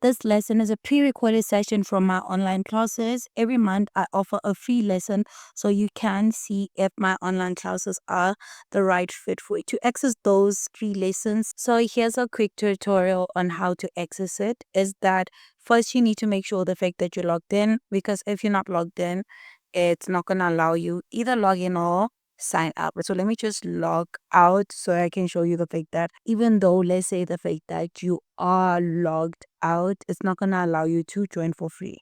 This lesson is a pre-recorded session from my online classes. Every month I offer a free lesson so you can see if my online classes are the right fit for you to access those free lessons. So here's a quick tutorial on how to access it. Is that first you need to make sure the fact that you're logged in, because if you're not logged in, it's not going to allow you either log in or sign up. So let me just log out so I can show you the fact that even though, let's say the fact that you are logged out, it's not going to allow you to join for free.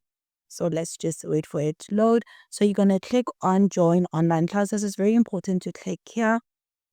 So let's just wait for it to load. So you're going to click on join online classes. It's very important to click here.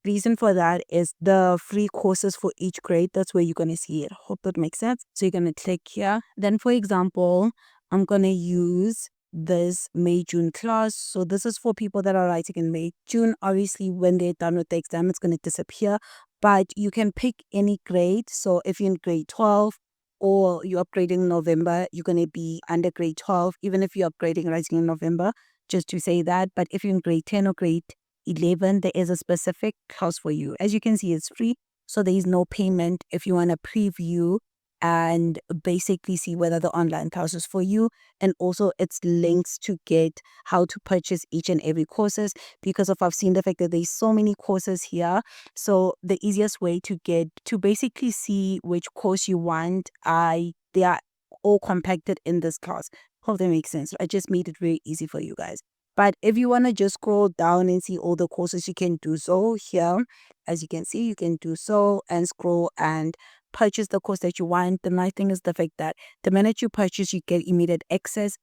Reason for that is the free courses for each grade. That's where you're going to see it. Hope that makes sense. So you're going to click here. Then for example, I'm going to use this May-June class. So this is for people that are writing in May-June. Obviously, when they're done with the exam, it's going to disappear. But you can pick any grade. So if you're in grade 12 or you're upgrading in November, you're going to be under grade 12, even if you're upgrading writing in November, just to say that. But if you're in grade 10 or grade 11, there is a specific class for you. As you can see, it's free. So there is no payment if you want to preview and basically see whether the online class is for you. And also it's links to get how to purchase each and every courses, because of I've seen the fact that there's so many courses here. So the easiest way to get to basically see which course you want, they are all compacted in this class. Hope that makes sense. I just made it very easy for you guys. But if you want to just scroll down and see all the courses, you can do so here. As you can see, you can do so and scroll and purchase the course that you want. The nice thing is the fact that the minute you purchase, you get immediate access.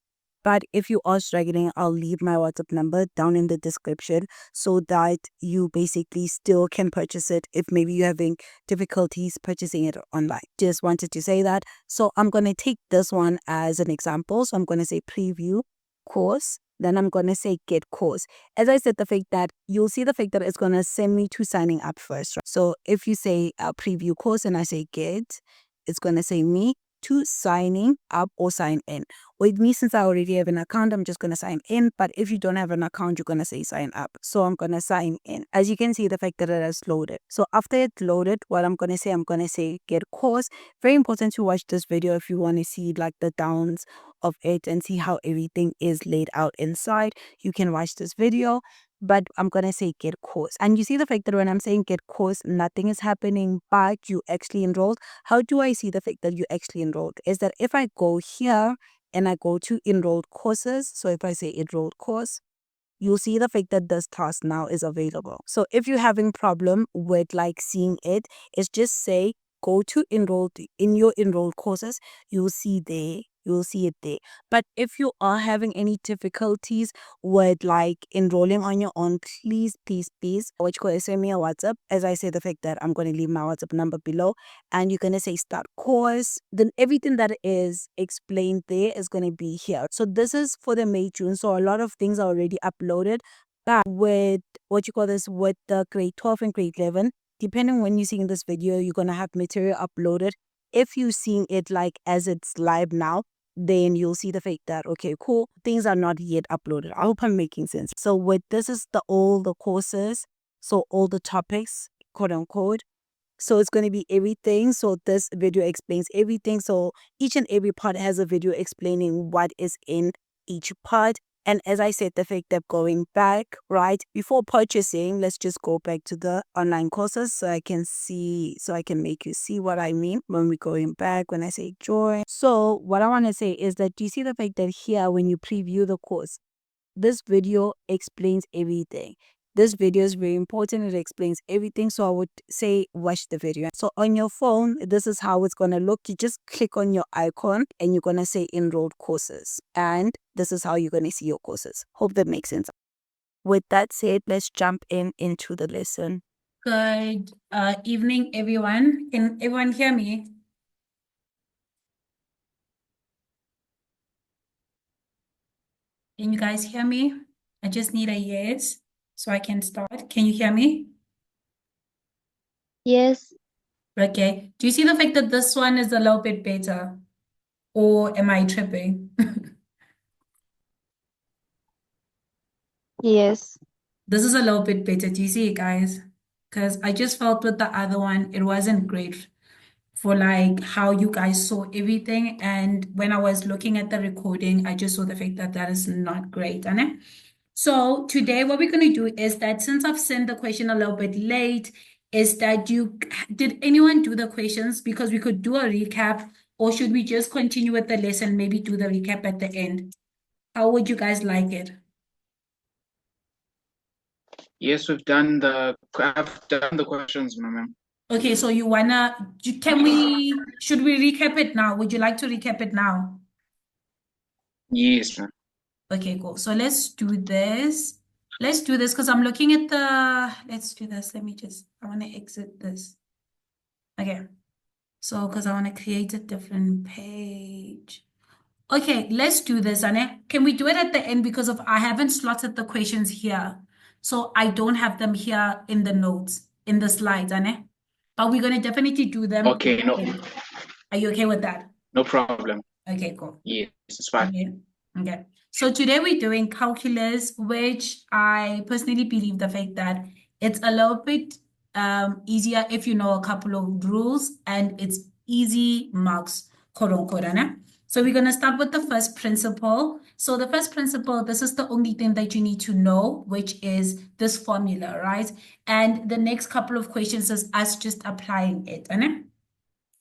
But if you are struggling, I'll leave my WhatsApp number down in the description so that you basically still can purchase it if maybe you're having difficulties purchasing it online. Just wanted to say that. So I'm going to take this one as an example. So I'm going to say preview course. Then I'm going to say get course. As I said, the fact that you'll see the fact that it's going to send me to signing up first. Right? So if you say preview course and I say get, it's going to say me to signing up or sign in. With me, since I already have an account, I'm just going to sign in. But if you don't have an account, you're going to say sign up. So I'm going to sign in. As you can see, the fact that it has loaded. So after it's loaded, what I'm going to say get course. Very important to watch this video if you want to see like the downs of it and see how everything is laid out inside. You can watch this video. But I'm going to say get course. And you see the fact that when I'm saying get course, nothing is happening, but you actually enrolled. How do I see the fact that you actually enrolled? Is that if I go here and I go to enrolled courses, so if I say enrolled course, you'll see the fact that this task now is available. So if you're having problem with like seeing it, it's just say go to enrolled in your enrolled courses. You'll see it there. But if you are having any difficulties with like enrolling on your own, please what you go send me a WhatsApp. As I say, the fact that I'm going to leave my WhatsApp number below, and you're going to say start course, then everything that is explained there is going to be here. So this is for the May-June, so a lot of things are already uploaded. But with with the grade 12 and grade 11, depending when you're seeing this video, you're going to have material uploaded. If you're seeing it like as it's live now, then you'll see the fact that, okay, cool, things are not yet uploaded. I hope I'm making sense. So with this is all the courses, so all the topics, quote unquote. So it's going to be everything. So this video explains everything. So each and every part has a video explaining what is in each part. And as I said, the fact that going back, right, before purchasing, let's just go back to the online courses so I can make you see what I mean when we're going back, when I say join. So what I want to say is that, do you see the fact that here, when you preview the course, this video explains everything. This video is very important. It explains everything. So I would say watch the video. So on your phone, this is how it's going to look. You just click on your icon and you're going to say enrolled courses. And this is how you're going to see your courses. Hope that makes sense. With that said, let's jump into the lesson. Good evening, everyone. Can everyone hear me? Can you guys hear me? I just need a yes so I can start. Can you hear me? Yes. Okay. Do you see the fact that this one is a little bit better? Or am I tripping? Yes. This is a little bit better. Do you see it, guys? Because I just felt with the other one, it wasn't great for like how you guys saw everything. And when I was looking at the recording, I just saw the fact that that is not great, Anna. So today what we're going to do is that since I've sent the question a little bit late, is that did anyone do the questions? Because we could do a recap, or should we just continue with the lesson, maybe do the recap at the end? How would you guys like it? Yes, I've done the questions, ma'am. Okay, so should we recap it now? Would you like to recap it now? Yes, ma'am. Okay, cool. So let's do this. Let's do this because I'm looking at let's do this. I want to exit this. Okay. So, because I want to create a different page. Okay, let's do this, Anne. Can we do it at the end because I haven't slotted the questions here. So I don't have them here in the notes, in the slides, Anne. But we're going to definitely do them at Okay, the end. Are you okay with that? no problem. Okay, cool. Yes, it's fine. Okay. Okay. So today we're doing calculus, which I personally believe the fact that it's a little bit easier if you know a couple of rules, and it's easy marks, quote unquote. So we're going to start with the first principle. So the first principle, this is the only thing that you need to know, which is this formula, right? And the next couple of questions is us just applying it.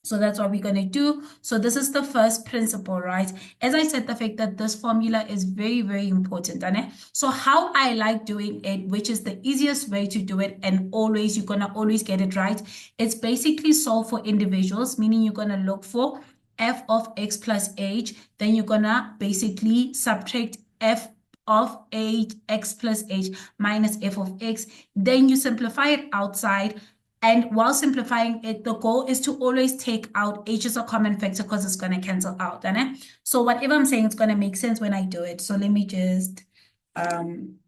So that's what we're going to do. So this is the first principle, right? As I said, the fact that this formula is very, very important. So how I like doing it, which is the easiest way to do it, and always, you're going to always get it right. It's basically solve for individuals, meaning you're going to look for f of x plus h. Then you're going to basically subtract f of x plus h minus f of x. Then you simplify it outside. And while simplifying it, the goal is to always take out h as a common factor because it's going to cancel out. So whatever I'm saying, it's going to make sense when I do it. So let me just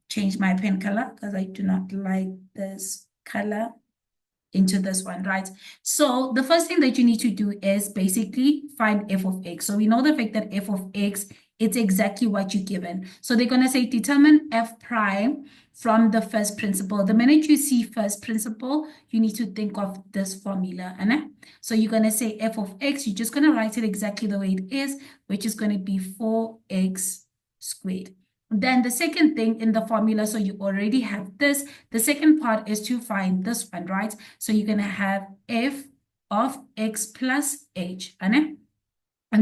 change my pen color because I do not like this color into this one, right? So the first thing that you need to do is basically find f of x. So we know the fact that f of x, it's exactly what you're given. So they're going to say determine f prime from the first principle. The minute you see first principle, you need to think of this formula. So you're going to say f of x, you're just going to write it exactly the way it is, which is going to be 4x squared. Then the second thing in the formula, so you already have this. The second part is to find this one, right? So you're going to have f of x plus h, and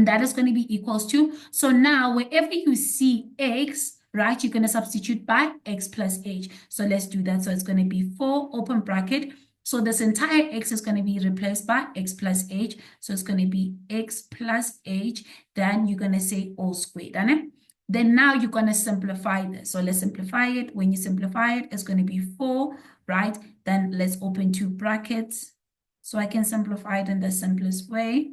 that is going to be equals to, so now wherever you see x, right, you're going to substitute by x plus h. So let's do that. So it's going to be 4 open bracket. So this entire x is going to be replaced by x plus h. So it's going to be x plus h. Then you're going to say all squared, and then now you're going to simplify this. So let's simplify it. When you simplify it, it's going to be 4, right? Then let's open 2 brackets so I can simplify it in the simplest way,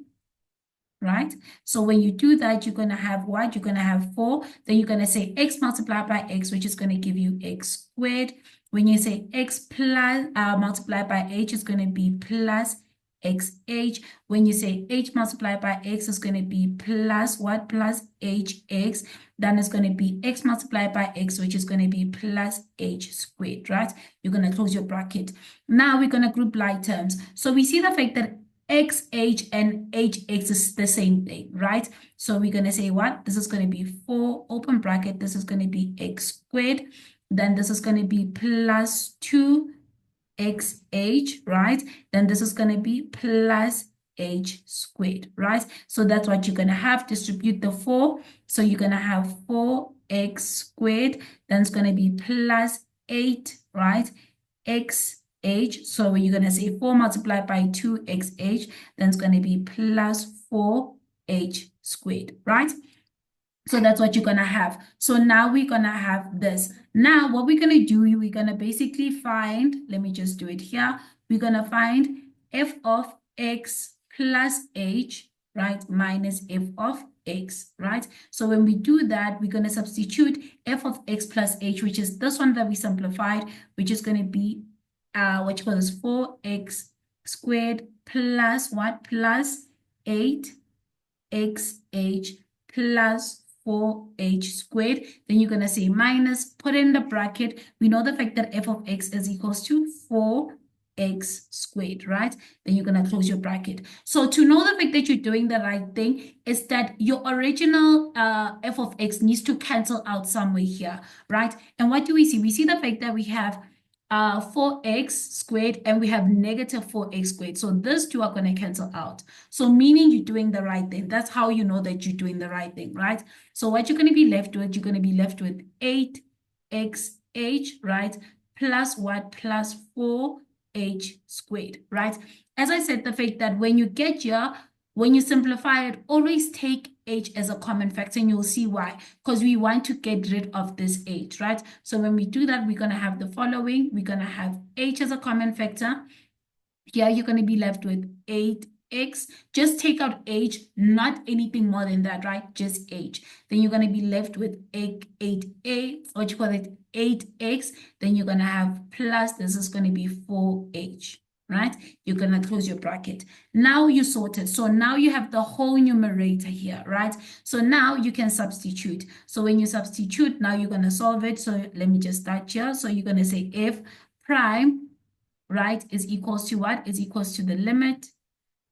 right? So when you do that, you're going to have what? You're going to have 4. Then you're going to say x multiplied by x, which is going to give you x squared. When you say x plus multiplied by h, it's going to be plus xh. When you say h multiplied by x, is going to be plus what? Plus hx. Then it's going to be x multiplied by x, which is going to be plus h squared, right? You're going to close your bracket. Now we're going to group like terms. So we see the fact that xh and hx is the same thing, right? So we're going to say what? This is going to be 4 open bracket. This is going to be x squared. Then this is going to be plus 2xh, right? Then this is going to be plus h squared, right? So that's what you're going to have. Distribute the 4. So you're going to have 4x squared. Then it's going to be plus 8, right? xh. So you're going to say 4 multiplied by 2xh. Then it's going to be plus 4h squared, right? So that's what you're going to have. So now we're going to have this. Now what we're going to do, we're going to basically find, let me just do it here. We're going to find f of x plus h, right, minus f of x, right? So when we do that, we're going to substitute f of x plus h, which is this one that we simplified, which is going to be, what you call this, 4x squared plus what? Plus 8xh plus 4h squared. Then you're going to say minus, put in the bracket. We know the fact that f of x is equals to 4 x squared, right? Then you're going to close your bracket. So to know the fact that you're doing the right thing is that your original f of x needs to cancel out somewhere here, right? And what do we see? We see the fact that we have 4x squared and we have negative 4x squared. So these two are going to cancel out. So meaning you're doing the right thing. That's how you know that you're doing the right thing, right? So what you're going to be left with, you're going to be left with 8xh, right? Plus what? Plus 4h squared, right? As I said, the fact that when you get here, when you simplify it, always take h as a common factor, and you'll see why. Because we want to get rid of this h, right? So when we do that, we're going to have the following. We're going to have h as a common factor. Here, you're going to be left with 8x. Just take out h, not anything more than that, right? Just h. Then you're going to be left with 8a, what you call it, 8x. Then you're going to have plus, this is going to be 4h. Right? You're going to close your bracket. Now you sorted. So now you have the whole numerator here, right? So now you can substitute. So when you substitute, now you're going to solve it. So let me just start here. So you're going to say f prime, right, is equals to what? Is equals to the limit.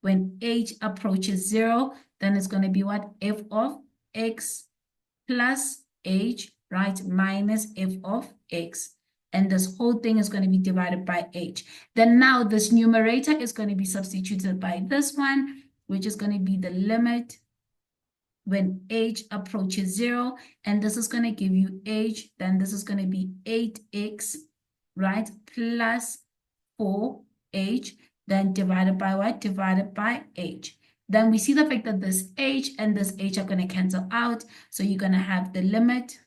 When h approaches 0, then it's going to be what? F of x plus h, right, minus f of x. And this whole thing is going to be divided by h. Then now this numerator is going to be substituted by this one, which is going to be the limit when h approaches 0. And this is going to give you h. Then this is going to be 8x, right, plus 4h. Then divided by what? Divided by h. Then we see the fact that this h and this h are going to cancel out. So you're going to have the limit.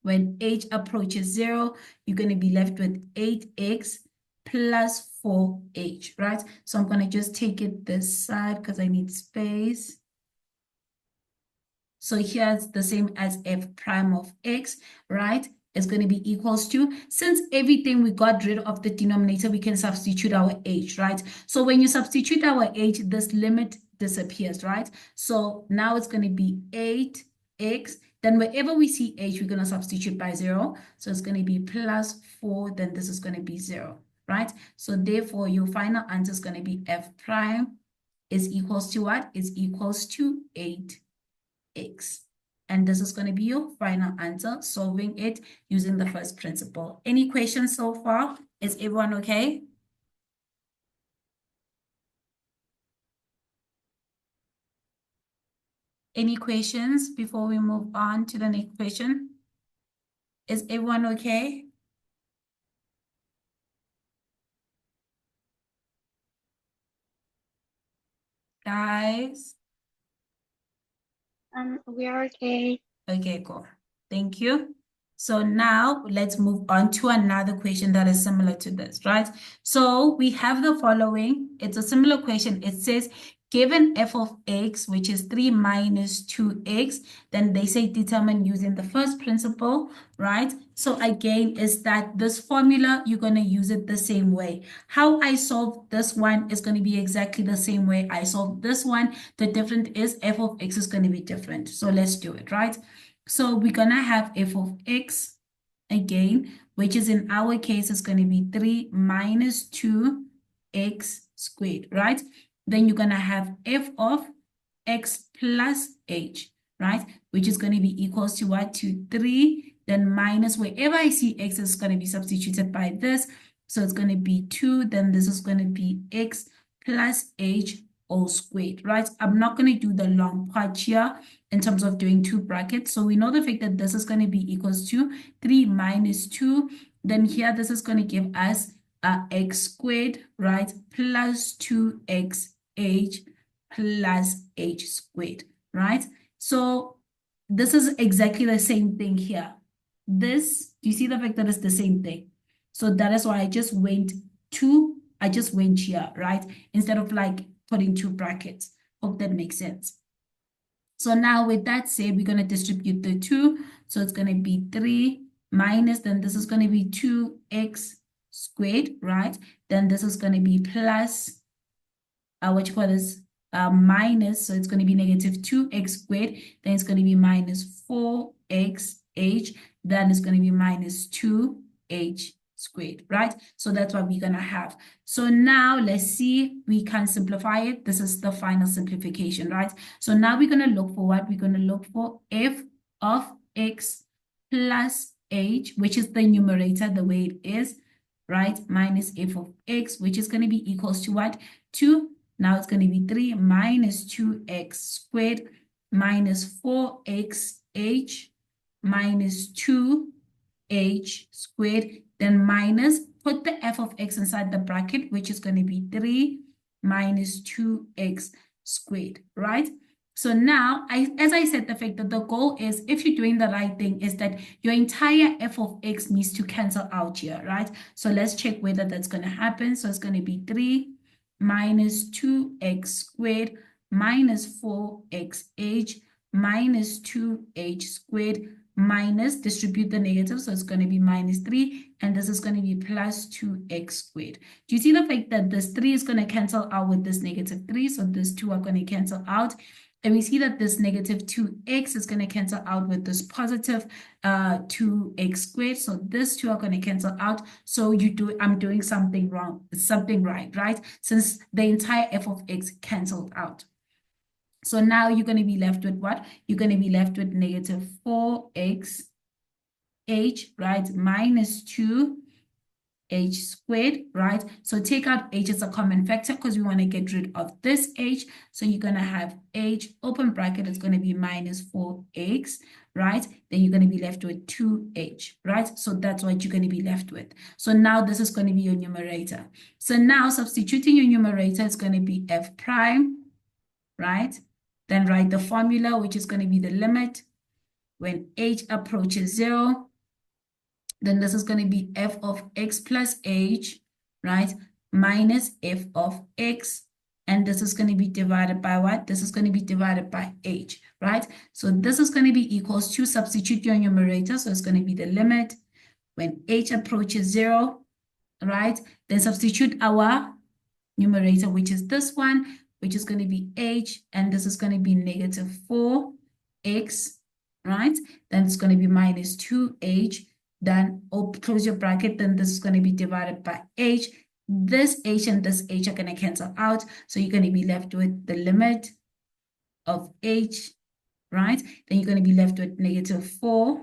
When h approaches 0, you're going to be left with 8x plus 4h, right? So I'm going to just take it this side because I need space. So here's the same as f prime of x, right? It's going to be equals to, since everything we got rid of the denominator, we can substitute our h, right? So when you substitute our h, this limit disappears, right? So now it's going to be 8x. Then wherever we see h, we're going to substitute by 0. So it's going to be plus 4, then this is going to be 0, right? So therefore, your final answer is going to be f prime is equals to what? Is equals to 8x. And this is going to be your final answer, solving it using the first principle. Any questions so far? Is everyone okay? Any questions before we move on to the next question? Is everyone okay? Guys? We are okay. Okay, cool. Thank you. So now let's move on to another question that is similar to this, right? So we have the following. It's a similar question. It says, given f of x, which is 3 minus 2x, then they say determine using the first principle, right? So again, is that this formula, you're going to use it the same way. How I solve this one is going to be exactly the same way I solve this one. The difference is f of x is going to be different. So let's do it, right? So we're going to have f of x again, which is in our case is going to be 3 minus 2x squared, right? Then you're going to have f of x plus h, right? Which is going to be equals to what? To 3, then minus wherever I see x is going to be substituted by this. So it's going to be 2, then this is going to be x plus h all squared, right? I'm not going to do the long part here in terms of doing 2 brackets. So we know the fact that this is going to be equals to 3 minus 2. Then here, this is going to give us x squared, right? Plus 2xh plus h squared, right? So this is exactly the same thing here. This, do you see the fact that it's the same thing? So that is why I just went here, right? Instead of like putting 2 brackets. Hope that makes sense. So now with that said, we're going to distribute the 2. So it's going to be 3 minus, then this is going to be 2x squared, right? Then this is going to be plus, minus, so it's going to be negative 2x squared. Then it's going to be minus 4xh. Then it's going to be minus 2h squared, right? So that's what we're going to have. So now let's see, we can simplify it. This is the final simplification, right? So now we're going to look for what? We're going to look for f of x plus h, which is the numerator, the way it is, right? Minus f of x, which is going to be equals to what? 2. Now it's going to be 3 minus 2x squared minus 4xh minus 2h squared, then minus, put the f of x inside the bracket, which is going to be 3 minus 2x squared, right? So now, as I said, the fact that the goal is, if you're doing the right thing, is that your entire f of x needs to cancel out here, right? So let's check whether that's going to happen. So it's going to be 3 minus 2x squared minus 4xh minus 2h squared minus, distribute the negative, so it's going to be minus 3, and this is going to be plus 2x squared. Do you see the fact that this 3 is going to cancel out with this negative 3, so this 2 are going to cancel out, and we see that this negative 2x is going to cancel out with this positive 2x squared, so this 2 are going to cancel out, so I'm doing something wrong, something right? Since the entire f of x canceled out. So now you're going to be left with what? You're going to be left with negative 4xh, right? Minus 2h squared, right? So take out h as a common factor because we want to get rid of this h. So you're going to have h, open bracket, is going to be minus 4x, right? Then you're going to be left with 2h, right? So that's what you're going to be left with. So now this is going to be your numerator. So now substituting your numerator is going to be f prime, right? Then write the formula, which is going to be the limit when h approaches 0. Then this is going to be f of x plus h, right? Minus f of x. And this is going to be divided by what? This is going to be divided by h, right? So this is going to be equals to, substitute your numerator. So it's going to be the limit when h approaches 0, right? Then substitute our numerator, which is this one, which is going to be h, and this is going to be negative 4x, right? Then it's going to be minus 2h, then close your bracket, then this is going to be divided by h. This h and this h are going to cancel out, so you're going to be left with the limit of h, right? Then you're going to be left with negative 4.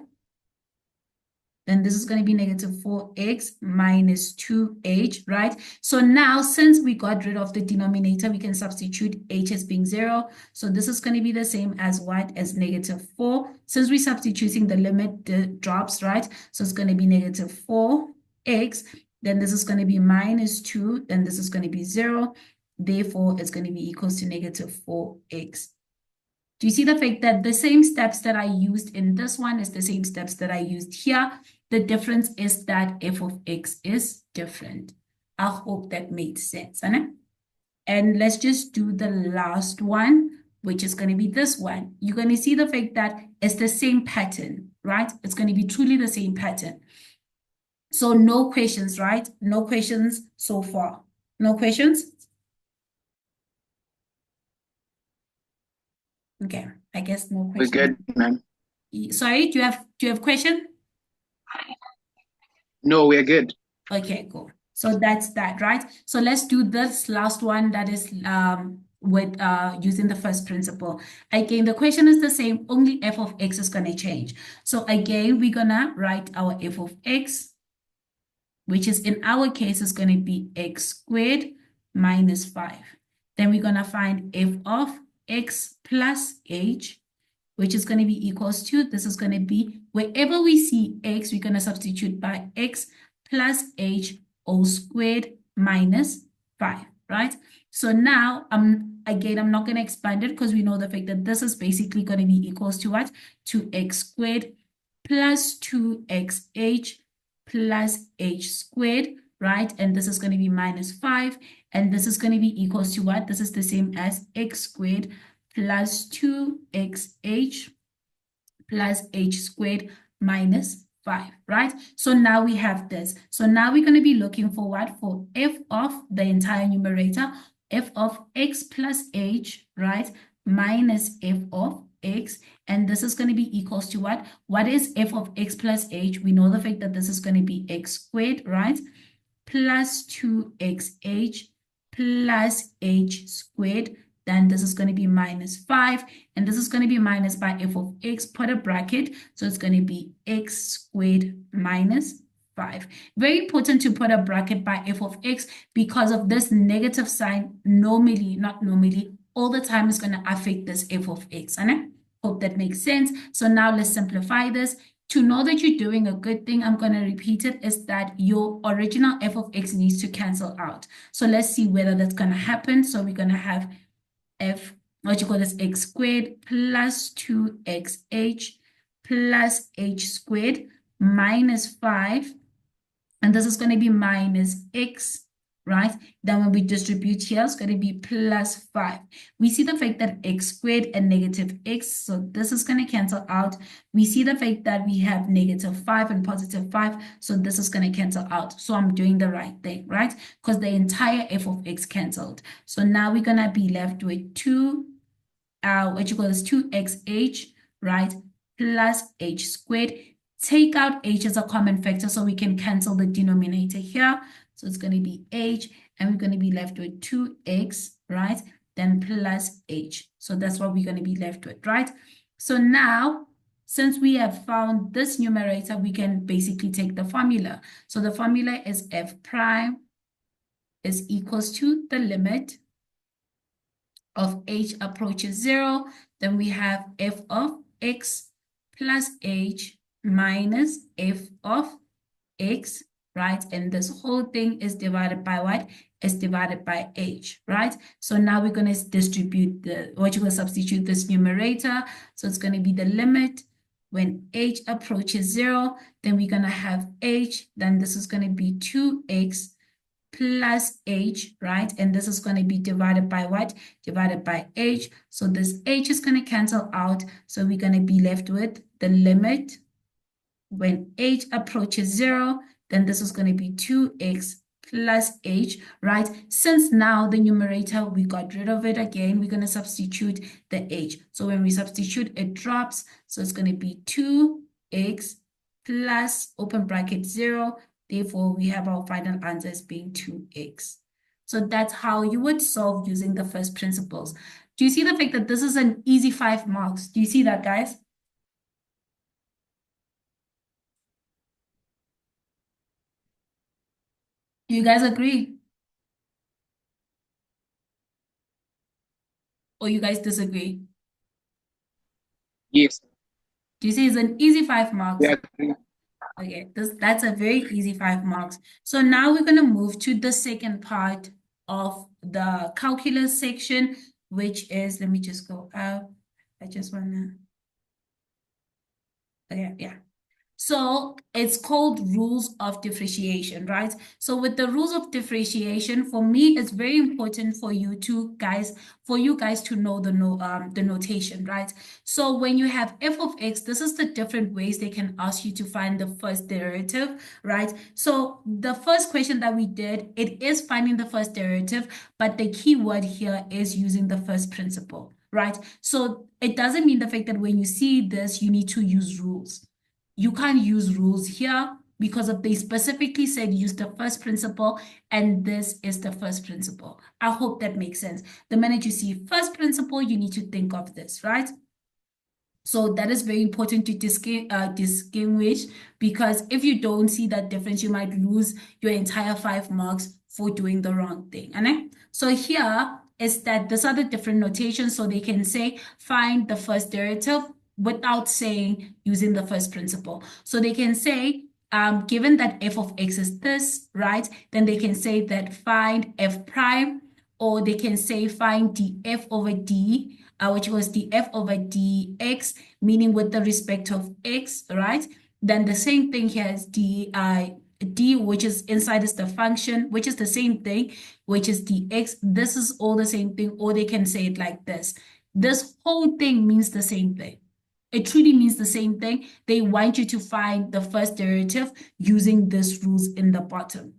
Then this is going to be negative 4x minus 2h, right? So now, since we got rid of the denominator, we can substitute h as being 0. So this is going to be the same as what? As negative 4. Since we're substituting, the limit drops, right? So it's going to be negative 4x. Then this is going to be minus 2. Then this is going to be 0. Therefore, it's going to be equals to negative 4x. Do you see the fact that the same steps that I used in this one is the same steps that I used here? The difference is that f of x is different. I hope that made sense. And let's just do the last one, which is going to be this one. You're going to see the fact that it's the same pattern, right? It's going to be truly the same pattern. So no questions, right? No questions so far. No questions? Okay, I guess no questions. We're good, ma'am. Sorry, do you have question? No, we're good. Okay, cool. So that's that, right? So let's do this last one, that is with using the first principle. Again, the question is the same, only f of x is going to change. So again, we're going to write our f of x, which is in our case is going to be x squared minus 5. Then we're going to find f of x plus h, which is going to be equals to, this is going to be, wherever we see x, we're going to substitute by x plus h all squared minus 5, right? So now, again, I'm not going to expand it because we know the fact that this is basically going to be equals to what? To x squared plus 2xh plus h squared, right? And this is going to be minus 5. And this is going to be equals to what? This is the same as x squared plus 2xh plus h squared minus 5, right? So now we have this. So now we're going to be looking for what? For f of the entire numerator, f of x plus h, right? Minus f of x. and this is going to be equals to what? What is f of x plus h? We know the fact that this is going to be x squared, right? Plus 2xh plus h squared. Then this is going to be minus 5, and this is going to be minus by f of x, put a bracket, so it's going to be x squared minus 5. Very important to put a bracket by f of x because of this negative sign. Normally, not normally, all the time is going to affect this f of x. And I hope that makes sense. So now let's simplify this. To know that you're doing a good thing, I'm going to repeat it, is that your original f of x needs to cancel out. So let's see whether that's going to happen. So we're going to have f, what you call this, x squared plus 2xh plus h squared minus 5. And this is going to be minus x, right? Then when we distribute here, it's going to be plus 5. We see the fact that x squared and negative x, so this is going to cancel out. We see the fact that we have negative 5 and positive 5, so this is going to cancel out. So I'm doing the right thing, right? Because the entire f of x canceled. So now we're going to be left with 2xh, right, plus h squared. Take out h as a common factor so we can cancel the denominator here. So it's going to be h, and we're going to be left with 2x, right? Then plus h. So that's what we're going to be left with, right? So now, since we have found this numerator, we can basically take the formula. So the formula is f prime is equals to the limit of h approaches 0. Then we have f of x plus h minus f of x, right? And this whole thing is divided by what? Is divided by h, right? So now we're going to distribute you're going to substitute this numerator. So it's going to be the limit when h approaches 0, then we're going to have h, then this is going to be 2x plus h, right? And this is going to be divided by what? Divided by h. So this h is going to cancel out. So we're going to be left with the limit when h approaches 0, then this is going to be 2x plus h, right? Since now the numerator, we got rid of it again, we're going to substitute the h. So when we substitute, it drops. So it's going to be 2x plus open bracket 0. Therefore, we have our final answer as being 2x. So that's how you would solve using the first principles. Do you see the fact that this is an easy 5 marks? Do you see that, guys? Do you guys agree? Or you guys disagree? Yes. Do you see it's an easy 5 marks? Yeah. Okay, that's a very easy 5 marks. So now we're going to move to the second part of the calculus section, which is, let me just go out. I just want to, okay, yeah. So it's called rules of differentiation, right? So with the rules of differentiation, for me, it's very important for you guys to know the notation, right? So when you have f of x, this is the different ways they can ask you to find the first derivative, right? So the first question that we did, it is finding the first derivative, but the key word here is using the first principle, right? So it doesn't mean the fact that when you see this, you need to use rules. You can't use rules here because they specifically said use the first principle, and this is the first principle. I hope that makes sense. The minute you see first principle, you need to think of this, right? So that is very important to distinguish, because if you don't see that difference, you might lose your entire 5 marks for doing the wrong thing. So here is that these are the different notations, so they can say find the first derivative without saying using the first principle. So they can say, given that f of x is this, right? Then they can say that find f prime, or they can say find df over d, which was df over dx, meaning with the respect of x, right? Then the same thing here is d, which is inside is the function, which is the same thing, which is dx. This is all the same thing, or they can say it like this. This whole thing means the same thing. It truly means the same thing. They want you to find the first derivative using these rules in the bottom.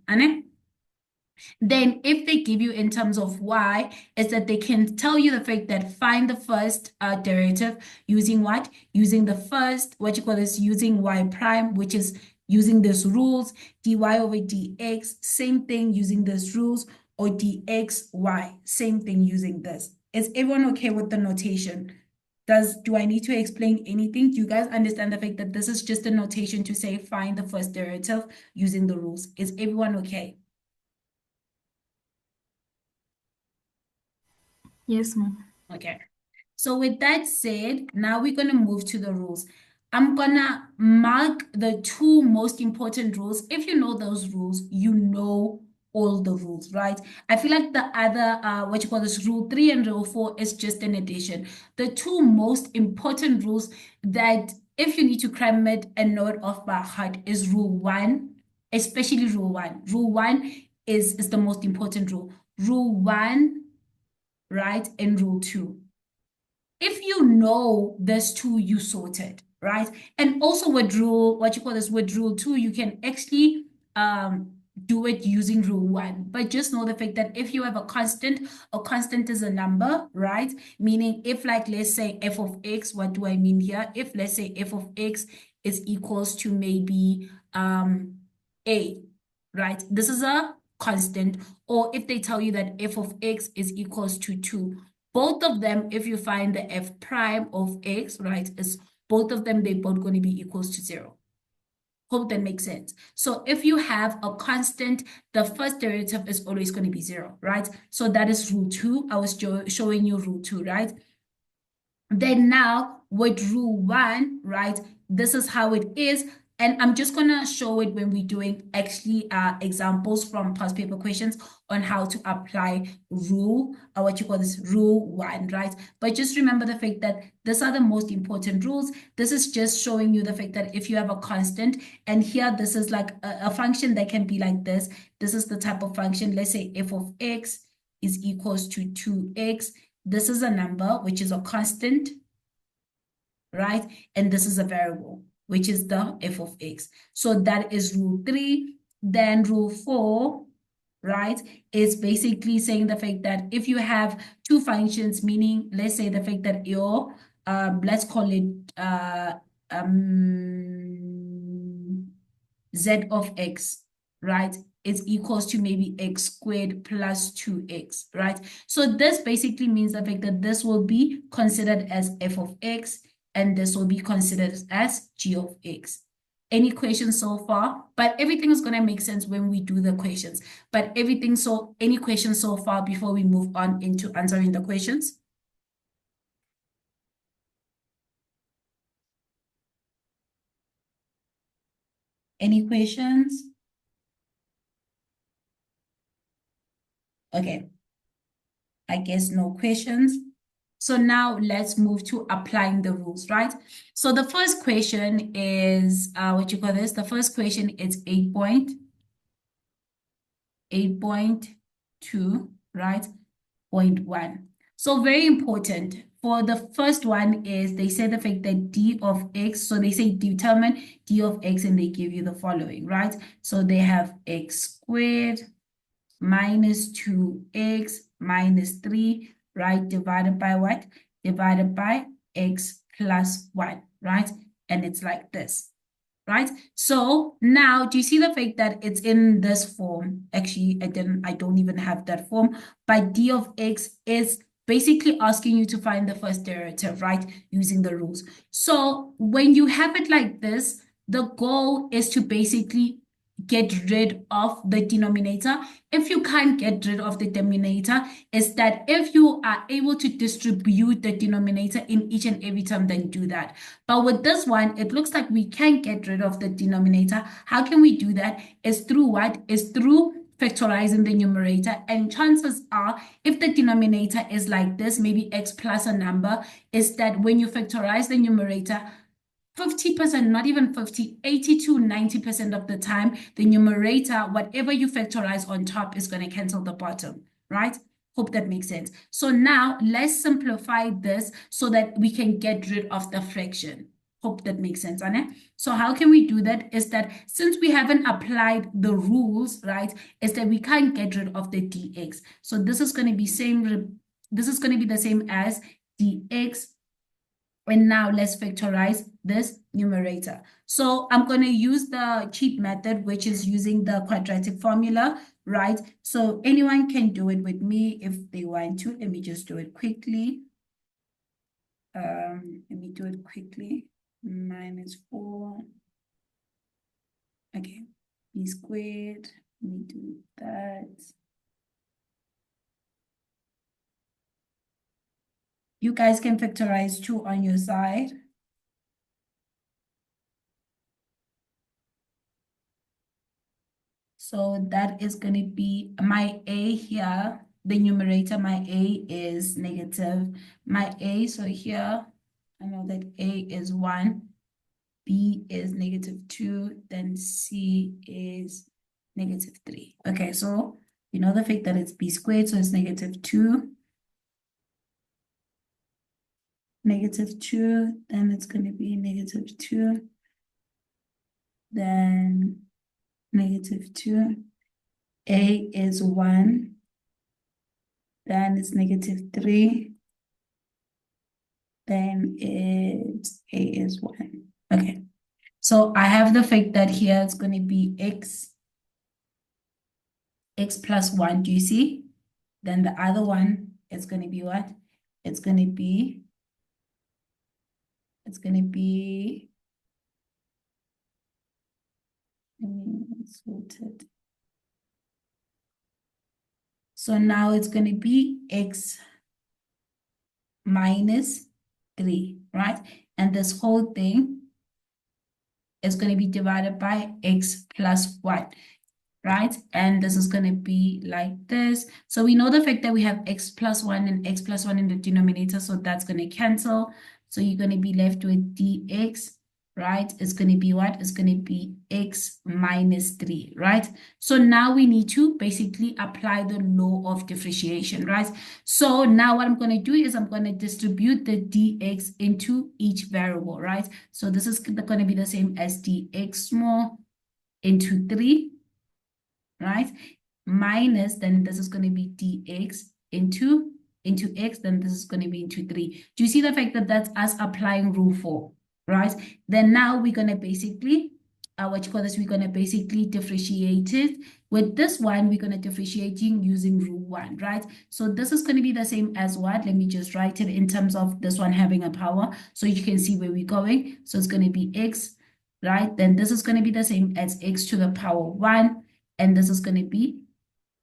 Then if they give you in terms of y, is that they can tell you the fact that find the first derivative using what? Using the first, what you call this, using y prime, which is using these rules, dy over dx, same thing using these rules, or dxy, same thing using this. Is everyone okay with the notation? Do I need to explain anything? Do you guys understand the fact that this is just a notation to say find the first derivative using the rules? Is everyone okay? Yes, ma'am. Okay. So with that said, now we're going to move to the rules. I'm going to mark the two most important rules. If you know those rules, you know all the rules, right? I feel like the other, what you call this, rule 3 and rule 4 is just an addition. The two most important rules that if you need to cram it and know it off by heart is rule 1, especially rule 1. Rule 1 is the most important rule. Rule 1, right, and rule 2. If you know this two, you sorted, right? And also with rule, what you call this, with rule 2, you can actually do it using rule 1. But just know the fact that if you have a constant is a number, right? Meaning if, like, let's say f of x, what do I mean here? If let's say f of x is equals to maybe a, right? This is a constant. Or if they tell you that f of x is equals to 2, both of them, if you find the f prime of x, right, is both of them, they're both going to be equals to 0. Hope that makes sense. So if you have a constant, the first derivative is always going to be 0, right? So that is rule 2. I was showing you rule 2, right? Then now with rule 1, right, this is how it is. And I'm just going to show it when we're doing actually examples from past paper questions on how to apply rule, or what you call this, rule 1, right? But just remember the fact that these are the most important rules. This is just showing you the fact that if you have a constant, and here this is like a function that can be like this. This is the type of function. Let's say f of x is equals to 2x. This is a number, which is a constant, right? And this is a variable, which is the f of x. So that is rule 3. Then rule 4, right, is basically saying the fact that if you have two functions, meaning let's say the fact that your, let's call it z of x, right, is equals to maybe x squared plus 2x, right? So this basically means the fact that this will be considered as f of x, and this will be considered as g of x. Any questions so far? But everything is going to make sense when we do the questions. But any questions so far before we move on into answering the questions? Any questions? Okay. I guess no questions. So now let's move to applying the rules, right? So the first question is, what you call this? The first question is 8.2, right? 0.1. So very important. For the first one is they say the fact that d of x, so they say determine d of x, and they give you the following, right? So they have x squared minus 2x minus 3, right, divided by what? Divided by x plus 1, right? And it's like this, right? So now, do you see the fact that it's in this form? Actually, I don't even have that form, but d of x is basically asking you to find the first derivative, right, using the rules. So when you have it like this, the goal is to basically get rid of the denominator. If you can't get rid of the denominator, is that if you are able to distribute the denominator in each and every term, then do that. But with this one, it looks like we can't get rid of the denominator. How can we do that? Is through what? Is through factorizing the numerator. And chances are, if the denominator is like this, maybe x plus a number, is that when you factorize the numerator, 50%, not even 50, 80 to 90% of the time, the numerator, whatever you factorize on top, is going to cancel the bottom, right? Hope that makes sense. So now let's simplify this so that we can get rid of the fraction. Hope that makes sense, Anne. So how can we do that? Is that since we haven't applied the rules, right, is that we can't get rid of the dx. So this is going to be this is going to be the same as dx. And now let's factorize this numerator. So I'm going to use the cheap method, which is using the quadratic formula, right? So anyone can do it with me if they want to. Let me just do it quickly. Let me do it quickly. -4. Okay, b squared. Let me do that. You guys can factorize 2 on your side. So that is going to be my a here. The numerator, my a is negative. My a, so here, I know that a is 1. B is -2, then C is -3. Okay, so you know the fact that it's b squared, so it's -2. -2, then it's going to be -2. Then -2. A is 1. Then it's -3. Then A is 1. Okay. So I have the fact that here it's going to be x plus 1. Do you see? Then the other one is going to be what? It's going to be sorted. So now it's going to be x minus 3, right? And this whole thing is going to be divided by x plus 1, right? And this is going to be like this. So we know the fact that we have x plus 1 and x plus 1 in the denominator, so that's going to cancel. So you're going to be left with dx, right? It's going to be what? It's going to be x minus 3, right? So now we need to basically apply the law of differentiation, right? So now what I'm going to do is I'm going to distribute the dx into each variable, right? So this is going to be the same as dx small into 3, right? Minus, then this is going to be dx into x, then this is going to be into 3. Do you see the fact that that's us applying rule 4, right? Then now we're going to basically, we're going to basically differentiate it. With this one, we're going to differentiating using rule 1, right? So this is going to be the same as what? Let me just write it in terms of this one having a power, so you can see where we're going. So it's going to be x, right? Then this is going to be the same as x to the power 1. And this is going to be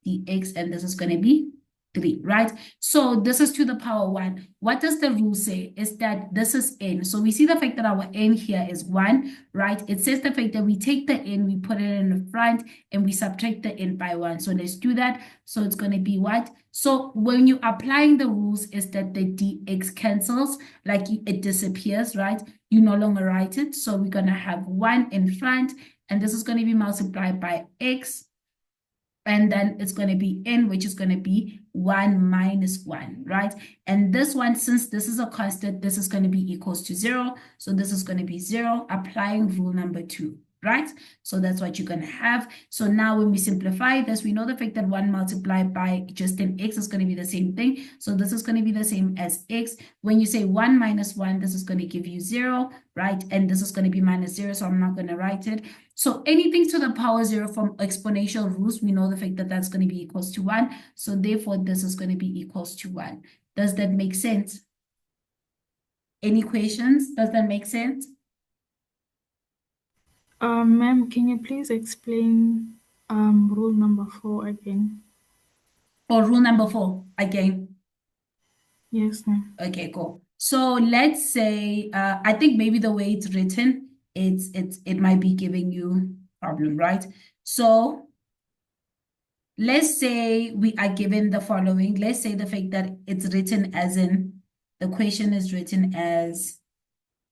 dx, and this is going to be 3, right? So this is to the power 1. What does the rule say? Is that this is n. So we see the fact that our n here is 1, right? It says the fact that we take the n, we put it in the front, and we subtract the n by 1. So let's do that. So it's going to be what? So when you're applying the rules, is that the dx cancels, like it disappears, right? You no longer write it. So we're going to have 1 in front, and this is going to be multiplied by x. And then it's going to be n, which is going to be 1 minus 1, right? And this one, since this is a constant, this is going to be equals to 0. So this is going to be 0, applying rule number 2, right? So that's what you're going to have. So now when we simplify this, we know the fact that 1 multiplied by just an x is going to be the same thing. So this is going to be the same as x. When you say 1 minus 1, this is going to give you 0, right? And this is going to be minus 0, so I'm not going to write it. So anything to the power 0 from exponential rules, we know the fact that that's going to be equals to 1. So therefore, this is going to be equals to 1. Does that make sense? Any questions? Does that make sense? Ma'am, can you please explain rule number 4 again? Or rule number 4 again? Yes, ma'am. Okay, cool. So let's say, I think maybe the way it's written, it might be giving you problem, right? So let's say we are given the following. Let's say the fact that it's written as in, the question is written as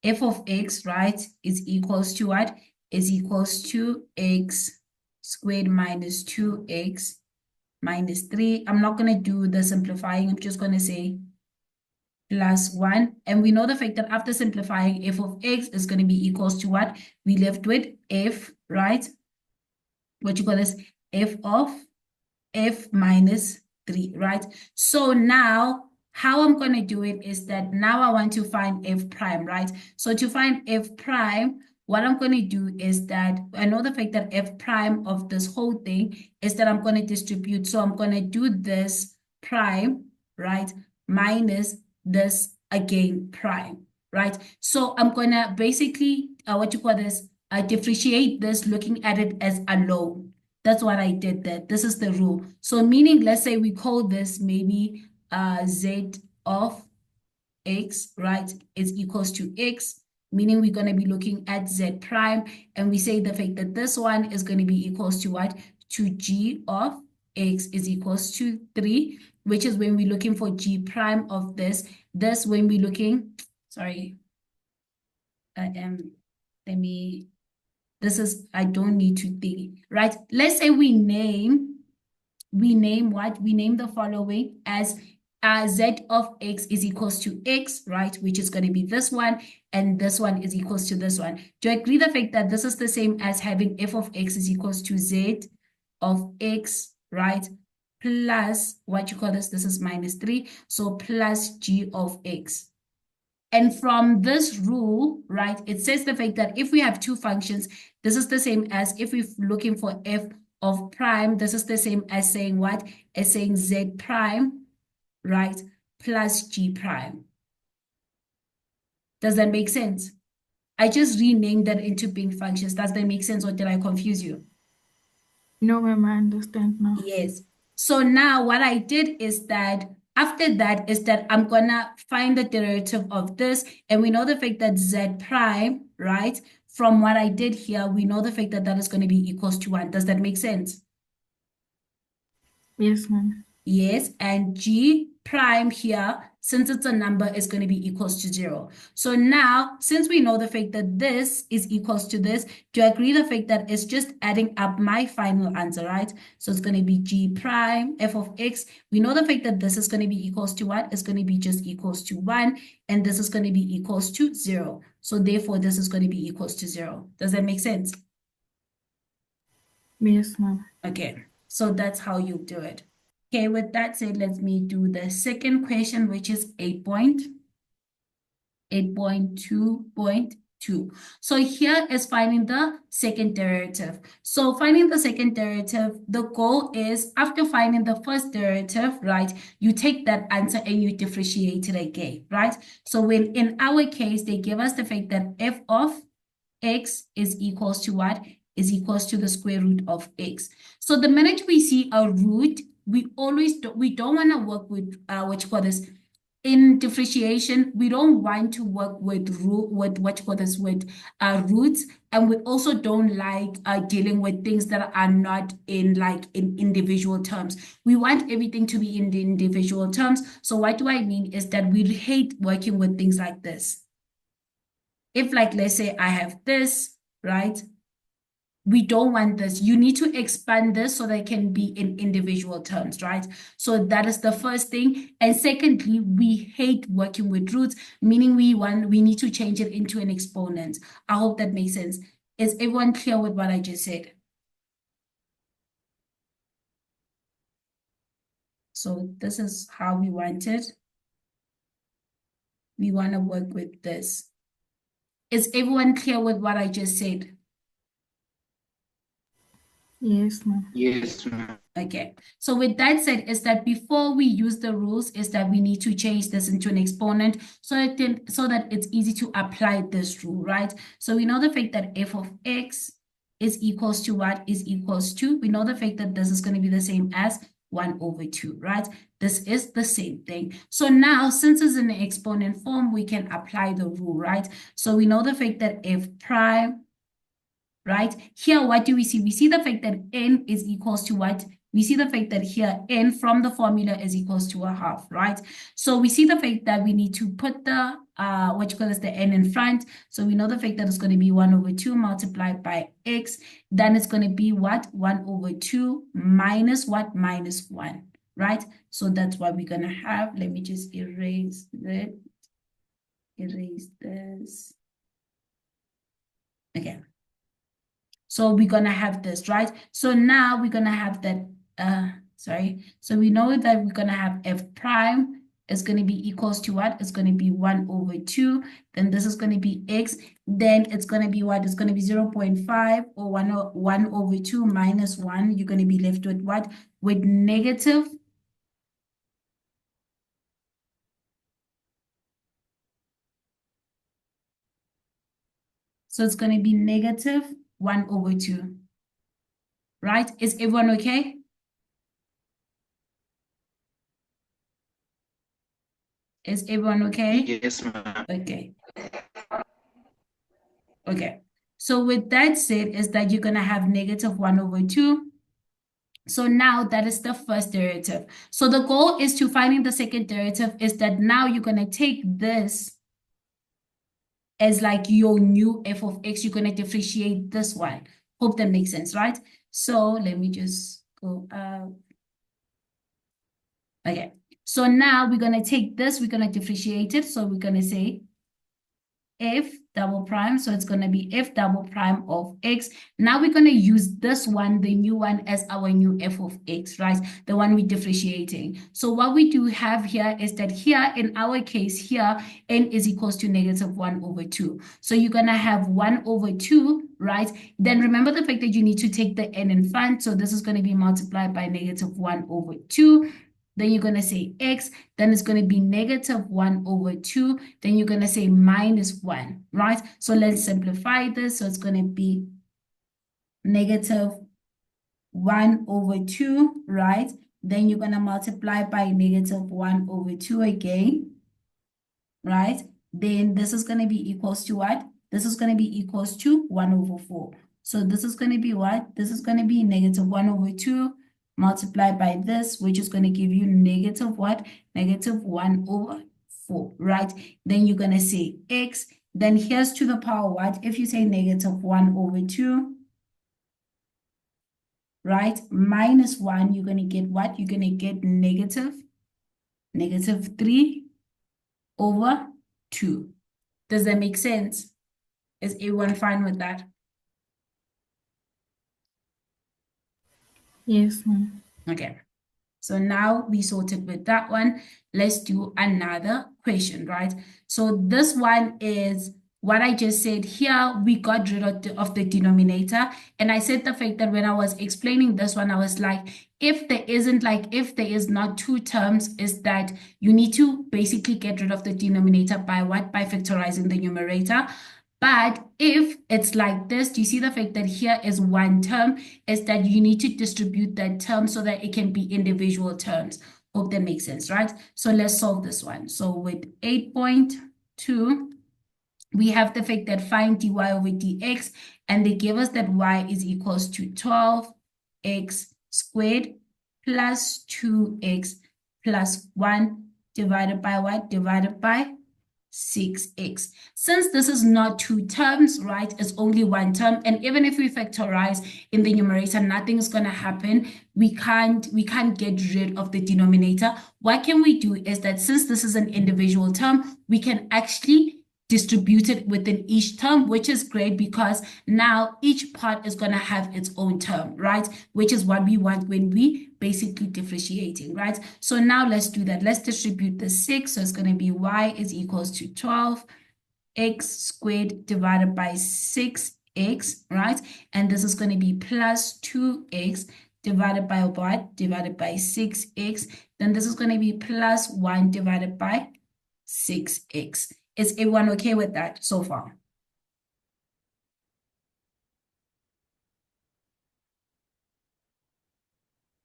f of x, right, is equals to what? Is equals to x squared minus 2x minus 3. I'm not going to do the simplifying. I'm just going to say plus 1. And we know the fact that after simplifying, f of x is going to be equals to what? We left with f, right? What you call this? F of f minus 3, right? So now, how I'm going to do it is that now I want to find f prime, right? So to find f prime, what I'm going to do is that I know the fact that f prime of this whole thing is that I'm going to distribute. So I'm going to do this prime, right, minus this again prime, right? So I'm going to basically, differentiate this looking at it as alone. That's what I did there. This is the rule. So meaning, let's say we call this maybe z of x, right, is equals to x, meaning we're going to be looking at z prime, and we say the fact that this one is going to be equals to what? To g of x is equals to 3, which is when we're looking for g prime of this. This when we're looking, sorry, this is, I don't need to think, right? Let's say we name what? We name the following as z of x is equals to x, right? Which is going to be this one, and this one is equals to this one. Do you agree the fact that this is the same as having f of x is equals to z of x, right? Plus, what you call this? This is minus 3. So plus g of x. And from this rule, right, it says the fact that if we have two functions, this is the same as if we're looking for f of prime, this is the same as saying what? As saying z prime, right, plus g prime. Does that make sense? I just renamed that into being functions. Does that make sense, or did I confuse you? No, ma'am, I understand now. Yes. So now what I did is that after that is that I'm gonna find the derivative of this, and we know the fact that z prime, right? From what I did here, we know the fact that that is going to be equals to 1. Does that make sense? Yes, ma'am. Yes, and g prime here, since it's a number, is going to be equals to 0. So now, since we know the fact that this is equals to this, do you agree the fact that it's just adding up my final answer, right? So it's going to be g prime f of x. We know the fact that this is going to be equals to what? It's going to be just equals to 1, and this is going to be equals to 0. So therefore, this is going to be equals to 0. Does that make sense? Yes, ma'am. Okay, so that's how you do it. Okay, with that said, let me do the second question, which is 8.2.2. So here is finding the second derivative. So finding the second derivative, the goal is after finding the first derivative, right, you take that answer and you differentiate it again, right? So when in our case, they give us the fact that f of x is equals to what? Is equals to the square root of x. So the minute we see a root, we don't want to work with what you call this. In differentiation, we don't want to work with roots, and we also don't like dealing with things that are not in individual terms. We want everything to be in the individual terms. So what do I mean is that we hate working with things like this. If let's say I have this, right? We don't want this. You need to expand this so that it can be in individual terms, right? So that is the first thing. And secondly, we hate working with roots, meaning we need to change it into an exponent. I hope that makes sense. Is everyone clear with what I just said? So this is how we want it. We want to work with this. Is everyone clear with what I just said? Yes, ma'am. Yes, ma'am. Okay, so with that said, is that before we use the rules, is that we need to change this into an exponent so that it's easy to apply this rule, right? So we know the fact that f of x is equals to what? Is equals to, we know the fact that this is going to be the same as 1 over 2, right? This is the same thing. So now, since it's in the exponent form, we can apply the rule, right? So we know the fact that f prime, right? Here, what do we see? We see the fact that n is equals to what? We see the fact that here n from the formula is equals to a half, right? So we see the fact that we need to put the, the n in front. So we know the fact that it's going to be 1 over 2 multiplied by x. Then it's going to be what? 1 over 2 minus what? Minus 1, right? So that's what we're going to have. Let me just erase that. Erase this. Okay. So we're going to have this, right? So now we're going to have that, So we know that we're going to have f prime is going to be equals to what? It's going to be 1 over 2. Then this is going to be x. Then it's going to be what? It's going to be 0.5 or 1 over 2 minus 1. You're going to be left with what? With negative. So it's going to be negative 1 over 2. Right? Is everyone okay? Is everyone okay? Yes, ma'am. Okay. Okay. So with that said, is that you're going to have negative 1 over 2. So now that is the first derivative. So the goal is to finding the second derivative is that now you're going to take this as like your new f of x. You're going to differentiate this one. Hope that makes sense, right? So let me just go up. Okay. So now we're going to take this. We're going to differentiate it. So we're going to say f double prime. So it's going to be f double prime of x. Now we're going to use this one, the new one, as our new f of x, right? The one we're differentiating. So what we do have here is that here, in our case here, n is equals to negative 1 over 2. So you're going to have 1 over 2, right? Then remember the fact that you need to take the n in front. So this is going to be multiplied by negative 1 over 2. Then you're going to say x, then it's going to be negative 1 over 2. Then you're going to say minus 1, right? So let's simplify this. So it's going to be negative 1 over 2, right? Then you're going to multiply by negative 1 over 2 again, right? Then this is going to be equals to what? This is going to be equals to 1 over 4. So this is going to be what? This is going to be negative 1 over 2 multiplied by this, which is going to give you negative what? Negative 1 over 4, right? Then you're going to say x. Then here's to the power what? If you say negative 1 over 2, right? Minus 1, you're going to get what? You're going to get negative 3 over 2. Does that make sense? Is everyone fine with that? Yes, ma'am. Okay. So now we sorted with that one. Let's do another question, right? So this one is what I just said here. We got rid of the denominator. And I said the fact that when I was explaining this one, I was like, if there is not two terms, is that you need to basically get rid of the denominator by what? By factorizing the numerator. But if it's like this, do you see the fact that here is one term? Is that you need to distribute that term so that it can be individual terms. Hope that makes sense, right? So let's solve this one. So with 8.2, we have the fact that find dy over dx, and they give us that y is equals to 12x squared plus 2x plus 1 divided by what? Divided by 6x. Since this is not two terms, right? It's only one term. And even if we factorize in the numerator, nothing is going to happen. We can't get rid of the denominator. What can we do is that since this is an individual term, we can actually distribute it within each term, which is great because now each part is going to have its own term, right? Which is what we want when we basically differentiating, right? So now let's do that. Let's distribute the 6. So it's going to be y is equals to 12x squared divided by 6x, right? And this is going to be plus 2x divided by what? Divided by 6x. Then this is going to be plus 1 divided by 6x. Is everyone okay with that so far?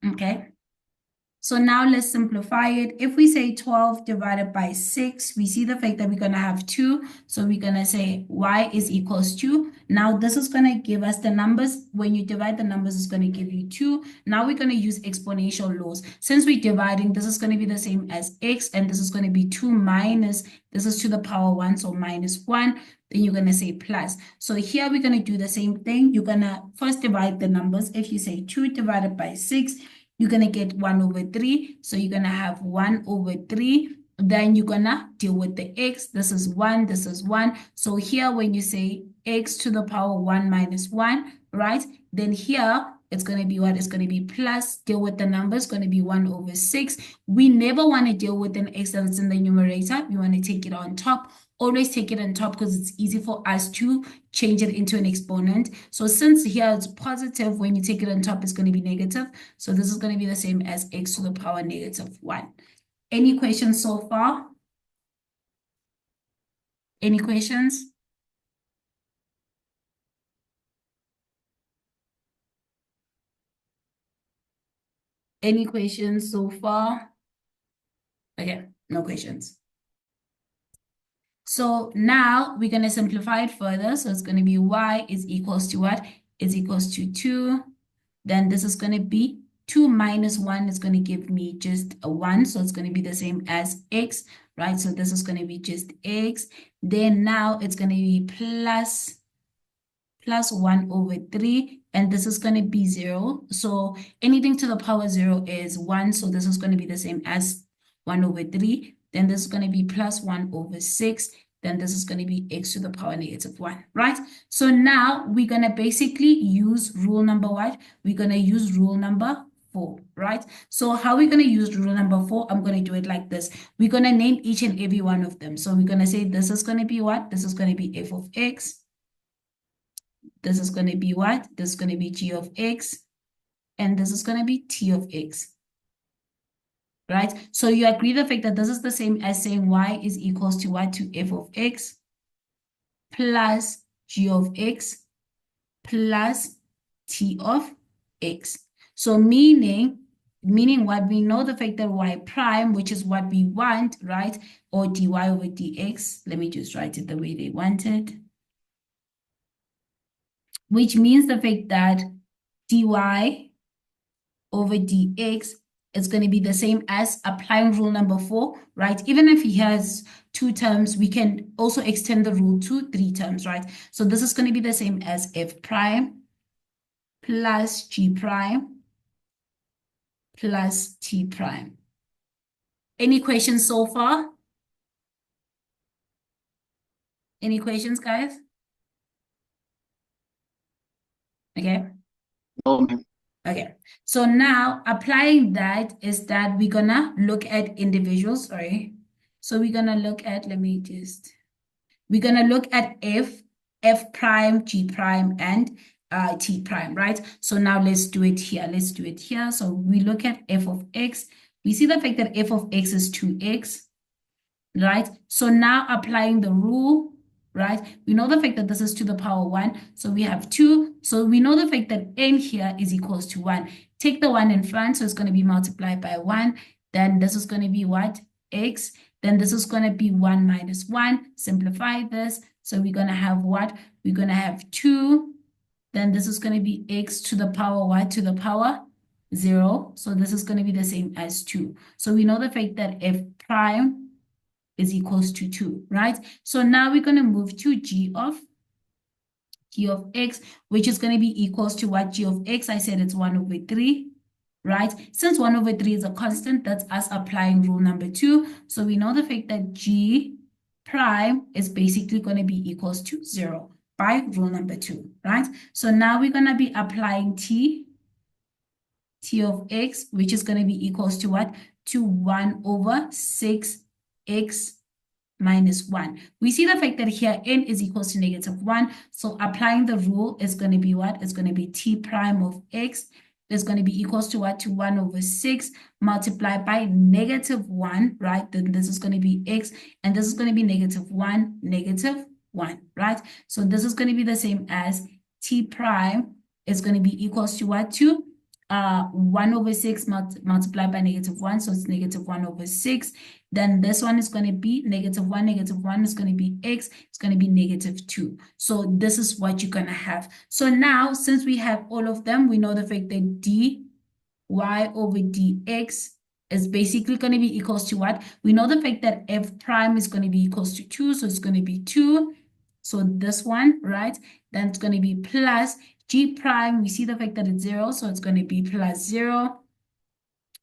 Okay. So now let's simplify it. If we say 12 divided by 6, we see the fact that we're going to have 2. So we're going to say y is equals to. Now this is going to give us the numbers. When you divide the numbers, it's going to give you 2. Now we're going to use exponential laws. Since we're dividing, this is going to be the same as x, and this is going to be 2 minus, this is to the power 1, so minus 1. Then you're going to say plus. So here we're going to do the same thing. You're going to first divide the numbers. If you say 2 divided by 6, you're going to get 1 over 3. So you're going to have 1 over 3. Then you're going to deal with the x. This is 1, this is 1. So here when you say x to the power 1 minus 1, right? Then here it's going to be what? It's going to be plus, deal with the numbers, going to be 1 over 6. We never want to deal with an x that's in the numerator. We want to take it on top. Always take it on top because it's easy for us to change it into an exponent. So since here it's positive, when you take it on top, it's going to be negative. So this is going to be the same as x to the power negative 1. Any questions so far? Any questions? Any questions so far? Okay, no questions. So now we're going to simplify it further. So it's going to be y is equals to what? Is equals to 2. Then this is going to be 2 minus 1 is going to give me just a 1. So it's going to be the same as x, right? So this is going to be just x. Then now it's going to be plus 1 over 3. And this is going to be 0. So anything to the power 0 is 1. So this is going to be the same as 1 over 3. Then this is going to be plus 1 over 6. Then this is going to be x to the power negative 1, right? So now we're going to basically use rule number what? We're going to use rule number 4, right? So how we're going to use rule number 4, I'm going to do it like this. We're going to name each and every one of them. So we're going to say this is going to be what? This is going to be f of x. This is going to be what? This is going to be g of x. And this is going to be t of x. Right? So you agree the fact that this is the same as saying y is equals to what? To f of x plus g of x plus t of x. So meaning what? We know the fact that y prime, which is what we want, right? Or dy over dx. Let me just write it the way they want it. Which means the fact that dy over dx is going to be the same as applying rule number 4, right? Even if he has 2 terms, we can also extend the rule to 3 terms, right? So this is going to be the same as f prime plus g prime plus t prime. Any questions so far? Any questions, guys? Okay. No, ma'am. Okay, so now applying that is that we're gonna look at individuals, sorry. So we're gonna look at, we're gonna look at f prime, g prime, and t prime, right? So now let's do it here. Let's do it here. So we look at f of x. We see the fact that f of x is 2x, right? So now applying the rule, right? We know the fact that this is to the power 1. So we have 2. So we know the fact that n here is equals to 1. Take the 1 in front. So it's going to be multiplied by 1. Then this is going to be what? X. Then this is going to be 1 minus 1. Simplify this. So we're going to have what? We're going to have 2. Then this is going to be x to the power what? To the power 0. So this is going to be the same as 2. So we know the fact that f prime is equals to 2, right? So now we're going to move to g of x, which is going to be equals to what? G of x, I said it's 1 over 3, right? Since 1 over 3 is a constant, that's us applying rule number 2. So we know the fact that g prime is basically going to be equals to 0 by rule number 2, right? So now we're going to be applying t of x, which is going to be equals to what? To 1 over 6x minus 1. We see the fact that here n is equals to negative 1. So applying the rule is going to be what? It's going to be t prime of x is going to be equals to what? To 1 over 6 multiplied by negative 1, right? Then this is going to be x, and this is going to be negative 1, negative 1, right? So this is going to be the same as t prime is going to be equals to what? To 1 over 6 multiplied by negative 1, so it's negative 1 over 6. Then this one is going to be negative 1 is going to be x, it's going to be negative 2. So this is what you're going to have. So now, since we have all of them, we know the fact that dy over dx is basically going to be equals to what? We know the fact that f prime is going to be equals to 2, so it's going to be 2. So this one, right? Then it's going to be plus g prime. We see the fact that it's 0, so it's going to be plus 0.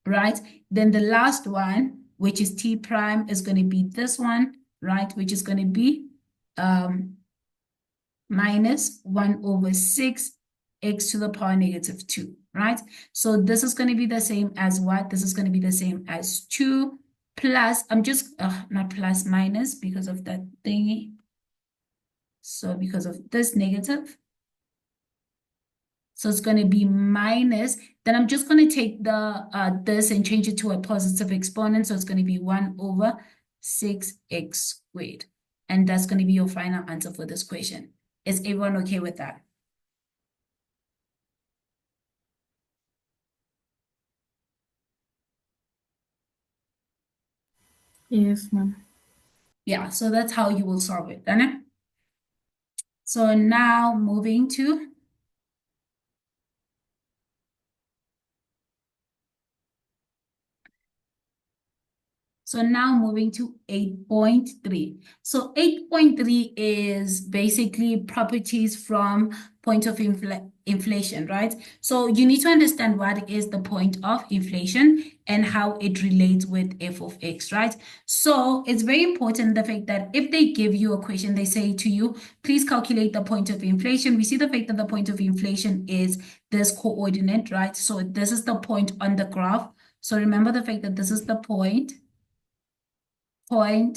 right? Then the last one, which is t prime, is going to be this one, right? Which is going to be minus 1 over 6 x to the power negative 2, right? So this is going to be the same as what? This is going to be the same as 2 plus, I'm just, not plus, minus because of that thingy. So because of this negative. So it's going to be minus, then I'm just going to take the this and change it to a positive exponent. So it's going to be 1 over 6x squared. And that's going to be your final answer for this question. Is everyone okay with that? Yes, ma'am. Yeah, so that's how you will solve it, done. So now moving to So now moving to 8.3. So 8.3 is basically properties from point of inflation, right? So you need to understand what is the point of inflation and how it relates with f of x, right? So it's very important the fact that if they give you a question, they say to you, please calculate the point of inflation. We see the fact that the point of inflation is this coordinate, right? So this is the point on the graph. So remember the fact that this is the point on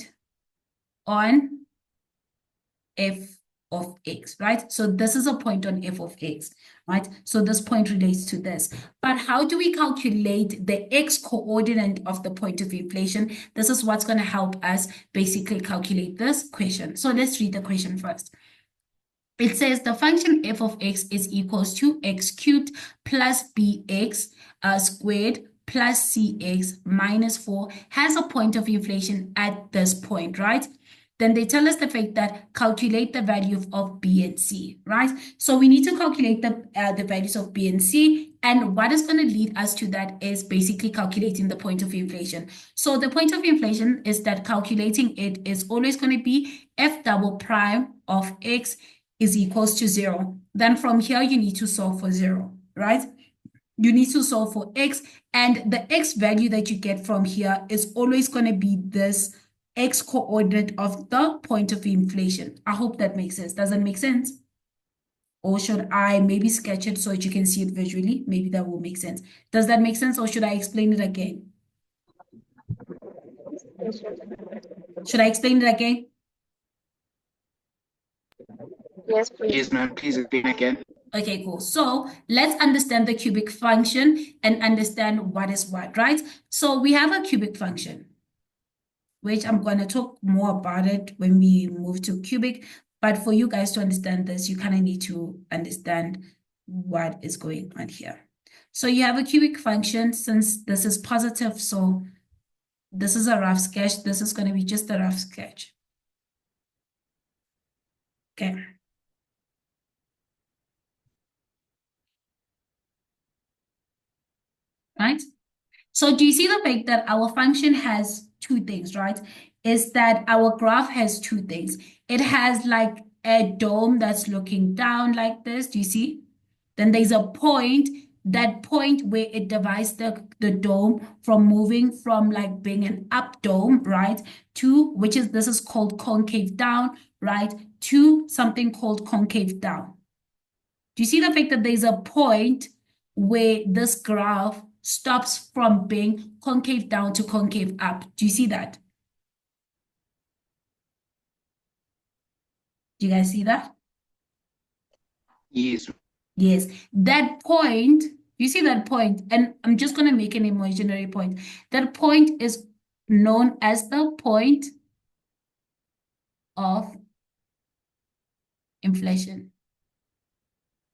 f of x, right? So this is a point on f of x, right? So this point relates to this. But how do we calculate the x coordinate of the point of inflation? This is what's going to help us basically calculate this question. So let's read the question first. It says the function f of x is equals to x cubed plus bx squared plus cx minus 4 has a point of inflation at this point, right? Then they tell us the fact that calculate the value of b and c, right? So we need to calculate the values of b and c, and what is going to lead us to that is basically calculating the point of inflation. So the point of inflation is that calculating it is always going to be f double prime of x is equals to 0. Then from here, you need to solve for 0, right? You need to solve for x, and the x value that you get from here is always going to be this x coordinate of the point of inflation. I hope that makes sense. Does that make sense? Or should I maybe sketch it so that you can see it visually? Maybe that will make sense. Does that make sense, or should I explain it again? Should I explain it again? Yes, please. Yes, ma'am. Please explain again. Okay, cool. So let's understand the cubic function and understand what is what, right? So we have a cubic function, which I'm going to talk more about it when we move to cubic. But for you guys to understand this, you kind of need to understand what is going on here. So you have a cubic function. Since this is positive, so this is a rough sketch. This is going to be just a rough sketch. Okay. Right? So do you see the fact that our function has two things, right? Is that our graph has two things. It has like a dome that's looking down like this. Do you see? Then there's a point, that point where it divides the dome from moving from like being an up dome, right? To, which is, this is called concave down, right? To something called concave down. Do you see the fact that there's a point where this graph stops from being concave down to concave up? Do you see that? Do you guys see that? Yes. Yes. That point, you see that point, and I'm just going to make an imaginary point. That point is known as the point of inflation,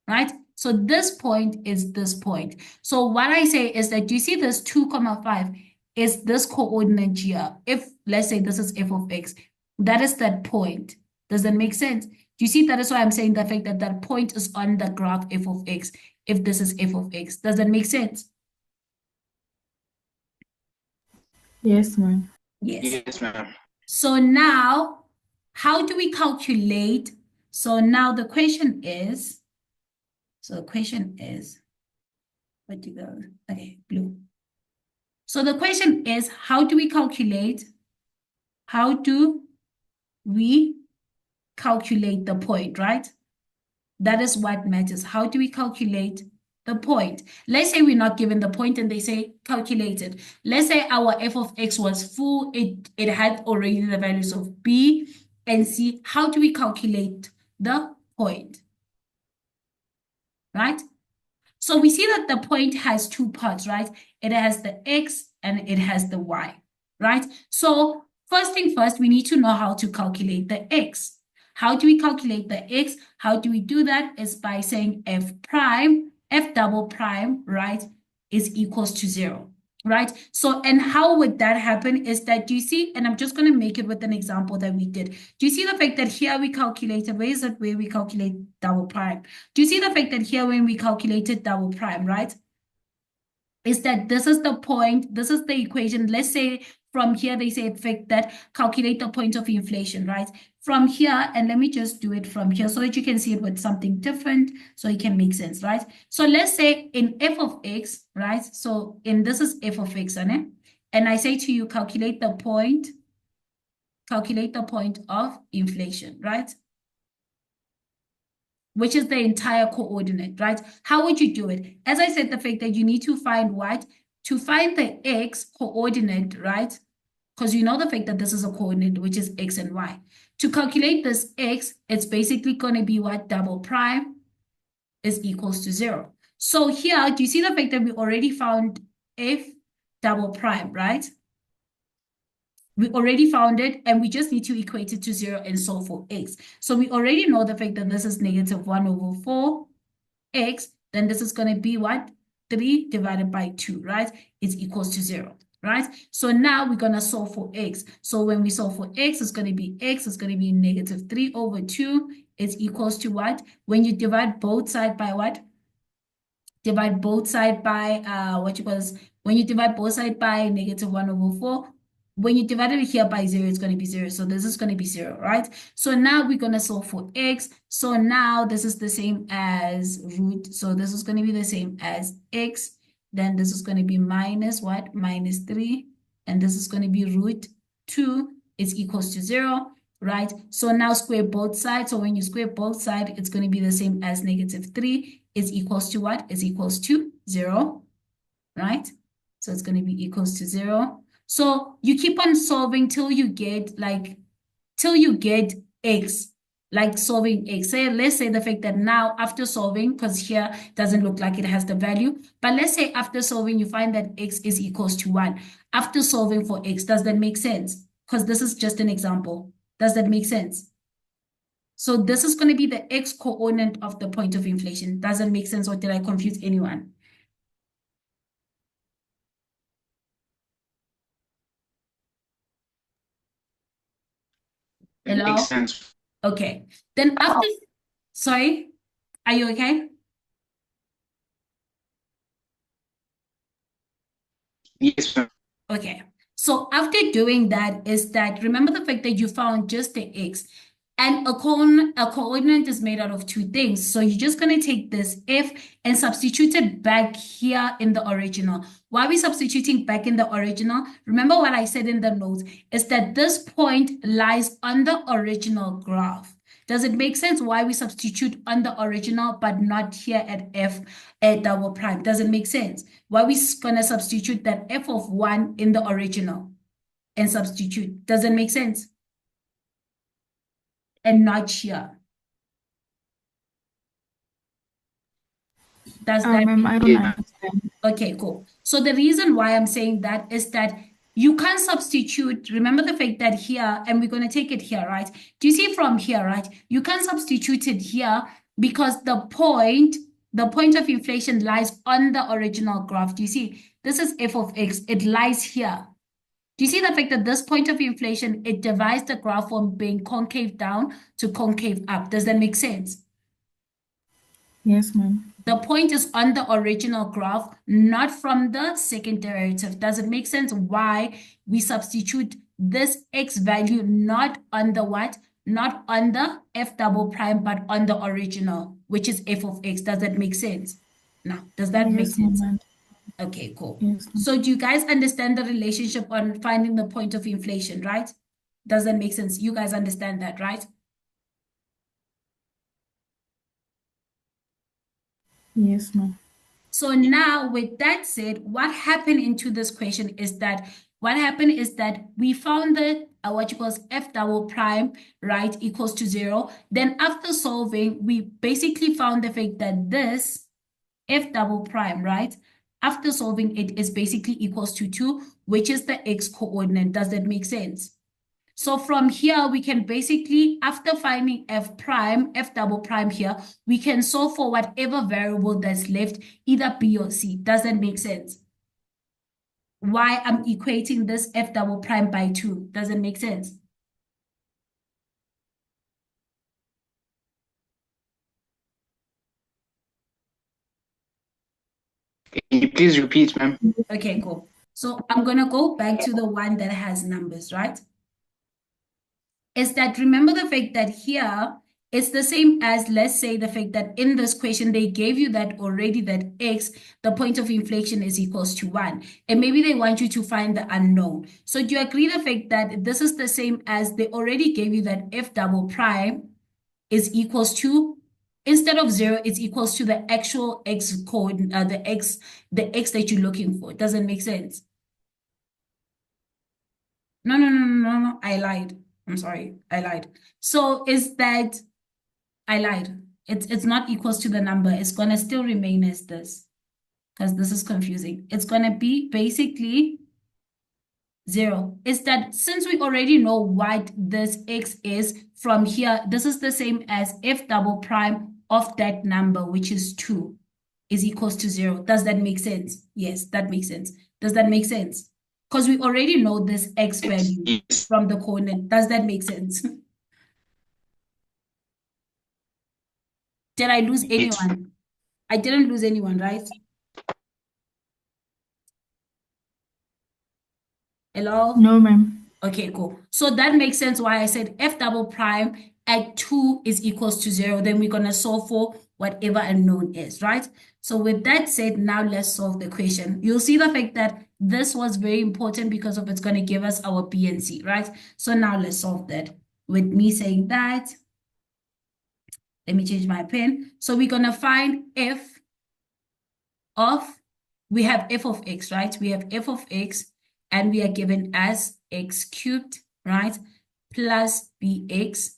right? So this point is this point. So what I say is that you see this 2,5 is this coordinate here. If, let's say this is f of x, that is that point. Does that make sense? Do you see that is why I'm saying the fact that that point is on the graph f of x, if this is f of x. Does that make sense? Yes, ma'am. Yes. Yes, ma'am. So now, how do we calculate? So now the question is, what do you go? Okay, blue. So the question is, how do we calculate the point, right? That is what matters. How do we calculate the point? Let's say we're not given the point and they say calculate it. Let's say our f of x was full. It had already the values of b and c. How do we calculate the point? Right? So we see that the point has two parts, right? It has the x and it has the y, right? So first thing first, we need to know how to calculate the x. How do we calculate the x? How do we do that? Is by saying f double prime, right, is equals to 0, right? So, and how would that happen is that, do you see, and I'm just going to make it with an example that we did. Do you see the fact that here we calculated, where is it where we calculate double prime? Do you see the fact that here when we calculated double prime, right, is that this is the point, this is the equation. Let's say from here, they say fact that calculate the point of inflation, right? From here, and let me just do it from here so that you can see it with something different so it can make sense, right? So let's say in f of x, right? So in this is f of x, and I say to you, calculate the point of inflation, right? Which is the entire coordinate, right? How would you do it? As I said, the fact that you need to find what? To find the x coordinate, right? Because you know the fact that this is a coordinate, which is x and y. To calculate this x, it's basically going to be what? Double prime is equals to 0. So here, do you see the fact that we already found f double prime, right? We already found it, and we just need to equate it to 0 and solve for x. So we already know the fact that this is negative 1 over 4 x, then this is going to be what? 3 divided by 2, right? It's equals to 0, right? So now we're going to solve for x. So when we solve for x, it's going to be x is going to be negative 3 over 2. It's equals to what? When you divide both sides by what? Divide both sides by, when you divide both sides by negative 1 over 4, when you divide it here by 0, it's going to be 0. So this is going to be 0, right? So now we're going to solve for x. So now this is the same as root. So this is going to be the same as x. Then this is going to be minus what? Minus 3. And this is going to be root 2 is equals to 0, right? So now square both sides. So when you square both sides, it's going to be the same as negative 3 is equals to what? Is equals to 0, right? So it's going to be equals to 0. So you keep on solving till you get x, like solving x. Let's say the fact that now after solving, because here doesn't look like it has the value, but let's say after solving, you find that x is equals to 1. After solving for x, does that make sense? Because this is just an example. Does that make sense? So this is going to be the x coordinate of the point of inflation. Does that make sense, or did I confuse anyone? It Hello? makes sense. Okay. Then after, sorry, are you okay? Yes, ma'am. Okay. So after doing that is that, remember the fact that you found just the x, and a coordinate is made out of two things. So you're just going to take this f and substitute it back here in the original. Why are we substituting back in the original? Remember what I said in the notes is that this point lies on the original graph. Does it make sense why we substitute on the original but not here at f at double prime? Does it make sense? Why we gonna substitute that f of 1 in the original and substitute? Does it make sense? And not here. Does that Ma'am, I don't Yeah. understand. Okay, cool. So the reason why I'm saying that is that you can't substitute. Remember the fact that here, and we're going to take it here, right? Do you see from here, right? You can't substitute it here because the point of inflation lies on the original graph. Do you see? This is f of x. It lies here. Do you see the fact that this point of inflation, it divides the graph from being concave down to concave up? Does that make sense? Yes, ma'am. The point is on the original graph, not from the second derivative. Does it make sense why we substitute this x value not on the what? Not on the f double prime, but on the original, which is f of x. Does that make sense? Now, does that make Yes, sense? ma'am. Okay, cool. Yes, ma'am. So do you guys understand the relationship on finding the point of inflation, right? Does that make sense? You guys understand that, right? Yes, ma'am. So now with that said, what happened into this question is that we found that what you call f double prime, right, equals to 0. Then after solving, we basically found the fact that this f double prime, right, after solving it is basically equals to 2, which is the x coordinate. Does that make sense? So from here, we can basically, after finding f double prime here, we can solve for whatever variable that's left, either b or c. Does that make sense? Why I'm equating this f double prime by 2. Does it make sense? Can you please repeat, ma'am? Okay, cool. So I'm going to go back to the one that has numbers, right? Is that remember the fact that here it's the same as, let's say, the fact that in this question they gave you that already, that x, the point of inflection is equals to 1. And maybe they want you to find the unknown. So do you agree the fact that this is the same as they already gave you that f double prime is equals to, instead of 0, it's equals to the actual x code, the x that you're looking for. Doesn't make sense. No, I lied. I'm sorry, I lied. So is that I lied. It's not equals to the number. It's gonna still remain as this, because this is confusing. It's gonna be basically 0. Is that since we already know what this x is from here, this is the same as f double prime of that number, which is 2, is equals to 0. Does that make sense? Yes, that makes sense. Does that make sense? Because we already know this x value Yes. from the coordinate. Does that make sense? Did I lose anyone? I didn't lose anyone, right? Hello? No, ma'am. Okay, cool. So that makes sense why I said f double prime at 2 is equals to 0. Then we're going to solve for whatever unknown is, right? So with that said, now let's solve the equation. You'll see the fact that this was very important because of it's going to give us our B and C, right? So now let's solve that. With me saying that, let me change my pen. So we're going to find we have f of x, right? We have f of x, and we are given as x cubed, right? Plus bx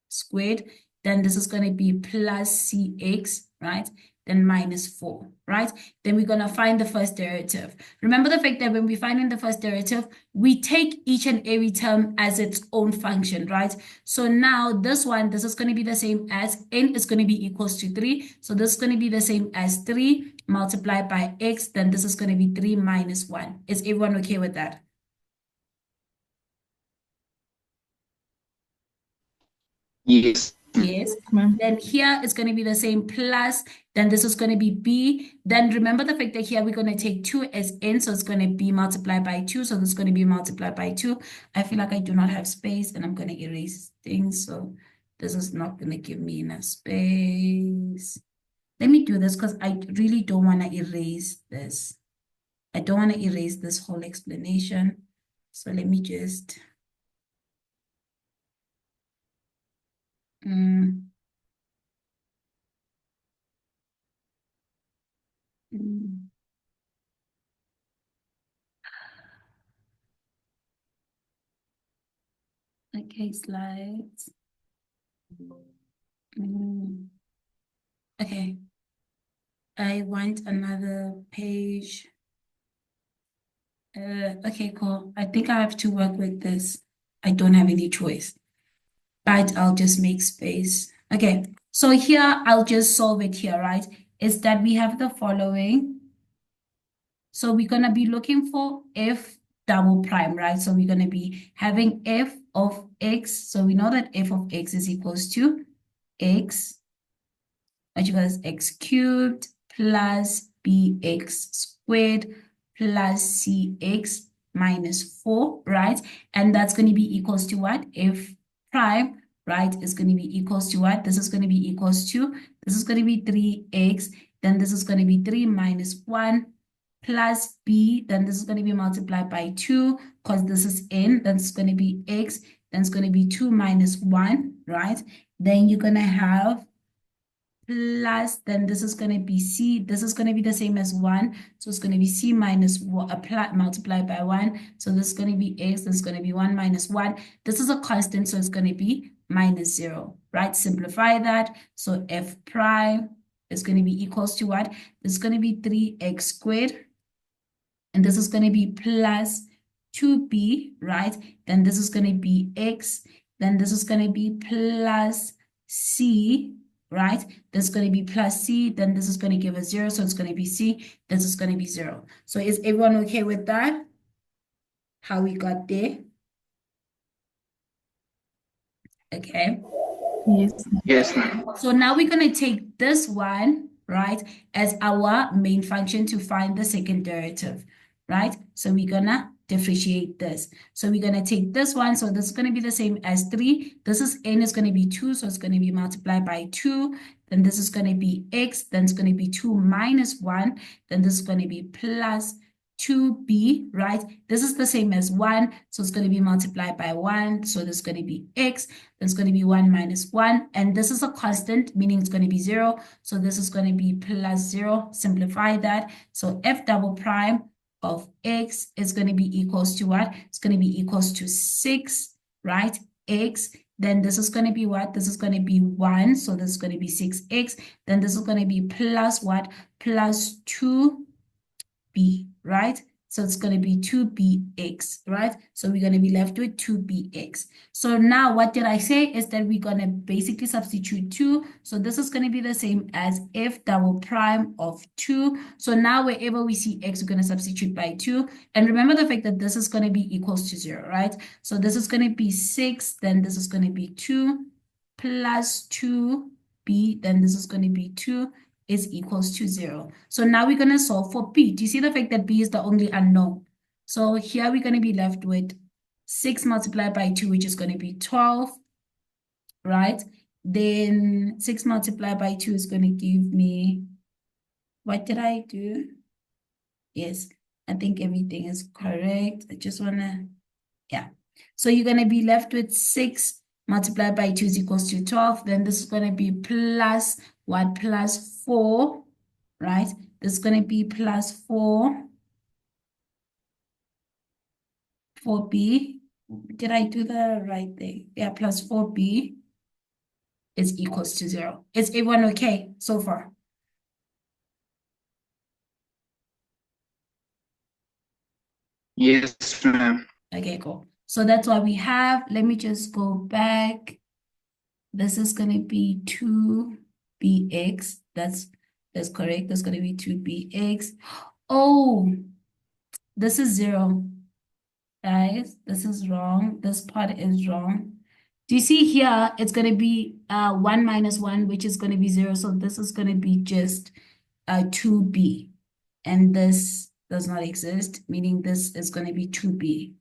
squared. Then this is going to be plus cx, right? Then minus 4, right? Then we're going to find the first derivative. Remember the fact that when we find in the first derivative, we take each and every term as its own function, right? So now this is going to be the same as n is going to be equals to 3. So this is going to be the same as 3 multiplied by x. Then this is going to be 3 minus 1. Is everyone okay with that? Yes. Yes. Ma'am. Then here it's going to be the same plus, then this is going to be b. Then remember the fact that here we're going to take 2 as n, so it's going to be multiplied by 2. So this is going to be multiplied by 2. I feel like I do not have space and I'm going to erase things. So this is not going to give me enough space. Let me do this because I really don't want to erase this. I don't want to erase this whole explanation. So let me just... Okay, slides. Okay. I want another page. Okay, cool. I think I have to work with this. I don't have any choice, but I'll just make space. Okay, so here I'll just solve it here, right? Is that we have the following. So we're going to be looking for f double prime, right? So we're going to be having f of x. So we know that f of x is equals to x, which equals x cubed plus bx squared plus cx minus 4, right? And that's going to be equals to what? F prime, right, is going to be equals to what? This is going to be equals to, this is going to be 3x, then this is going to be 3 minus 1, plus b, then this is going to be multiplied by 2, because this is n, then it's going to be x, then it's going to be 2 minus 1, right? Then you're going to have plus, then this is going to be c, this is going to be the same as 1, so it's going to be c minus 1, multiplied by 1, so this is going to be x, this is going to be 1 minus 1, this is a constant, so it's going to be minus 0, right? Simplify that, so f prime is going to be equals to what? This is going to be 3x squared, and this is going to be plus 2b, right? Then this is going to be x, then this is going to be plus c, right? This is going to be plus c, then this is going to give us 0, so it's going to be c, this is going to be 0. So is everyone okay with that? How we got there? Okay. Yes. Yes, ma'am. So now we're going to take this one, right, as our main function to find the second derivative, right? So we're going to differentiate this. So we're going to take this one. So this is going to be the same as 3. This is n is going to be 2. So it's going to be multiplied by 2. Then this is going to be x. Then it's going to be 2 minus 1. Then this is going to be plus 2b, right? This is the same as 1. So it's going to be multiplied by 1. So this is going to be x. Then it's going to be 1 minus 1. And this is a constant, meaning it's going to be 0. So this is going to be plus 0. Simplify that. So f double prime of x is going to be equals to what? It's going to be equals to 6, right? X. Then this is going to be what? This is going to be 1. So this is going to be 6x. Then this is going to be plus what? Plus 2b, right? So it's going to be 2bx, right? So we're going to be left with 2bx. So now what did I say is that we're going to basically substitute 2. So this is going to be the same as f double prime of 2. So now wherever we see x, we're going to substitute by 2. And remember the fact that this is going to be equals to 0, right? So this is going to be 6. Then this is going to be 2 plus 2b. Then this is going to be 2. Is equals to 0. So now we're going to solve for b. Do you see the fact that b is the only unknown? So here we're going to be left with 6 multiplied by 2, which is going to be 12, right? Then 6 multiplied by 2 is going to give me, what did I do? Yes, I think everything is correct. I just want to, yeah. So you're going to be left with 6 multiplied by 2 is equals to 12. Then this is going to be plus what? Plus 4, right? This is going to be plus 4. 4b. Did I do the right thing? Yeah, plus 4b is equals to 0. Is everyone okay so far? Yes, ma'am. Okay, cool. So that's what we have. Let me just go back. This is going to be 2bx. That's correct. That's going to be 2bx. Oh, this is 0. Guys, this is wrong. This part is wrong. Do you see here? It's going to be 1 minus 1, which is going to be 0. So this is going to be just 2b. And this does not exist, meaning this is going to be 2b.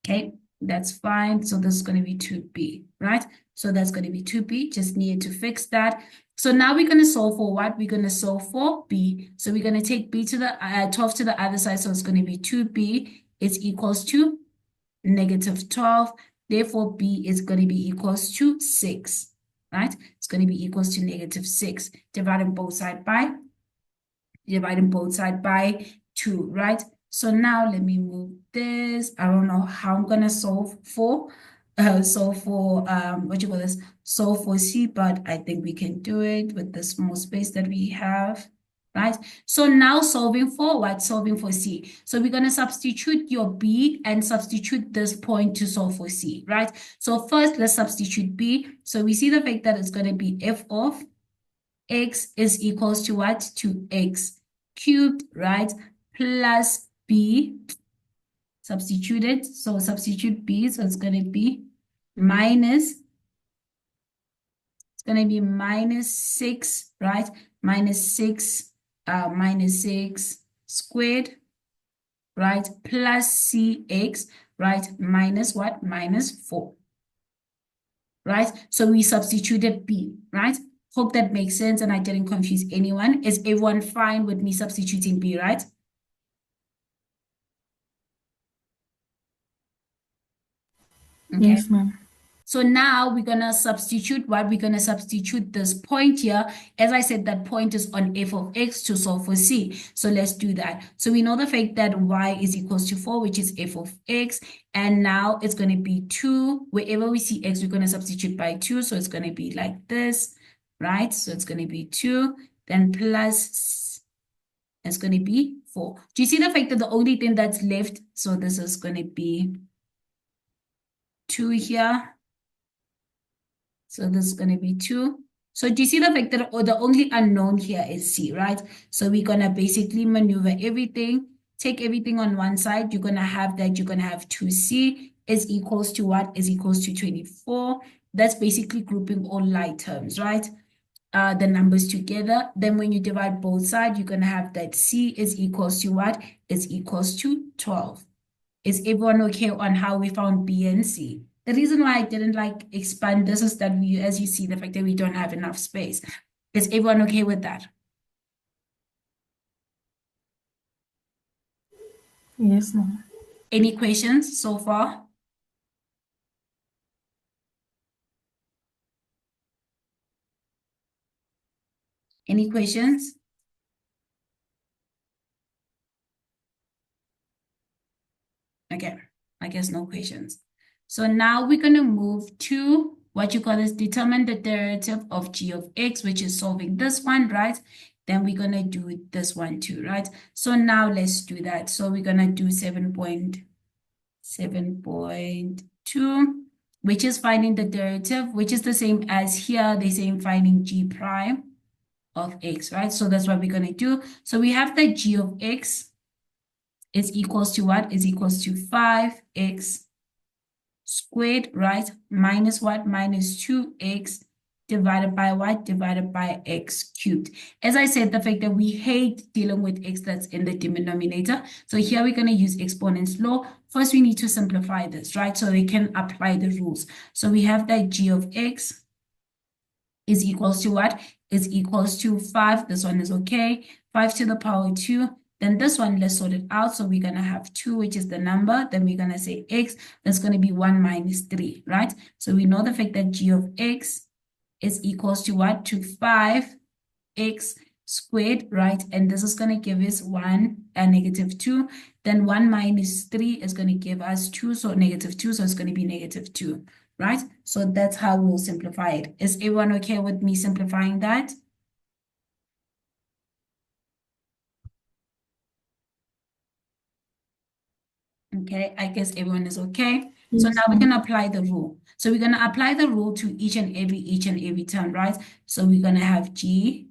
Okay, that's fine. So this is going to be 2b, right? So that's going to be 2b. Just needed to fix that. So now we're going to solve for what? We're going to solve for b. So we're going to take b to the 12 to the other side. So it's going to be 2b is equals to negative 12. Therefore, b is going to be equals to 6, right? It's going to be equals to negative 6. Dividing both sides by 2, right? So now let me move this. I don't know how I'm gonna solve for solve for C, but I think we can do it with the small space that we have, right? So now solving for what? Solving for C. So we're gonna substitute your B and substitute this point to solve for C, right? So first let's substitute B. So we see the fact that it's gonna be f of x is equals to what? To x cubed, right? Plus b, substituted. So substitute b, so it's going to be minus, it's going to be minus 6, right? Minus 6 squared, right? Plus cx, right? Minus what? Minus 4, right? So we substituted b, right? Hope that makes sense and I didn't confuse anyone. Is everyone fine with me substituting B, right? Okay. Yes, ma'am. So now we're going to substitute what? We're going to substitute this point here. As I said, that point is on f of x to solve for c. So let's do that. So we know the fact that y is equals to 4, which is f of x. And now it's going to be 2. Wherever we see x, we're going to substitute by 2. So it's going to be like this, right? So it's going to be 2, then plus, it's going to be 4. Do you see the fact that the only thing that's left? So this is going to be 2 here. So this is going to be 2. So do you see the fact that the only unknown here is c, right? So we're going to basically maneuver everything, take everything on one side. You're going to have that, you're going to have 2c is equals to what? Is equals to 24. That's basically grouping all like terms, right? The numbers together. Then when you divide both sides, you're going to have that c is equals to what? Is equals to 12. Is everyone okay on how we found B and C? The reason why I didn't expand this is that we, as you see, the fact that we don't have enough space. Is everyone okay with that? Yes, ma'am. Any questions so far? Any questions? Okay, I guess no questions. So now we're going to move to what you call is determine the derivative of g of x, which is solving this one, right? Then we're going to do this one too, right? So now let's do that. So we're going to do 7.2, which is finding the derivative, which is the same as here. They're saying finding g prime of x, right? So that's what we're going to do. So we have that g of x is equals to what? Is equals to 5x squared, right? Minus what? Minus 2x divided by what? Divided by x cubed. As I said, the fact that we hate dealing with x that's in the denominator. So here we're going to use exponents law. First, we need to simplify this, right? So we can apply the rules. So we have that g of x is equals to what? Is equals to 5. This one is okay. 5 to the power 2. Then this one, let's sort it out. So we're going to have 2, which is the number. Then we're going to say x. That's going to be 1 minus 3, right? So we know the fact that g of x is equals to what? To 5x squared, right? And this is going to give us 1 and negative 2. Then 1 minus 3 is going to give us 2. So negative 2. So it's going to be negative 2, right? So that's how we'll simplify it. Is everyone okay with me simplifying that? Okay, I guess everyone is okay. So Yes, now we ma'am. can apply the rule. So we're going to apply the rule to each and every term, right? So we're going to have g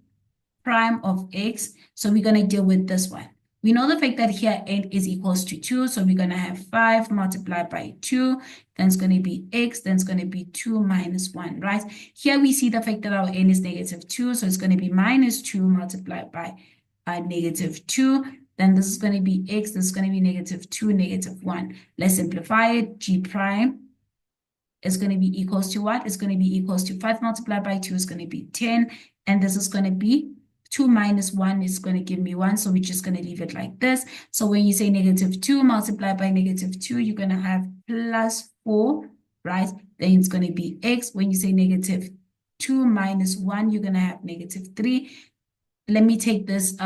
prime of x. So we're going to deal with this one. We know the fact that here n is equals to 2. So we're going to have 5 multiplied by 2. Then it's going to be x. Then it's going to be 2 minus 1, right? Here we see the fact that our n is negative 2. So it's going to be minus 2 multiplied by negative 2. Then this is going to be x. This is going to be negative 2, negative 1. Let's simplify it. G prime is going to be equals to what? It's going to be equals to 5 multiplied by 2 is going to be 10. And this is going to be 2 minus 1 is going to give me 1. So we're just going to leave it like this. So when you say negative 2 multiplied by negative 2, you're going to have plus 4, right? Then it's going to be x. When you say negative 2 minus 1, you're going to have negative 3. Let me take this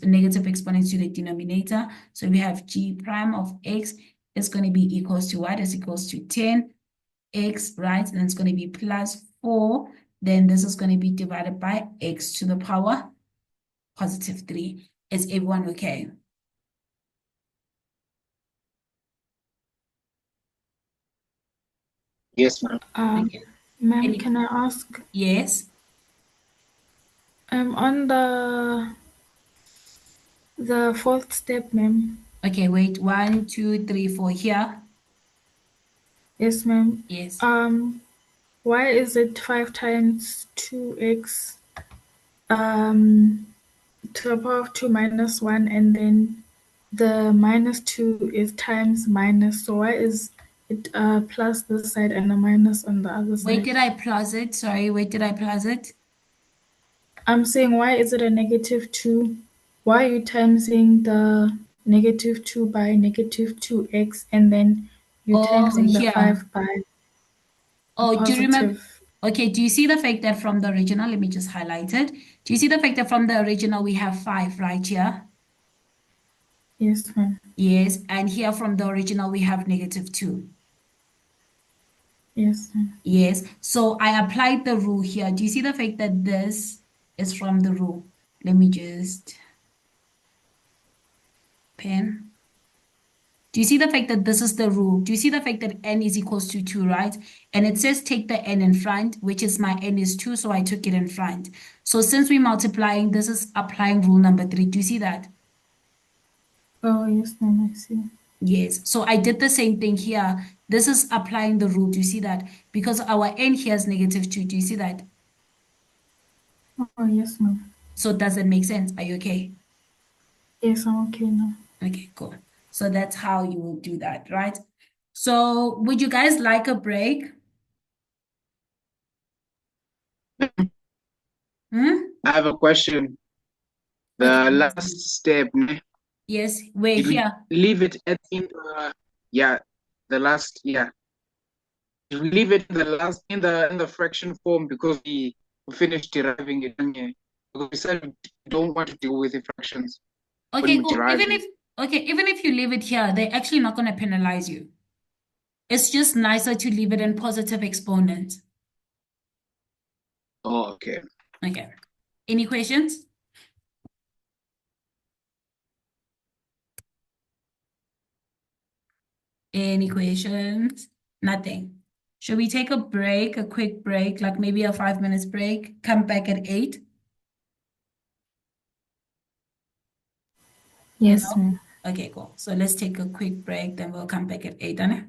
negative exponent to the denominator. So we have g prime of x is going to be equals to what? Is equals to 10x, right? Then it's going to be plus 4. Then this is going to be divided by x to the power positive 3. Is everyone okay? Yes, ma'am. Okay. Ma'am, Any- can I ask, Yes. on the fourth step, ma'am? Okay, wait. 1, 2, 3, 4 here. Yes, ma'am. Yes. Why is it 5 times 2x to the power of 2 minus 1, and then the minus 2 is times minus, so why is it plus this side and a minus on the other Where side? did I plus it? Sorry, where did I plus it? I'm saying, why is it a -2? Why are you timesing the -2 by -2x and then you're Oh, timesing the here. 5 by a Oh, do you remember? positive? Okay, do you see the fact that from the original, let me just highlight it. Do you see the fact that from the original we have 5 right here? Yes, ma'am. Yes, and here from the original we have -2. Yes, ma'am. Yes, so I applied the rule here. Do you see the fact that this is from the rule? Let me just pen. Do you see the fact that this is the rule? Do you see the fact that n is equals to 2, right? And it says take the n in front, which is my n is 2, so I took it in front. So since we're multiplying, this is applying rule number 3. Do you see that? Oh, yes, ma'am, I see. Yes. So I did the same thing here. This is applying the rule. Do you see that? Because our n here is -2. Do you see that? Oh, yes, ma'am. So does it make sense? Are you okay? Yes, I'm okay now. Okay, cool. So that's how you will do that, right? So would you guys like a break? Hmm? I have a question. Okay. The last step, Yes, we're did we here. leave it at in the yeah, the last did we leave it in the last in the fraction form because we finished deriving it on here? Because we said we don't want to deal with the fractions when Okay, we cool. derive them. Even if you leave it here, they're actually not going to penalize you. It's just nicer to leave it in positive exponent. Oh, okay. Okay. Any questions? Any questions? Nothing. Should we take a break, a quick break, like maybe a 5 minutes break? Come back at 8? Yes, ma'am. Okay, cool. So let's take a quick break, then we'll come back at 8, Anna.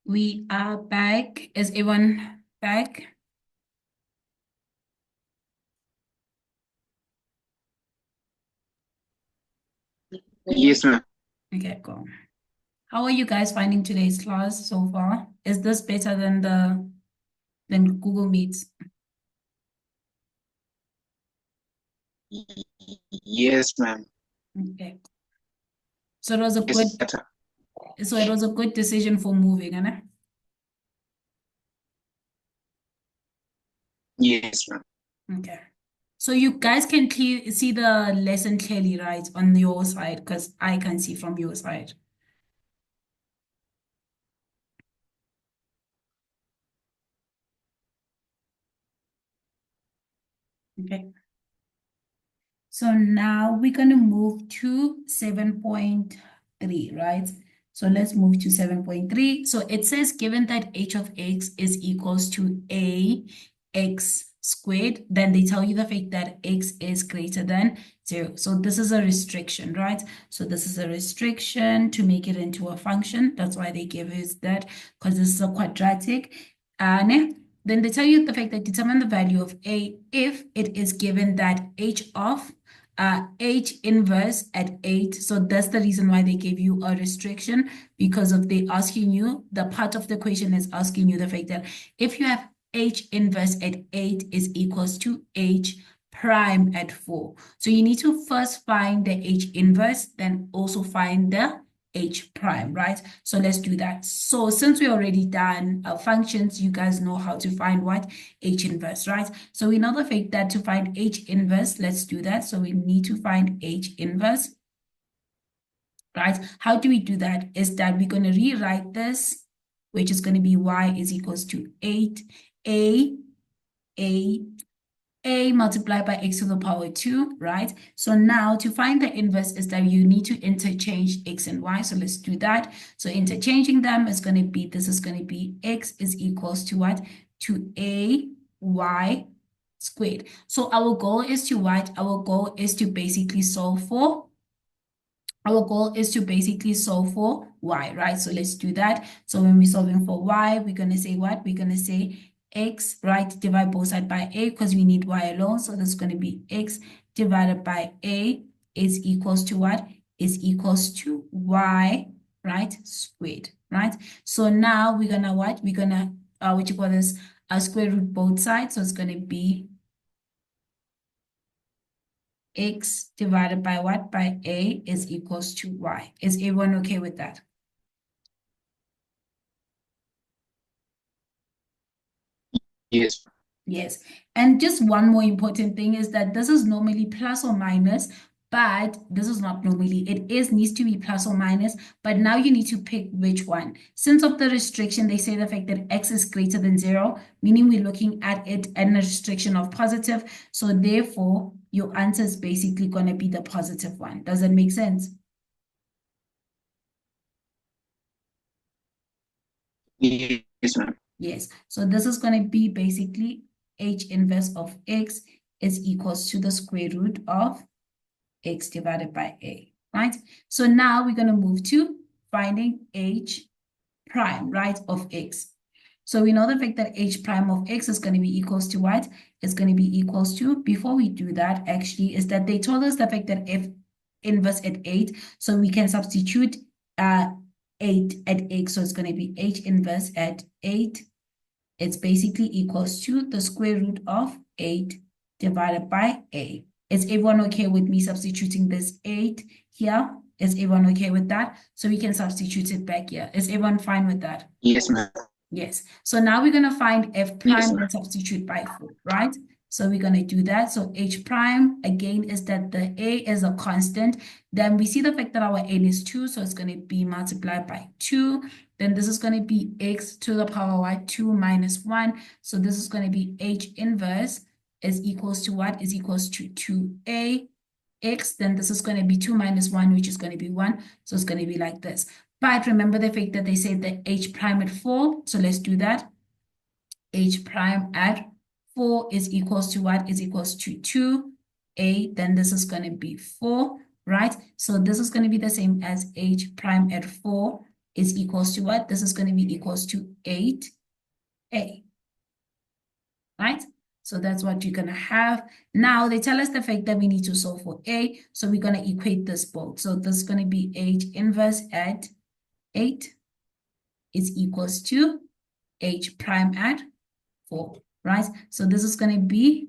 We are back. Is everyone back? Yes, ma'am. Okay, cool. How are you guys finding today's class so far? Is this better than Google Meets? Yes, ma'am. Okay. So it was a Yes, good better. decision for moving, eh? Yes, ma'am. Okay. So you guys can see the lesson clearly, right, on your side, because I can see from your side. Okay. So now we're going to move to 7.3, right? So let's move to 7.3. So it says, given that h of x is equals to ax squared, then they tell you the fact that x is greater than 0. So this is a restriction, right? So this is a restriction to make it into a function. That's why they give us that, because this is a quadratic. And then they tell you the fact that determine the value of a if it is given that h of h inverse at 8. So that's the reason why they gave you a restriction, because of they asking you, the part of the equation is asking you the fact that if you have h inverse at 8 is equals to h prime at 4. So you need to first find the h inverse, then also find the h prime, right? So let's do that. So since we already done functions, you guys know how to find what? H inverse, right? So we know the fact that to find H inverse, let's do that. So we need to find H inverse, right? How do we do that? Is that we're going to rewrite this, which is going to be y is equals to 8a multiplied by x to the power 2, right? So now to find the inverse is that you need to interchange x and y. So let's do that. So interchanging them is going to be, this is going to be x is equals to what? To a y squared. So our goal is to what? Our goal is to basically solve for y, right? So let's do that. So when we're solving for y, we're going to say what? We're going to say x, right? Divide both sides by a because we need y alone. So that's going to be x divided by a is equals to what? Is equals to y, right? Squared, right? So now we're going to what? We're going to, what you call this? Square root both sides. So it's going to be x divided by what? By a is equals to y. Is everyone okay with that? Yes. Yes. And just one more important thing is that this is normally plus or minus, but this is not normally. It needs to be plus or minus, but now you need to pick which one. Since of the restriction, they say the fact that x is greater than 0, meaning we're looking at it and a restriction of positive. So therefore, your answer is basically going to be the positive one. Does that make sense? Yes, ma'am. Yes. So this is going to be basically h inverse of x is equals to the square root of x divided by a, right? So now we're going to move to finding h prime, right, of x. So we know the fact that h prime of x is going to be equals to what? It's going to be equals to, before we do that, actually, is that they told us the fact that f inverse at 8, so we can substitute 8 at x, so it's going to be h inverse at 8. It's basically equals to the square root of 8 divided by a. Is everyone okay with me substituting this 8 here? Is everyone okay with that? So we can substitute it back here. Is everyone fine with that? Yes, ma'am. Yes. So now we're going to find f prime Yes, and substitute by 4, right? So we're going to do that. So h prime, again, is that the a is a constant. Then we see the fact that our n is 2, so it's going to be multiplied by 2. Then this is going to be x to the power y, 2 minus 1. So this is going to be h inverse is equals to what? Is equals to 2a x. Then this is going to be 2 minus 1, which is going to be 1. So it's going to be like this. But remember the fact that they said that h prime at 4. So let's do that. H prime at 4 is equals to what? Is equals to 2a. Then this is going to be 4, right? So this is going to be the same as h prime at 4 is equals to what? This is going to be equals to 8a, right? So that's what you're going to have. Now, they tell us the fact that we need to solve for a, so we're going to equate this both. So this is going to be h inverse at 8 is equals to h prime at 4, right? So this is going to be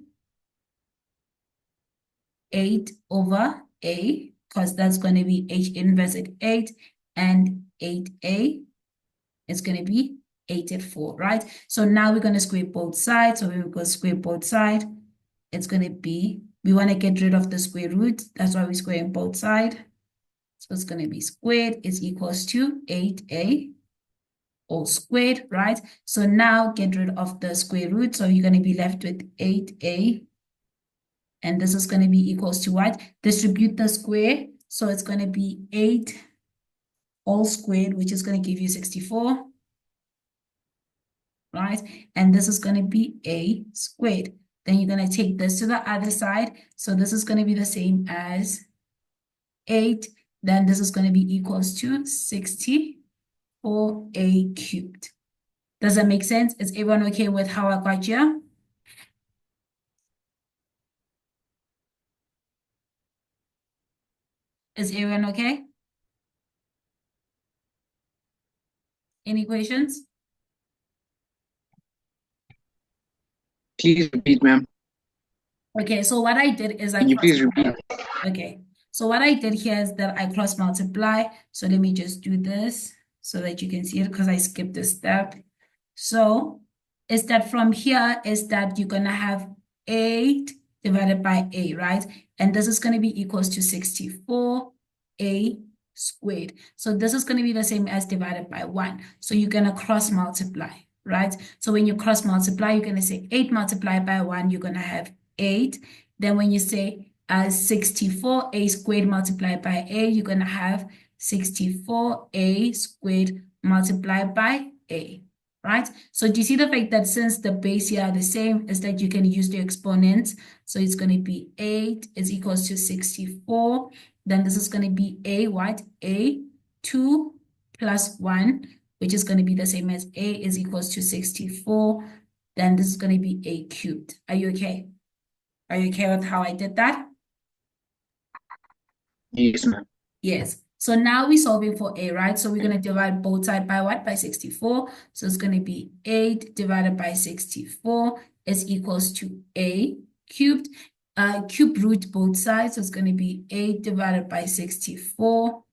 8 over a, because that's going to be h inverse at 8, and 8a is going to be 8 at 4, right? So now we're going to square both sides. So when we go square both sides, it's going to be, we want to get rid of the square root. That's why we're squaring both sides. So it's going to be squared is equals to 8a all squared, right? So now get rid of the square root. So you're going to be left with 8a. And this is going to be equals to what? Distribute the square. So it's going to be 8 all squared, which is going to give you 64. Right? And this is going to be a squared. Then you're going to take this to the other side. So this is going to be the same as 8. Then this is going to be equals to 64a cubed. Does that make sense? Is everyone okay with how I got here? Is everyone okay? Any questions? Please repeat, ma'am. Okay, so what I did is I Can you cross please repeat? Okay, so what I did here is that I cross multiply. So let me just do this so that you can see it because I skipped a step. So is that from here is that you're going to have 8 divided by a, right? And this is going to be equals to 64a squared. So this is going to be the same as divided by 1. So you're going to cross multiply, right? So when you cross multiply, you're going to say 8 multiplied by 1, you're going to have 8. Then when you say 64a squared multiplied by a, you're going to have 64a squared multiplied by a, right? So do you see the fact that since the base here are the same, is that you can use the exponents. So it's going to be 8 is equals to 64. Then this is going to be a what? A 2 plus 1, which is going to be the same as a is equals to 64. Then this is going to be a cubed. Are you okay? Are you okay with how I did that? Yes, ma'am. Yes. So now we're solving for a, right? So we're going to divide both sides by what? By 64. So it's going to be 8 divided by 64 is equals to a cubed. Cube root both sides. So it's going to be 8 divided by 64.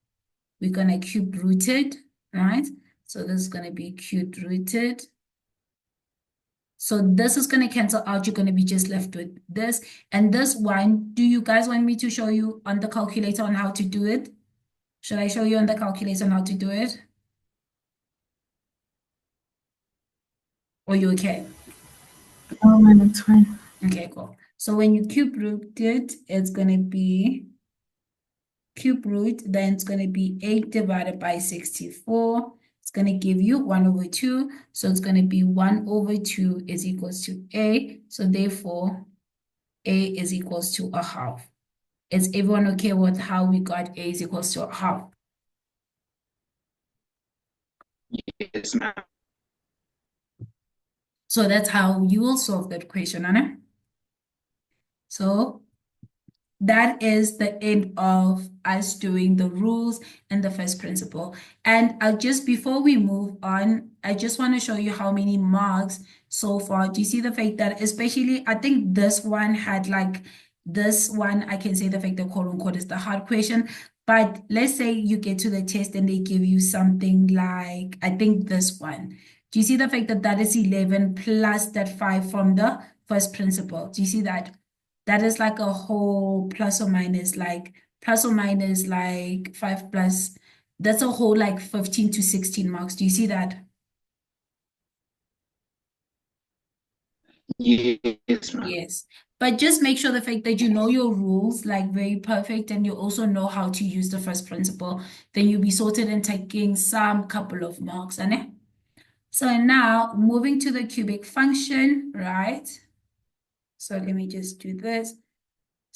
We're going to cube root it, right? So this is going to be cube rooted. So this is going to cancel out. You're going to be just left with this. And this one, do you guys want me to show you on the calculator on how to do it? Should I show you on the calculator on how to do it? Or you okay? Oh, man, it's fine. Okay, cool. So when you cube root it, it's going to be cube root, then it's going to be 8 divided by 64. It's going to give you 1 over 2. So it's going to be 1 over 2 is equals to a. So therefore, a is equals to a half. Is everyone okay with how we got a is equals to a half? Yes, ma'am. So that's how you will solve that equation, Anna. So that is the end of us doing the rules and the first principle. And before we move on, I just want to show you how many marks so far. Do you see the fact that especially, I think this one had like, this one, I can say the fact that quote unquote is the hard question. But let's say you get to the test and they give you something like, I think this one. Do you see the fact that that is 11 plus that 5 from the first principle? Do you see that? That is like a whole plus or minus like 5 plus, that's a whole like 15 to 16 marks. Do you see that? Yes, ma'am. Yes. But just make sure the fact that you know your rules like very perfect and you also know how to use the first principle, then you'll be sorted and taking some couple of marks. So now moving to the cubic function, right? So let me just do this.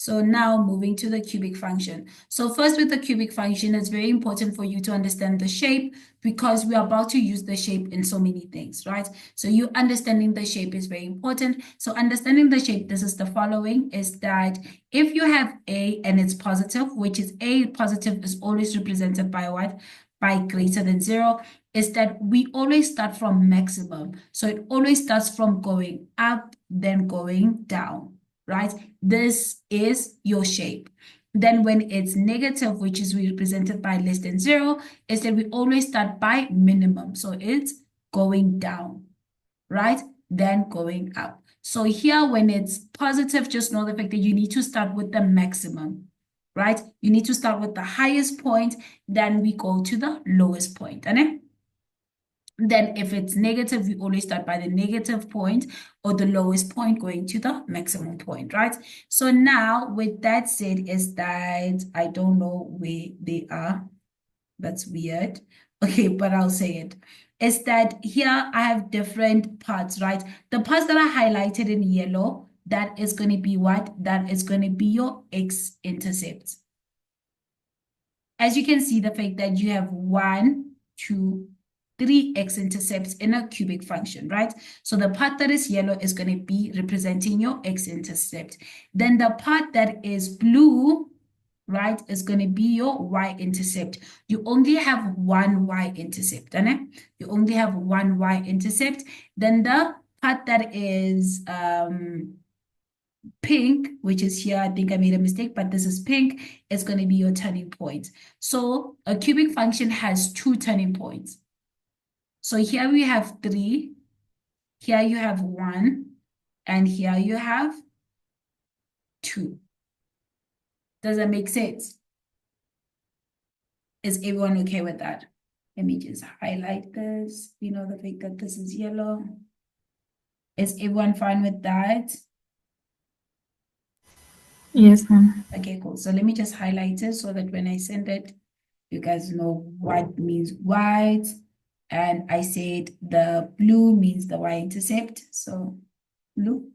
So now moving to the cubic function. So first with the cubic function, it's very important for you to understand the shape because we are about to use the shape in so many things, right? So you understanding the shape is very important. So understanding the shape, this is the following, is that if you have A and it's positive, which is A positive is always represented by what? By greater than 0, is that we always start from maximum. So it always starts from going up, then going down, right? This is your shape. Then when it's negative, which is represented by less than 0, is that we always start by minimum. So it's going down, right? Then going up. So here, when it's positive, just know the fact that you need to start with the maximum, right? You need to start with the highest point, then we go to the lowest point. Then if it's negative, we always start by the negative point or the lowest point going to the maximum point, right? So now with that said is that I don't know where they are. That's weird. Okay, but I'll say it. Is that here I have different parts, right? The parts that are highlighted in yellow, that is going to be what? That is going to be your x-intercept. As you can see, the fact that you have 1, 2, 3 x-intercepts in a cubic function, right? So the part that is yellow is going to be representing your x-intercept. Then the part that is blue, right, is going to be your y-intercept. You only have one y-intercept, you only have one y-intercept. Then the part that is pink, which is here, I think I made a mistake, but this is pink, is going to be your turning point. So a cubic function has 2 turning points. So here we have 3, here you have 1, and here you have 2. Does that make sense? Is everyone okay with that? Let me just highlight this. You know the fact that this is yellow. Is everyone fine with that? Yes, ma'am. Okay, cool. So let me just highlight it so that when I send it, you guys know what means white. And I said the blue means the y-intercept. So blue.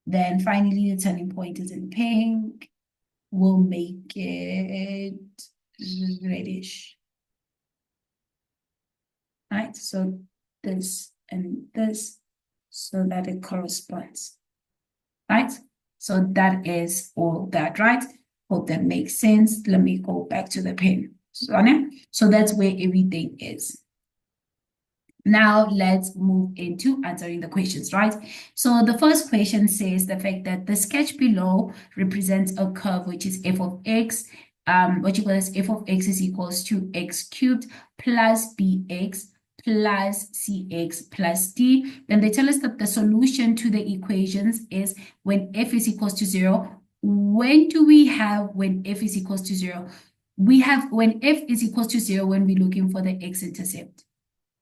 Then finally, the turning point is in pink. We'll make it reddish. Right? So this and this, so that it corresponds. Right? So that is all that, right? Hope that makes sense. Let me go back to the pen. So that's where everything is. Now let's move into answering the questions, right? So the first question says the fact that the sketch below represents a curve which is f of x. What you call as f of x is equals to x cubed plus bx plus cx plus d. Then they tell us that the solution to the equations is when f is equals to 0. When do we have when f is equals to 0? We have when f is equals to 0 when we're looking for the x-intercept.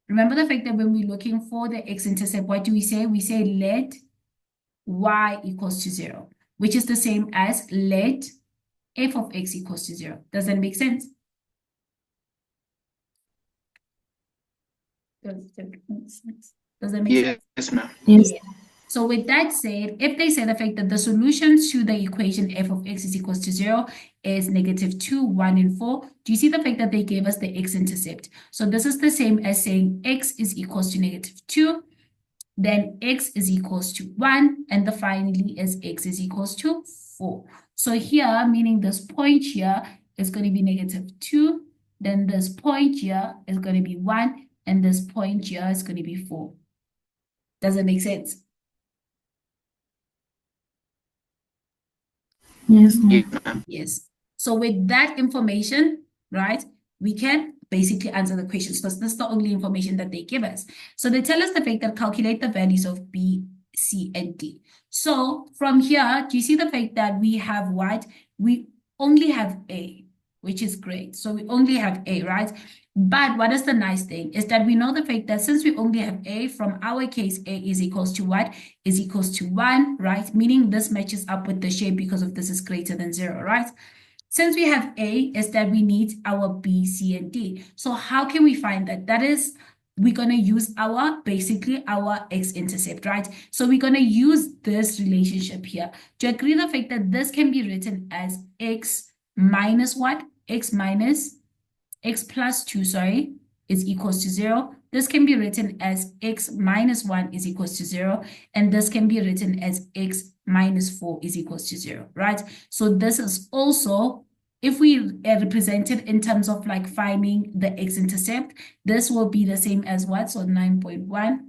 Remember the fact that when we're looking for the x-intercept, what do we say? We say let y equals to 0, which is the same as let f of x equals to 0. Does that make sense? Does that make sense? Does that make sense? Yes, ma'am. Yes. So with that said, if they say the fact that the solution to the equation f of x is equals to 0 is -2, 1, and 4, do you see the fact that they gave us the x-intercept? So this is the same as saying x is equals to -2, then x is equals to 1, and the finally is x is equals to 4. So here, meaning this point here is going to be -2, then this point here is going to be 1, and this point here is going to be 4. Does it make sense? Yes, ma'am. Yes, ma'am. Yes. So with that information, right, we can basically answer the questions because that's the only information that they give us. So they tell us the fact that calculate the values of B, C, and D. So from here, do you see the fact that we have what? We only have A, which is great. So we only have A, right? But what is the nice thing is that we know the fact that since we only have A, from our case, A is equals to what? Is equals to 1, right? Meaning this matches up with the shape because of this is greater than 0, right? Since we have A, is that we need our B, C, and D. So how can we find that? That is we're going to use basically our x-intercept, right? So we're going to use this relationship here to agree the fact that this can be written as x minus what? X plus 2, sorry, is equals to 0. This can be written as x minus 1 is equals to 0. And this can be written as x minus 4 is equals to 0, right? So this is also, if we represent it in terms of like finding the x-intercept, this will be the same as what? So 9.1.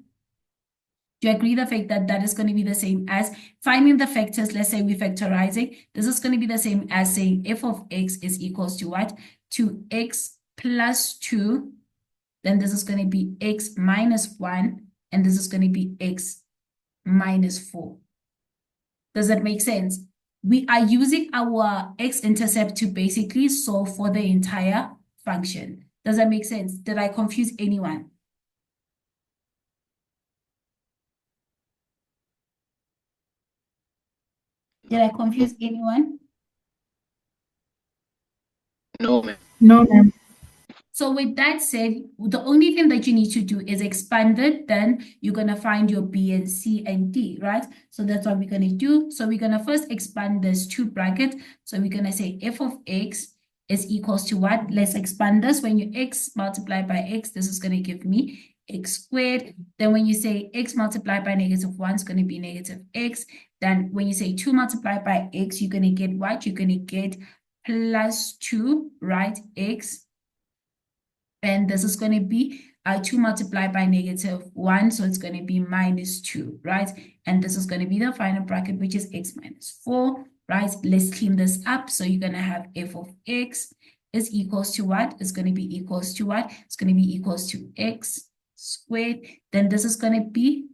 Do you agree the fact that that is going to be the same as finding the factors? Let's say we're factorizing. This is going to be the same as saying f of x is equals to what? To x plus 2. Then this is going to be x minus 1. And this is going to be x minus 4. Does that make sense? We are using our x-intercept to basically solve for the entire function. Does that make sense? Did I confuse anyone? Did I confuse anyone? No, ma'am. No, ma'am. So with that said, the only thing that you need to do is expand it. Then you're going to find your B and C and D, right? So that's what we're going to do. So we're going to first expand this two bracket. So we're going to say f of x is equals to what? Let's expand this. When you x multiply by x, this is going to give me x squared. Then when you say x multiplied by negative 1, it's going to be negative x. Then when you say 2 multiplied by x, you're going to get what? You're going to get plus 2, right? X. And this is going to be 2 multiplied by negative 1, so it's going to be minus 2, right? And this is going to be the final bracket, which is x minus 4, right? Let's clean this up. So you're going to have f of x is equals to what? It's going to be equals to what? It's going to be equals to x squared. Then this is going to be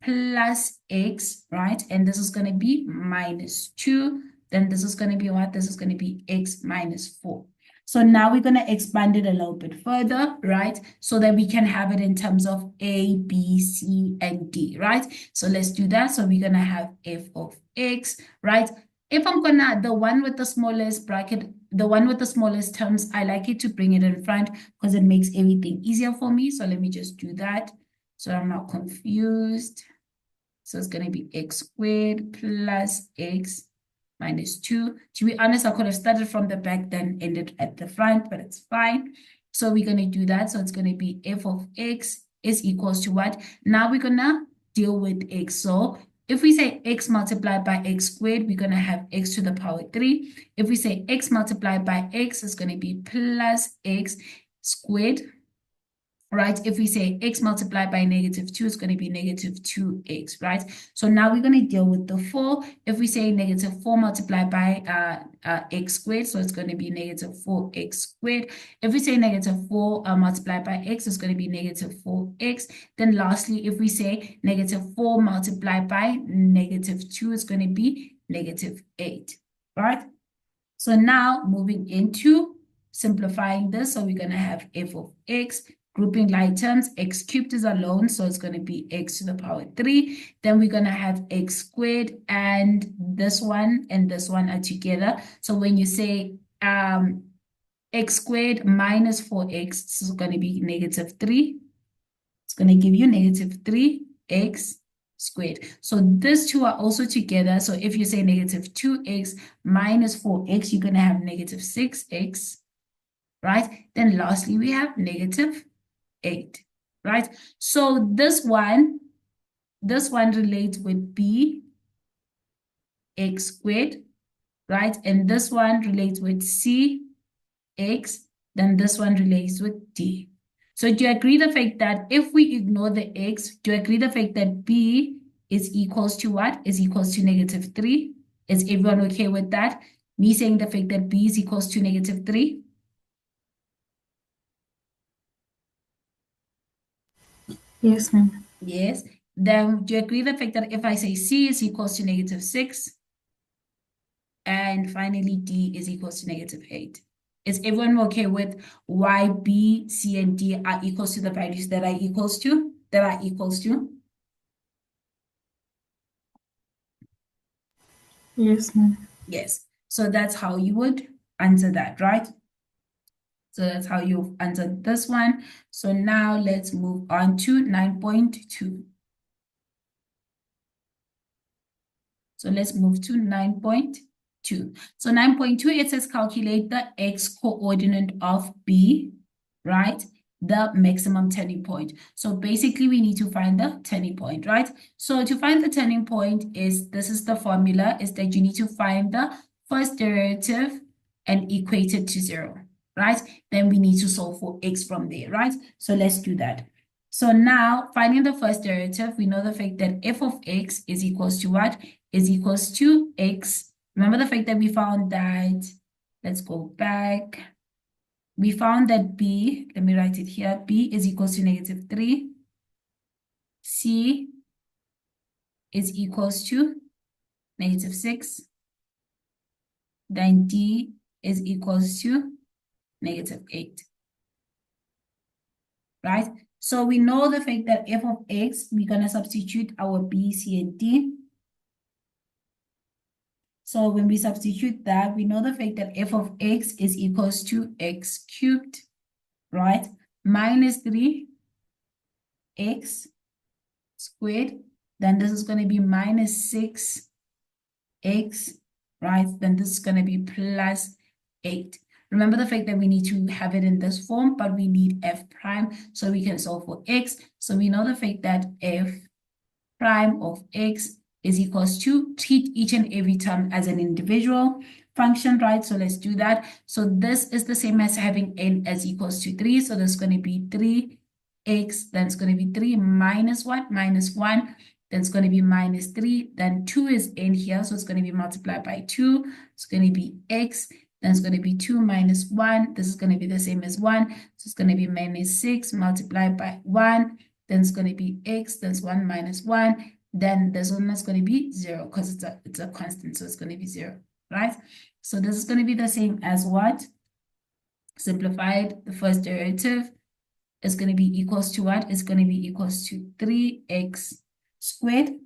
plus x, right? And this is going to be minus 2. Then this is going to be what? This is going to be x minus 4. So now we're going to expand it a little bit further, right? So that we can have it in terms of A, B, C, and D, right? So let's do that. So we're going to have f of x, right? If I'm going to, the one with the smallest bracket, the one with the smallest terms, I like it to bring it in front because it makes everything easier for me. So let me just do that so I'm not confused. So it's going to be x squared plus x minus 2. To be honest, I could have started from the back, then ended at the front, but it's fine. So we're going to do that. So it's going to be f of x is equals to what? Now we're going to deal with x. So if we say x multiplied by x squared, we're going to have x to the power 3. If we say x multiplied by x, it's going to be plus x squared. Right? If we say x multiplied by negative 2, it's going to be negative 2x, right? So now we're going to deal with the 4. If we say negative 4 multiplied by x squared, so it's going to be negative 4x squared. If we say negative 4 multiplied by x, it's going to be negative 4x. Then lastly, if we say negative 4 multiplied by negative 2, it's going to be negative 8, right? So now moving into simplifying this, so we're going to have f of x. Grouping like terms, x cubed is alone, so it's going to be x to the power 3. Then we're going to have x squared, and this one are together. So when you say x squared minus 4x, this is going to be negative 3. It's going to give you negative 3x squared. So these two are also together. So if you say negative 2x minus 4x, you're going to have negative 6x, right? Then lastly, we have negative 8, right? So this one relates with b x squared, right? And this one relates with c x, then this one relates with d. So do you agree the fact that if we ignore the x, do you agree the fact that b is equals to what? Is equals to negative 3? Is everyone okay with that? Me saying the fact that b is equals to negative 3? Yes, ma'am. Yes. Then do you agree the fact that if I say c is equals to negative 6, and finally d is equals to negative 8? Is everyone okay with why b, c, and d are equals to the values that are equals to? Yes, ma'am. Yes. So that's how you would answer that, right? So that's how you've answered this one. So now let's move on to 9.2. So let's move to 9.2. So 9.2, it says calculate the x coordinate of B, right? The maximum turning point. So basically we need to find the turning point, right? So to find the turning point this is the formula, is that you need to find the first derivative and equate it to 0, right? Then we need to solve for x from there, right? So let's do that. So now finding the first derivative, we know the fact that f of x is equals to what? Is equals to x. Remember the fact that we found that, let's go back. We found that b, let me write it here, b is equals to -3. C is equals to -6. Then d is equals to -8. Right? So we know the fact that f of x, we're going to substitute our b, c, and d. So when we substitute that, we know the fact that f of x is equals to x cubed, right? Minus 3x squared. Then this is going to be minus 6x, right? Then this is going to be plus 8. Remember the fact that we need to have it in this form, but we need f prime, so we can solve for x. So we know the fact that f prime of x is equals to, treat each and every term as an individual function, right? So let's do that. So this is the same as having n as equals to 3. So there's going to be 3x, then it's going to be 3 minus what? Minus 1. Then it's going to be minus 3. Then 2 is in here, so it's going to be multiplied by 2. It's going to be x. Then it's going to be 2 minus 1. This is going to be the same as 1. So it's going to be minus 6 multiplied by 1. Then it's going to be x, that's 1 minus 1. Then this one is going to be 0 because it's a constant, so it's going to be 0, right? So this is going to be the same as what? Simplified, the first derivative is going to be equals to what? It's going to be equals to 3x squared,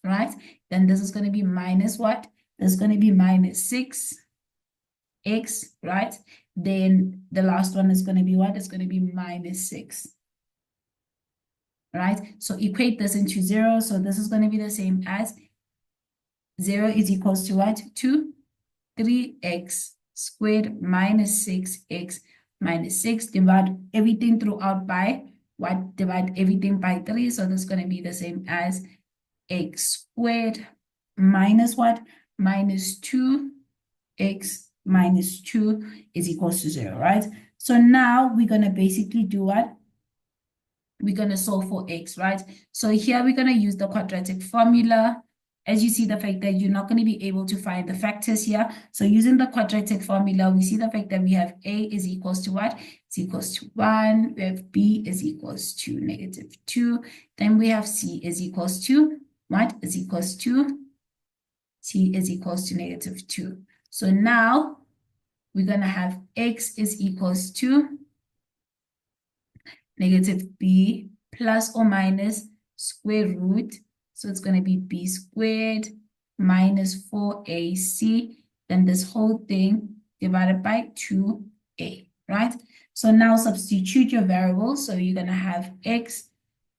right? Then this is going to be minus what? This is going to be minus 6x, right? Then the last one is going to be what? It's going to be minus 6. Right? So equate this into 0. So this is going to be the same as 0 is equals to what? 2, 3x squared minus 6x minus 6. Divide everything throughout by what? Divide everything by 3. So this is going to be the same as x squared minus what? Minus 2x minus 2 is equals to 0, right? So now we're going to basically do what? We're going to solve for x, right? So here we're going to use the quadratic formula. As you see the fact that you're not going to be able to find the factors here. So using the quadratic formula, we see the fact that we have a is equals to what? It's equals to 1. We have b is equals to -2. Then we have c is equals to what? Is equals to, c is equals to -2. So now we're going to have x is equals to -b plus or minus square root. So it's going to be b squared minus 4ac. Then this whole thing divided by 2a, right? So now substitute your variables. So you're going to have x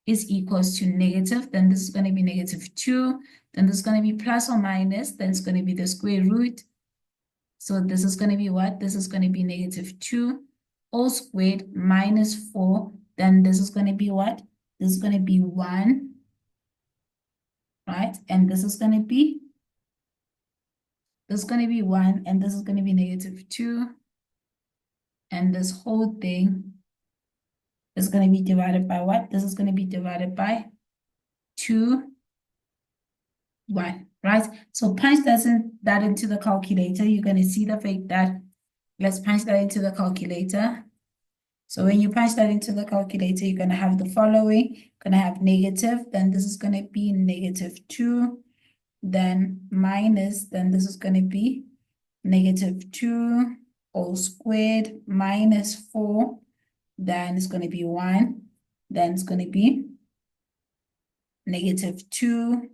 is equals to negative. Then this is going to be -2. Then this is going to be plus or minus. Then it's going to be the square root. So this is going to be what? This is going to be -2 all squared minus 4. Then this is going to be what? This is going to be 1, right? And this is going to be 1, and this is going to be -2. And this whole thing is going to be divided by what? This is going to be divided by 2, 1, right? So punch that into the calculator. You're going to see the fact that, let's punch that into the calculator. So when you punch that into the calculator, you're going to have the following. You're going to have negative, then this is going to be -2, then minus, then this is going to be -2 all squared minus 4, then it's going to be 1, then it's going to be -2,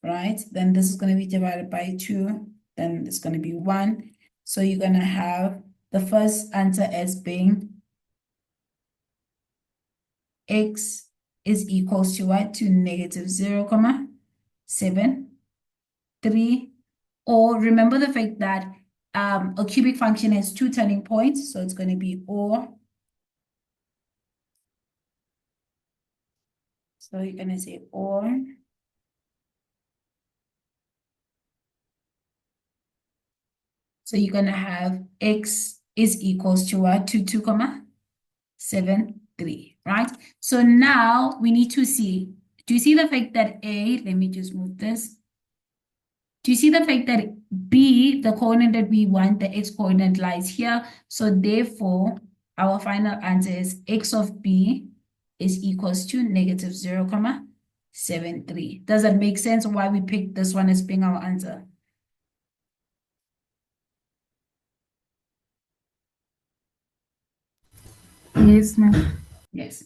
right? Then this is going to be divided by 2, then it's going to be 1. So you're going to have the first answer as being x is equals to what? To negative 0.73. Or remember the fact that a cubic function has two turning points, so it's going to be or. So you're going to say or. So you're going to have x is equals to what? To 2.73, right? So now we need to see, do you see the fact that A, let me just move this. Do you see the fact that B, the coordinate that we want, the x coordinate lies here? So therefore, our final answer is x of B is equals to negative 0.73. Does that make sense why we picked this one as being our answer? Yes, ma'am. Yes.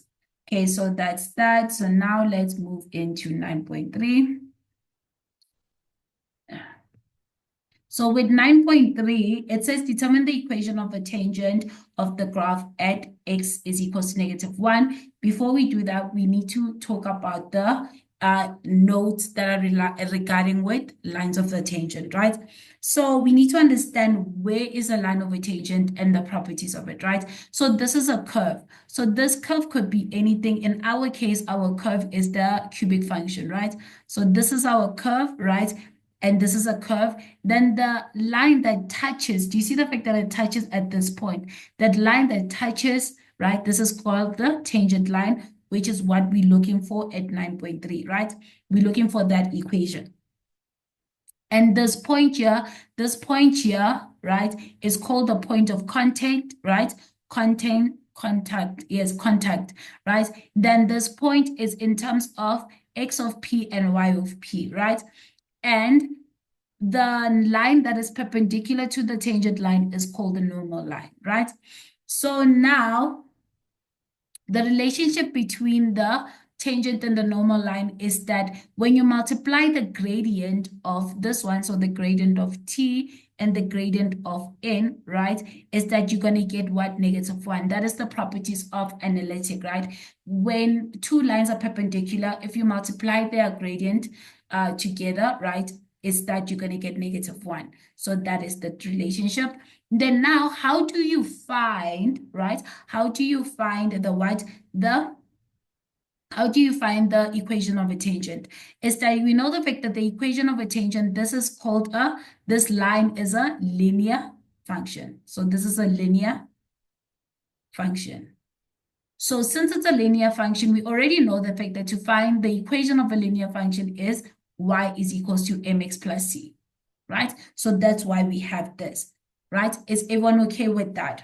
Okay, so that's that. So now let's move into 9.3. So with 9.3, it says determine the equation of the tangent of the graph at x is equals to -1. Before we do that, we need to talk about the notes that are regarding with lines of the tangent, right? So we need to understand where is a line of a tangent and the properties of it, right? So this is a curve. So this curve could be anything. In our case, our curve is the cubic function, right? So this is our curve, right? And this is a curve, then the line that touches, do you see the fact that it touches at this point? That line that touches, right? This is called the tangent line, which is what we're looking for at 9.3, right? We're looking for that equation. And this point here, right, is called the point of contact, right? Contact, yes, contact, right? Then this point is in terms of x of p and y of p, right? And the line that is perpendicular to the tangent line is called the normal line, right? So now, the relationship between the tangent and the normal line is that when you multiply the gradient of this one, so the gradient of t and the gradient of n, right, is that you're going to get what? -1. That is the properties of analytic, right? When two lines are perpendicular, if you multiply their gradient together, right, is that you're going to get -1. So that is the relationship. Then now, how do you find, right? How do you find the what? How do you find the equation of a tangent? Is that we know the fact that the equation of a tangent, this is called this line is a linear function. So this is a linear function. So since it's a linear function, we already know the fact that to find the equation of a linear function is y is equals to mx plus c, right? So that's why we have this, right? Is everyone okay with that?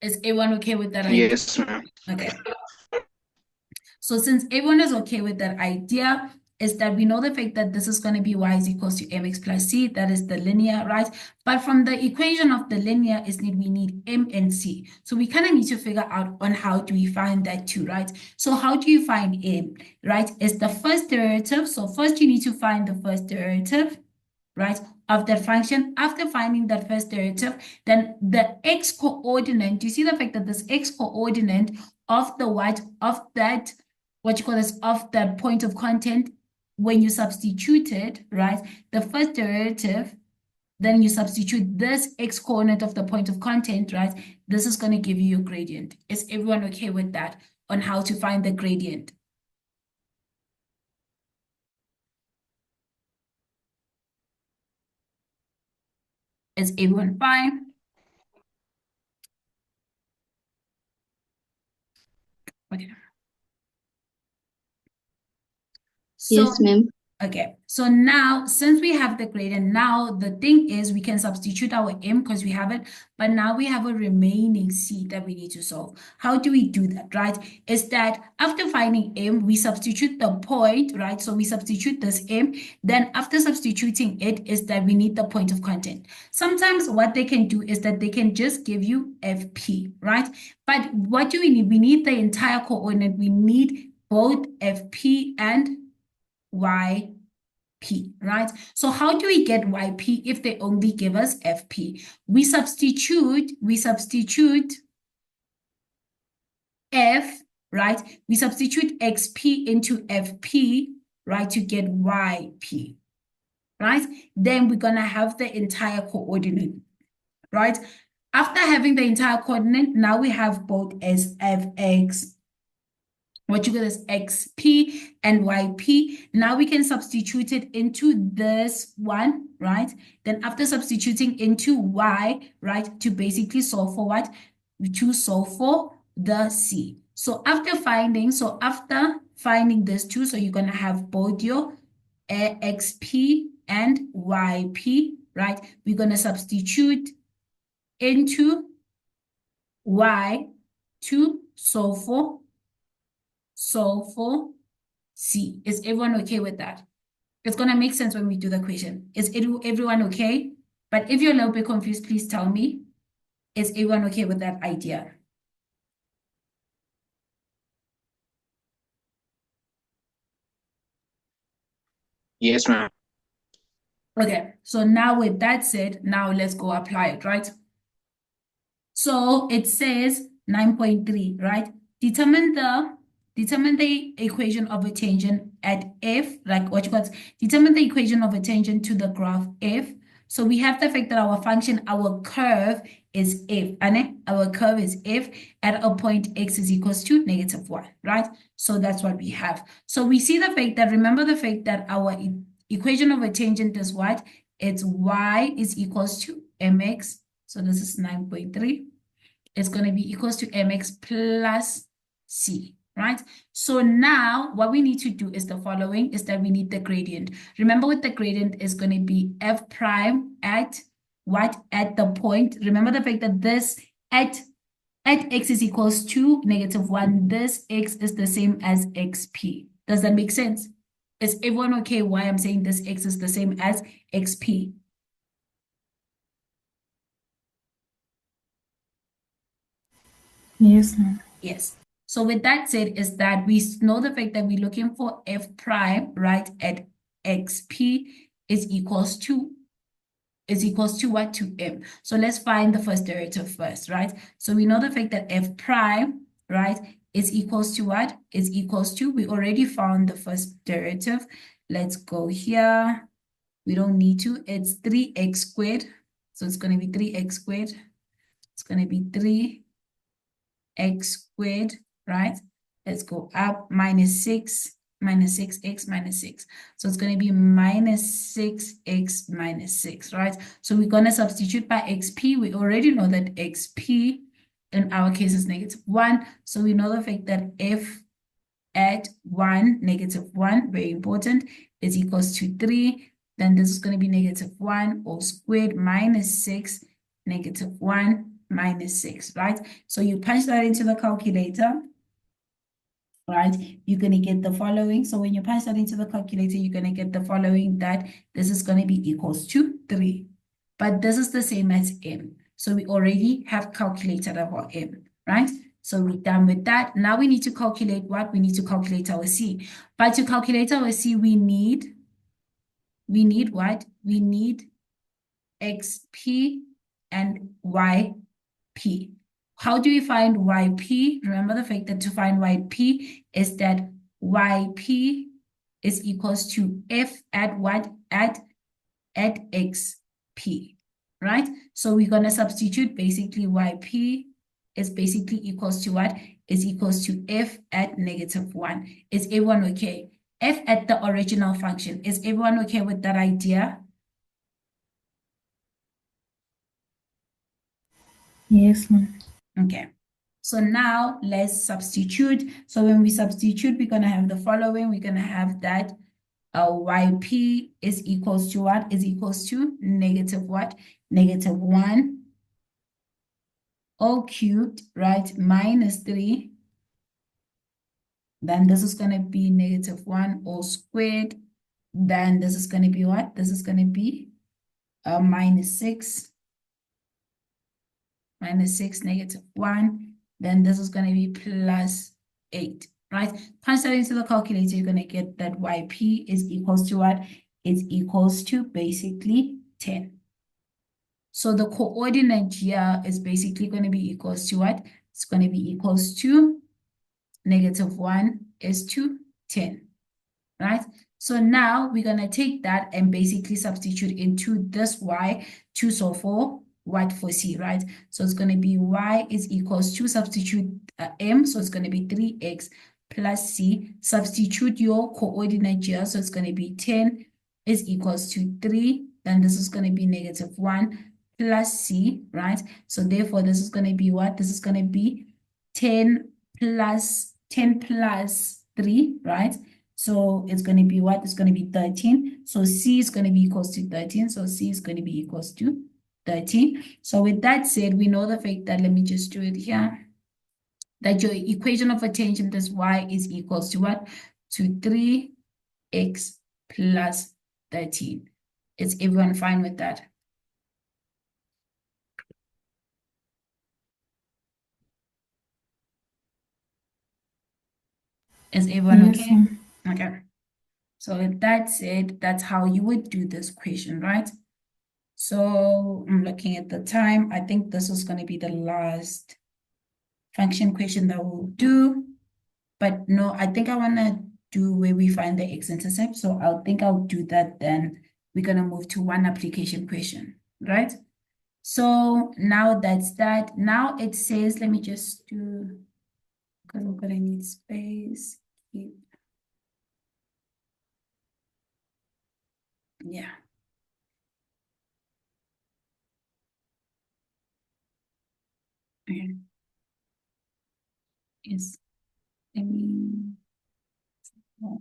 Is everyone okay with that idea? Yes, ma'am. Okay. So since everyone is okay with that idea, is that we know the fact that this is going to be y is equals to mx plus c. That is the linear, right? But from the equation of the linear is we need m and c. So we kind of need to figure out on how do we find that too, right? So how do you find m, right? It's the first derivative. So first you need to find the first derivative, right, of that function. After finding that first derivative, then the x coordinate, do you see the fact that this x coordinate of the what, of that, what you call this, of that point of content, when you substitute it, right, the first derivative, then you substitute this x coordinate of the point of content, right, this is going to give you your gradient. Is everyone okay with that on how to find the gradient? Is everyone fine? Okay. So, Yes, ma'am. okay, so now since we have the gradient, now the thing is we can substitute our m because we have it, but now we have a remaining c that we need to solve. How do we do that, right? Is that after finding m, we substitute the point, right? So we substitute this m, then after substituting it is that we need the point of content. Sometimes what they can do is that they can just give you fp, right? But what do we need? We need the entire coordinate. We need both fp and yp, right? So how do we get YP if they only give us FP? We substitute F, right? We substitute XP into FP, right, to get YP, right? Then we're going to have the entire coordinate, right? After having the entire coordinate, now we have both as Fx, what you get is XP and YP. Now we can substitute it into this one, right? Then after substituting into Y, right, to basically solve for what? To solve for the C. So after finding this two, so you're going to have both your XP and YP, right? We're going to substitute into Y to solve for C. Is everyone okay with that? It's going to make sense when we do the equation. Is everyone okay? But if you're a little bit confused, please tell me. Is everyone okay with that idea? Yes, ma'am. Okay, so now with that said, now let's go apply it, right? So it says 9.3, right? Determine the equation of a tangent at F, like what you call it, determine the equation of a tangent to the graph F. So we have the fact that our function, our curve is F, and our curve is F at a point X is equals to -1, right? So that's what we have. So we see the fact that, remember the fact that our equation of a tangent is what? It's Y is equals to mx. So this is 9.3. It's going to be equals to mx plus c, right? So now what we need to do is the following, is that we need the gradient. Remember what the gradient is going to be f prime at what? At the point. Remember the fact that this at x is equals to -1, this x is the same as xp. Does that make sense? Is everyone okay why I'm saying this x is the same as xp? Yes, ma'am. Yes. So with that said, is that we know the fact that we're looking for f prime, right, at xp is equals to what? To m. So let's find the first derivative first, right? So we know the fact that f prime, right, is equals to what? Is equals to, we already found the first derivative. Let's go here. We don't need to. It's 3x squared. So it's going to be 3x squared. It's going to be 3x squared, right? Let's go up, minus 6x minus 6. So it's going to be minus 6x minus 6, right? So we're going to substitute by xp. We already know that xp in our case is -1. So we know the fact that f at 1, -1, very important, is equals to 3. Then this is going to be -1 all squared minus 6, -1 minus 6, right? So you punch that into the calculator, right? You're going to get the following. So when you punch that into the calculator, you're going to get the following, that this is going to be equals to 3. But this is the same as m. So we already have calculated our m, right? So we're done with that. Now we need to calculate what? We need to calculate our c. But to calculate our c, we need what? We need xp and yp. How do we find yp? Remember the fact that to find yp is that yp is equals to f at what? At xp, right? So we're going to substitute basically yp is basically equals to what? Is equals to f at -1. Is everyone okay? F at the original function. Is everyone okay with that idea? Yes, ma'am. Okay. So now let's substitute. So when we substitute, we're going to have the following. We're going to have that yp is equals to what? Is equals to negative what? -1 all cubed, right? Minus 3. Then this is going to be -1 all squared. Then this is going to be what? This is going to be minus 6. Minus 6, -1. Then this is going to be plus 8, right? Punch that into the calculator, you're going to get that yp is equals to what? is equals to basically 10. So the coordinate here is basically going to be equals to what? It's going to be equals to -1 is to 10, right? So now we're going to take that and basically substitute into this y to solve for what for c, right? So it's going to be y is equals to substitute m, so it's going to be 3x plus c. Substitute your coordinate here, so it's going to be 10 is equals to 3. Then this is going to be -1 plus c, right? So therefore, this is going to be what? This is going to be 10 plus 3, right? So it's going to be what? It's going to be 13. So C is going to be equals to 13. So C is going to be equals to 13. So with that said, we know the fact that, let me just do it here, that your equation of a tangent is y is equals to what? To 3x plus 13. Is everyone fine with that? Is everyone Yes, okay? Okay. So with that said, that's how you would do this equation, right? So I'm looking at the time. I think this is going to be the last function question that we'll do. But no, I think I want to do where we find the x-intercept. So I'll do that then. We're going to move to one application question, right? So now that's that. Now it says, let me just do, because I'm going to need space. Yeah. Okay. Yes. Let me. Oh.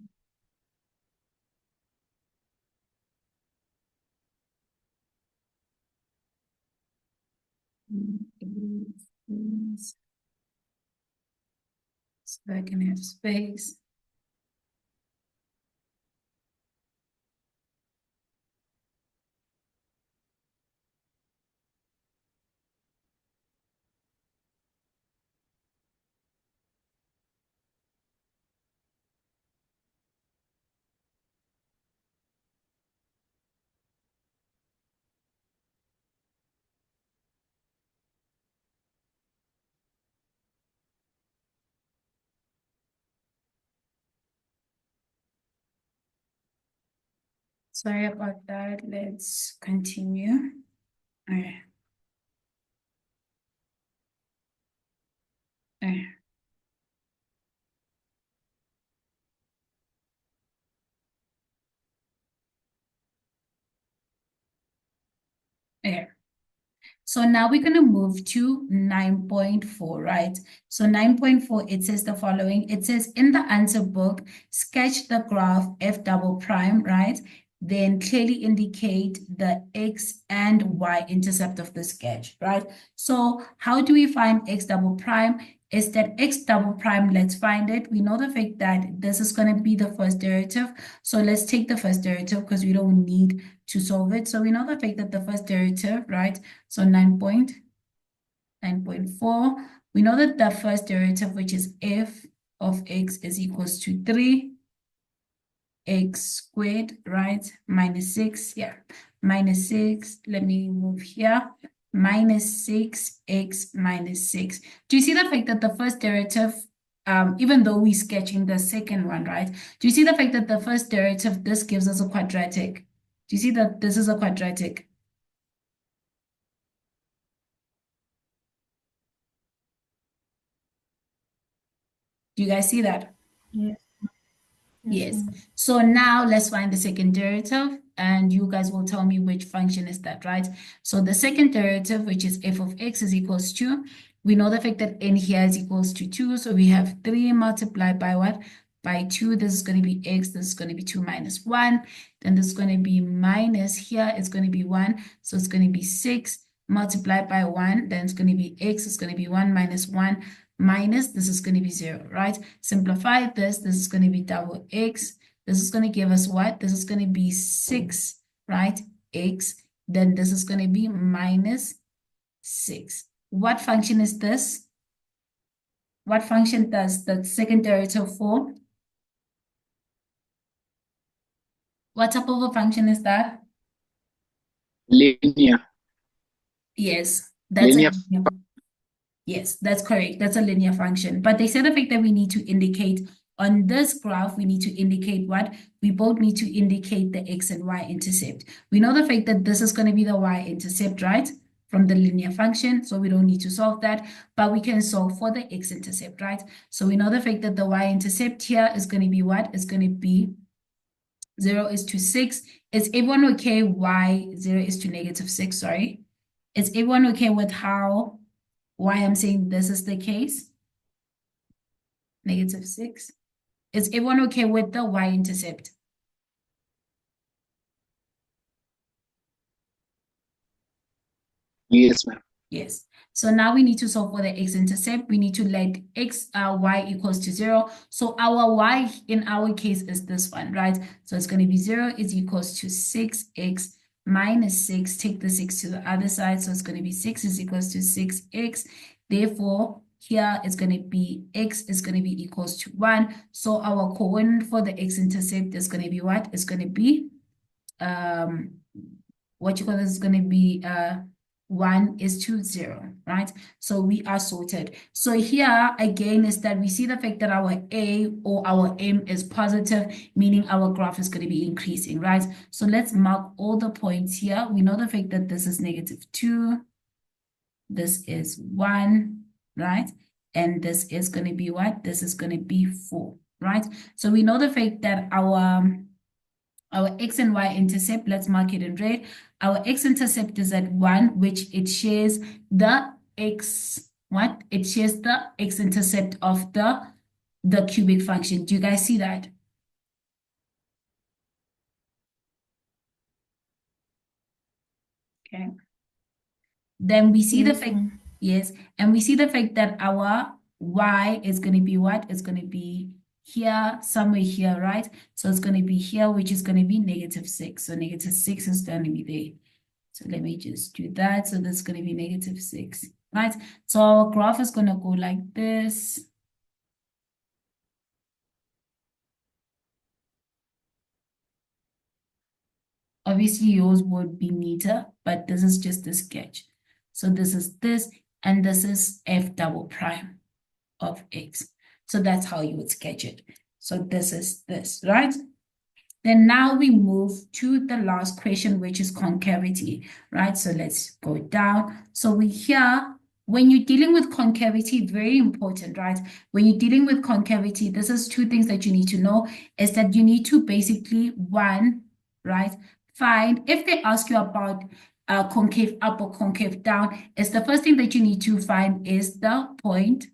So I can have space. Sorry about that. Let's continue. Okay. Okay. Okay. So now we're going to move to 9.4, right? So 9.4, it says the following. It says in the answer book, sketch the graph f double prime, right? Then clearly indicate the x and y intercept of the sketch, right? So how do we find x double prime? Is that x double prime, let's find it. We know the fact that this is going to be the first derivative. So let's take the first derivative because we don't need to solve it. So we know the fact that the first derivative, right? So 9.4. We know that the first derivative, which is f of x, is equals to 3x squared, right? Minus 6, yeah. Minus 6, let me move here. Minus 6x minus 6. Do you see the fact that the first derivative, even though we're sketching the second one, right? Do you see the fact that the first derivative, this gives us a quadratic? Do you see that this is a quadratic? Do you guys see that? yes. Yes. So now let's find the second derivative, and you guys will tell me which function is that, right? So the second derivative, which is f of x, is equals to, we know the fact that n here is equals to 2, so we have 3 multiplied by what? By 2. This is going to be x, this is going to be 2 minus 1. Then this is going to be minus here, it's going to be 1, so it's going to be 6 multiplied by 1. Then it's going to be x, it's going to be 1 minus 1 minus, this is going to be 0, right? Simplify this is going to be double x. This is going to give us what? This is going to be 6, right? X. Then this is going to be minus 6. What function is this? What function does the second derivative for? What type of a function is that? Linear. Yes, that's a Linear. linear. Yes, that's correct. That's a linear function. But they said the fact that we need to indicate on this graph, we need to indicate what? We both need to indicate the x and y intercept. We know the fact that this is going to be the y intercept, right? From the linear function, so we don't need to solve that, but we can solve for the x intercept, right? So we know the fact that the y intercept here is going to be what? It's going to be 0 is to 6. Is everyone okay? Why 0 is to -6? Sorry. Is everyone okay with how, why I'm saying this is the case? -6. Is everyone okay with the y-intercept? Yes, ma'am. Yes. So now we need to solve for the x-intercept. We need to let y equals to 0. So our y in our case is this one, right? So it's going to be 0 is equals to 6x minus 6. Take the 6 to the other side. So it's going to be 6 is equals to 6x. Therefore, here it's going to be x is going to be equals to 1. So our coordinate for the x-intercept is going to be what? It's going to be, what you call this is going to be 1 is to 0, right? So we are sorted. So here again is that we see the fact that our A or our M is positive, meaning our graph is going to be increasing, right? So let's mark all the points here. We know the fact that this is -2, this is 1, right? And this is going to be what? This is going to be 4, right? So we know the fact that our x and y intercept, let's mark it in red. Our x-intercept is at 1, which it shares the x, what? It shares the x-intercept of the cubic function. Do you guys see that? Okay. Then we see the Yes, fact, ma'am. yes, and we see the fact that our y is going to be what? It's going to be here, somewhere here, right? So it's going to be here, which is going to be -6. So -6 is going to be there. So let me just do that. So that's going to be -6, right? So our graph is going to go like this. Obviously, yours would be neater, but this is just a sketch. So this is this, and this is f double prime of x. So that's how you would sketch it. So this is this, right? Then now we move to the last question, which is concavity, right? So let's go down. So we here, when you're dealing with concavity, very important, right? When you're dealing with concavity, this is two things that you need to know, is that you need to basically, one, right, find, if they ask you about concave up or concave down, is the first thing that you need to find is the point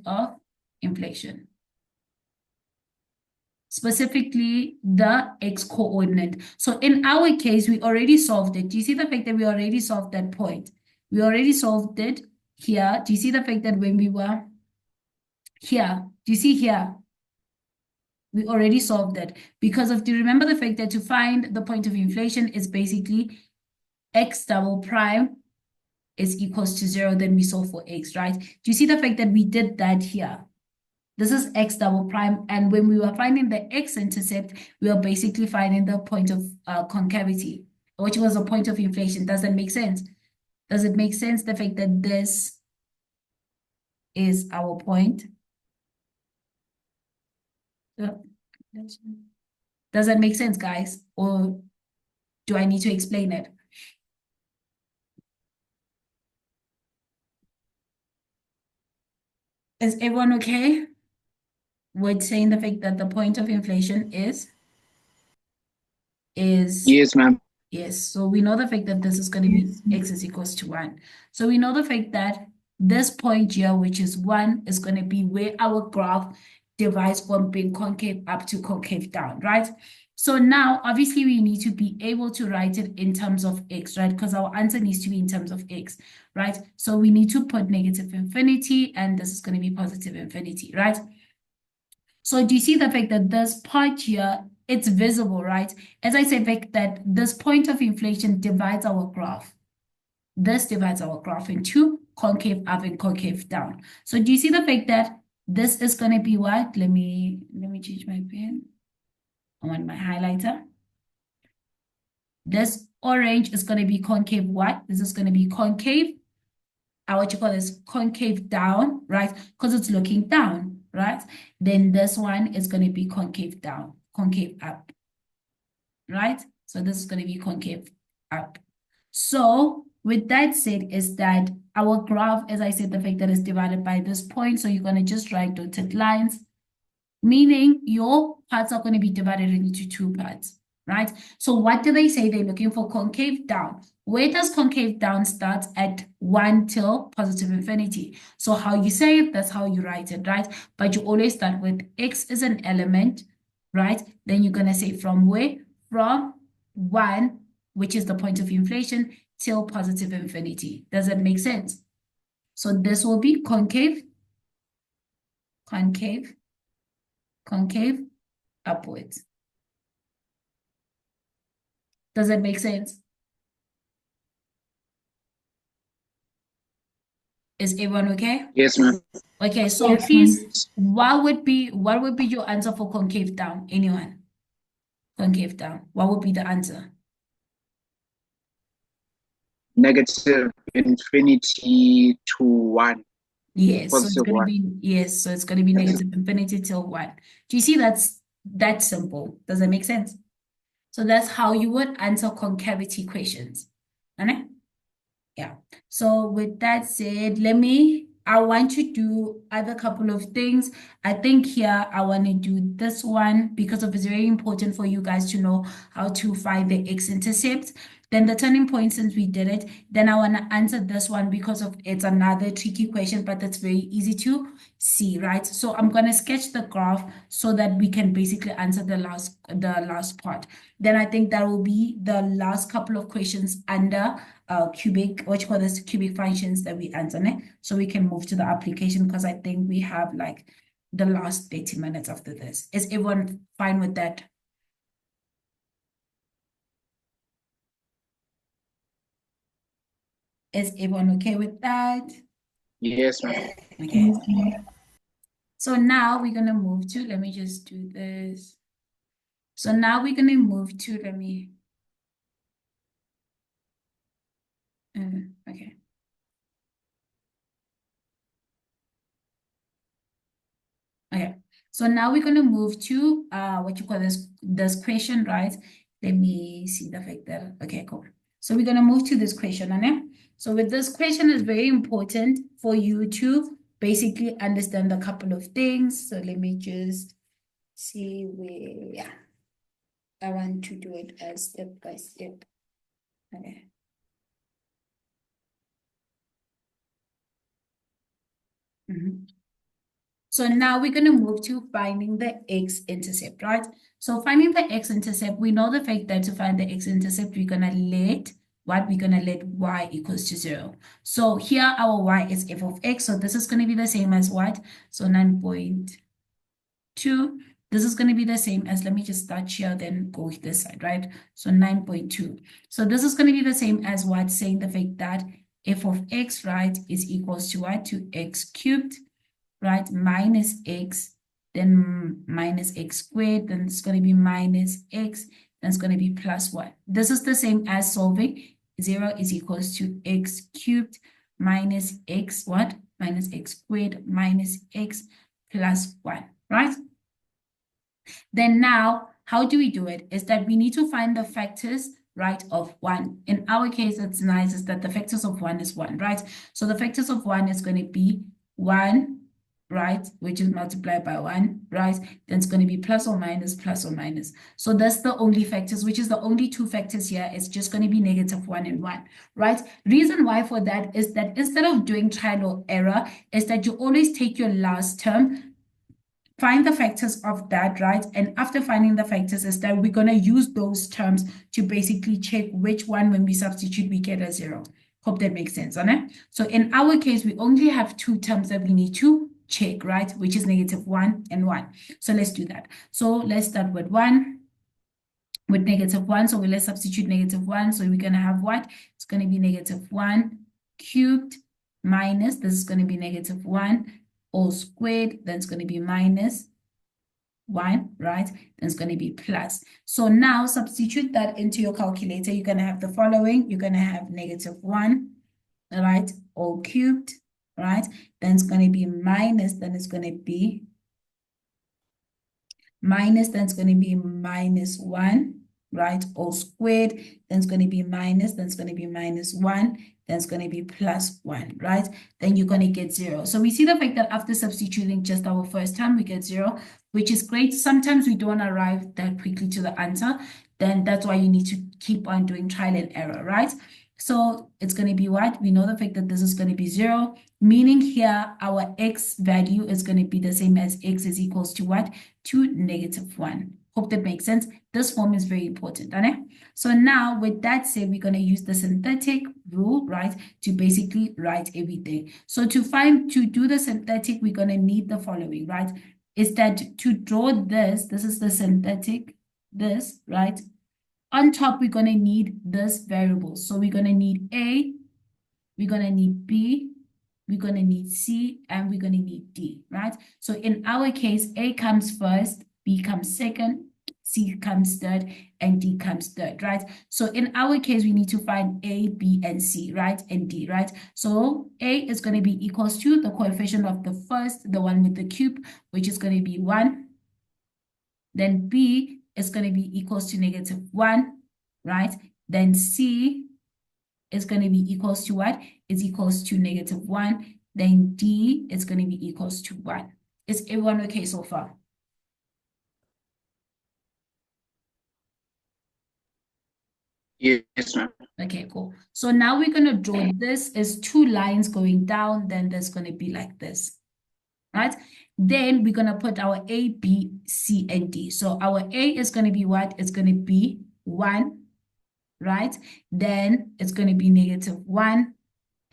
of inflection. Specifically the x coordinate. So in our case, we already solved it. Do you see the fact that we already solved that point? We already solved it here. Do you see the fact that when we were here, do you see here? We already solved that because do you remember the fact that to find the point of inflation is basically x double prime is equals to 0, then we solve for x, right? Do you see the fact that we did that here? This is x double prime, and when we were finding the x-intercept, we were basically finding the point of concavity, which was a point of inflation. Does that make sense? Does it make sense, the fact that this is our point? Does that make sense, guys? Or do I need to explain it? Is everyone okay with saying the fact that the point of inflation is? Yes, ma'am. Yes, so we know the fact that this is going to be x is equals to 1. So we know the fact that this point here, which is 1, is going to be where our graph divides from being concave up to concave down, right? So now, obviously, we need to be able to write it in terms of x, right? Because our answer needs to be in terms of x, right? So we need to put negative infinity, and this is going to be positive infinity, right? So do you see the fact that this part here, it's visible, right? As I said, fact that this point of inflation divides our graph. This divides our graph into concave up and concave down. So do you see the fact that this is going to be what? Let me change my pen. I want my highlighter. This orange is going to be concave what? This is going to be concave. What you call this? Concave down, right? Because it's looking down, right? Then this one is going to be concave down, concave up, right? So this is going to be concave up. So with that said, is that our graph, as I said, the fact that it's divided by this point, so you're going to just write dotted lines, meaning your parts are going to be divided into two parts, right? So what do they say? They're looking for concave down. Where does concave down start? At 1 till positive infinity. So how you say it, that's how you write it, right? But you always start with x is an element, right? Then you're going to say from where? From 1, which is the point of inflation, till positive infinity. Does that make sense? So this will be concave, concave, concave, upwards. Does that make sense? Is everyone okay? Yes, ma'am. Okay, so Yes, please, what would be your answer for concave down? Anyone? Concave down. What would be the answer? Negative infinity to 1. Yes, so it's Positive going to 1. be yes, so it's going to be negative infinity till 1. Do you see that's simple? Does that make sense? So that's how you would answer concavity questions. Okay? Yeah. So with that said, I want to do other couple of things. I think here I want to do this one because it's very important for you guys to know how to find the x-intercept. Then the turning point, since we did it, then I want to answer this one because of it's another tricky question, but that's very easy to see, right? So I'm going to sketch the graph so that we can basically answer the last part. Then I think that will be the last couple of questions under cubic functions that we answer, né? So we can move to the application because I think we have like the last 30 minutes after this. Is everyone fine with that? Is everyone okay with that? Yes, ma'am. Okay. So now we're gonna move to, let me just do this. So now we're gonna move to, okay. Okay, so now we're going to move to what you call this question, right? Let me see the fact that, okay, cool. So we're going to move to this question, okay? So with this question, is very important for you to basically understand a couple of things. So let me just see where, yeah. I want to do it as step by step. Okay. So now we're going to move to finding the x-intercept, right? So finding the x-intercept, we know the fact that to find the x-intercept, we're going to let y equals to 0. So here our y is f of x. So this is going to be the same as what? So 9.2. This is going to be the same as, let me just start here, then go this side, right? So 9.2. So this is going to be the same as what? Saying the fact that f of x, right, is equals to what? To x cubed, right, minus x, then minus x squared, then it's going to be minus x, then it's going to be plus 1. This is the same as solving 0 is equals to x cubed minus x, what? Minus x squared minus x plus 1, right? Then now, how do we do it? Is that we need to find the factors, right, of 1. In our case, it's nice is that the factors of 1 is 1, right? So the factors of 1 is going to be 1, right, which is multiplied by 1, right? Then it's going to be plus or minus, plus or minus. So that's the only factors, which is the only two factors here. It's just going to be negative 1 and 1, right? Reason why for that is that instead of doing trial or error, is that you always take your last term, find the factors of that, right? And after finding the factors is that we're going to use those terms to basically check which one, when we substitute, we get a 0. Hope that makes sense, right? So in our case, we only have two terms that we need to check, right? Which is negative 1 and 1. So let's do that. So let's start with 1, with negative 1. So let's substitute negative 1. So we're going to have what? It's going to be negative 1 cubed minus, this is going to be negative 1 all squared, then it's going to be minus 1, right? Then it's going to be plus. So now substitute that into your calculator. You're going to have the following. You're going to have -1, right? All cubed, right? Then it's going to be minus, then it's going to be minus, then it's going to be -1, right? All squared, then it's going to be minus, then it's going to be -1, then it's going to be +1, right? Then you're going to get 0. So we see the fact that after substituting just our first time, we get 0, which is great. Sometimes we don't arrive that quickly to the answer. Then that's why you need to keep on doing trial and error, right? So it's going to be what? We know the fact that this is going to be 0, meaning here our x value is going to be the same as x is equals to what? To -1. Hope that makes sense. This form is very important, right? So now with that said, we're going to use the synthetic rule, right, to basically write everything. So to do the synthetic, we're going to need the following, right? Is that to draw this is the synthetic, this, right? On top, we're going to need this variable. So we're going to need A, we're going to need B, we're going to need C, and we're going to need D, right? So in our case, A comes first, B comes second, C comes third, and D comes third, right? So in our case, we need to find A, B, and C, right? And D, right? So A is going to be equals to the coefficient of the first, the one with the cube, which is going to be 1. Then B is going to be equals to -1, right? Then C is going to be equals to what? It's equals to -1. Then D is going to be equals to 1. Is everyone okay so far? Yes, ma'am. Okay, cool. So now we're going to draw this as 2 lines going down. Then there's going to be like this, right? Then we're going to put our A, B, C, and D. So our A is going to be what? It's going to be 1, right? Then it's going to be -1.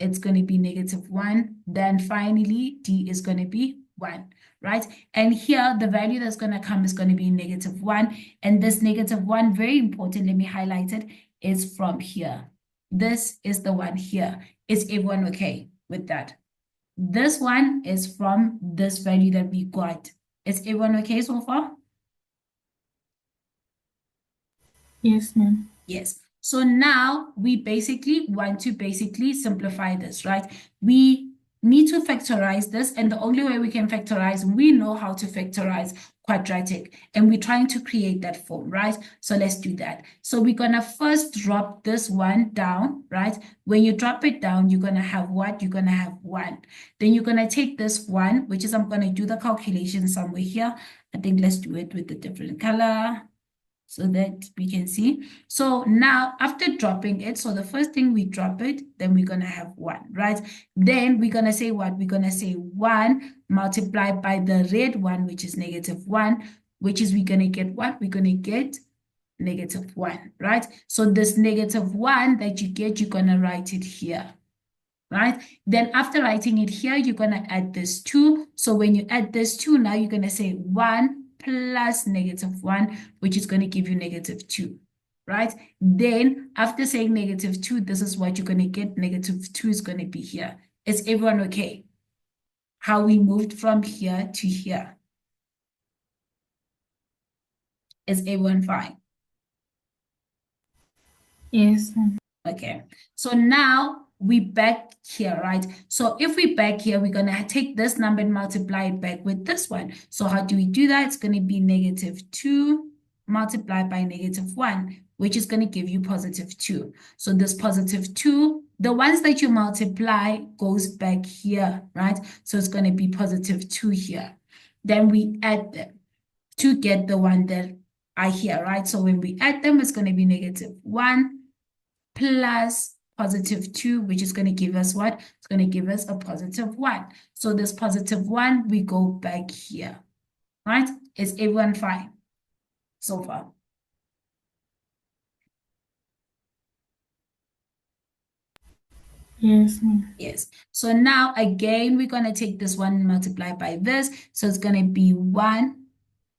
It's going to be -1. Then finally, D is going to be 1, right? And here, the value that's going to come is going to be -1. And this -1, very important, let me highlight it, is from here. This is the one here. Is everyone okay with that? This one is from this value that we got. Is everyone okay so far? Yes, ma'am. Yes. So now we basically want to simplify this, right? We need to factorize this, and the only way we can factorize, we know how to factorize quadratic, and we're trying to create that form, right? So let's do that. So we're gonna first drop this one down, right? When you drop it down, you're gonna have what? You're gonna have 1. Then you're gonna take this 1, which is, I'm gonna do the calculation somewhere here. I think let's do it with a different color, so that we can see. So now after dropping it, so the first thing we drop it, then we're going to have 1, right? Then we're going to say what? We're going to say 1 multiplied by the red one, which is -1, which is we're going to get what? We're going to get -1, right? So this -1 that you get, you're going to write it here, right? Then after writing it here, you're going to add this 2. So when you add this 2, now you're going to say 1 plus -1, which is going to give you -2, right? Then after saying -2, this is what you're going to get. -2 is going to be here. Is everyone okay? How we moved from here to here? Is everyone fine? Yes, ma'am. Okay, so now we back here, right? So if we back here, we're going to take this number and multiply it back with this one. So how do we do that? It's going to be -2 multiplied by -1, which is going to give you +2. So this +2, the ones that you multiply goes back here, right? So it's going to be +2 here. Then we add them to get the one that are here, right? So when we add them, it's going to be -1 plus +2, which is going to give us what? It's going to give us a +1. So this +1, we go back here, right? Is everyone fine so far? Yes, ma'am. Yes. So now again, we're going to take this one and multiply by this. So it's going to be 1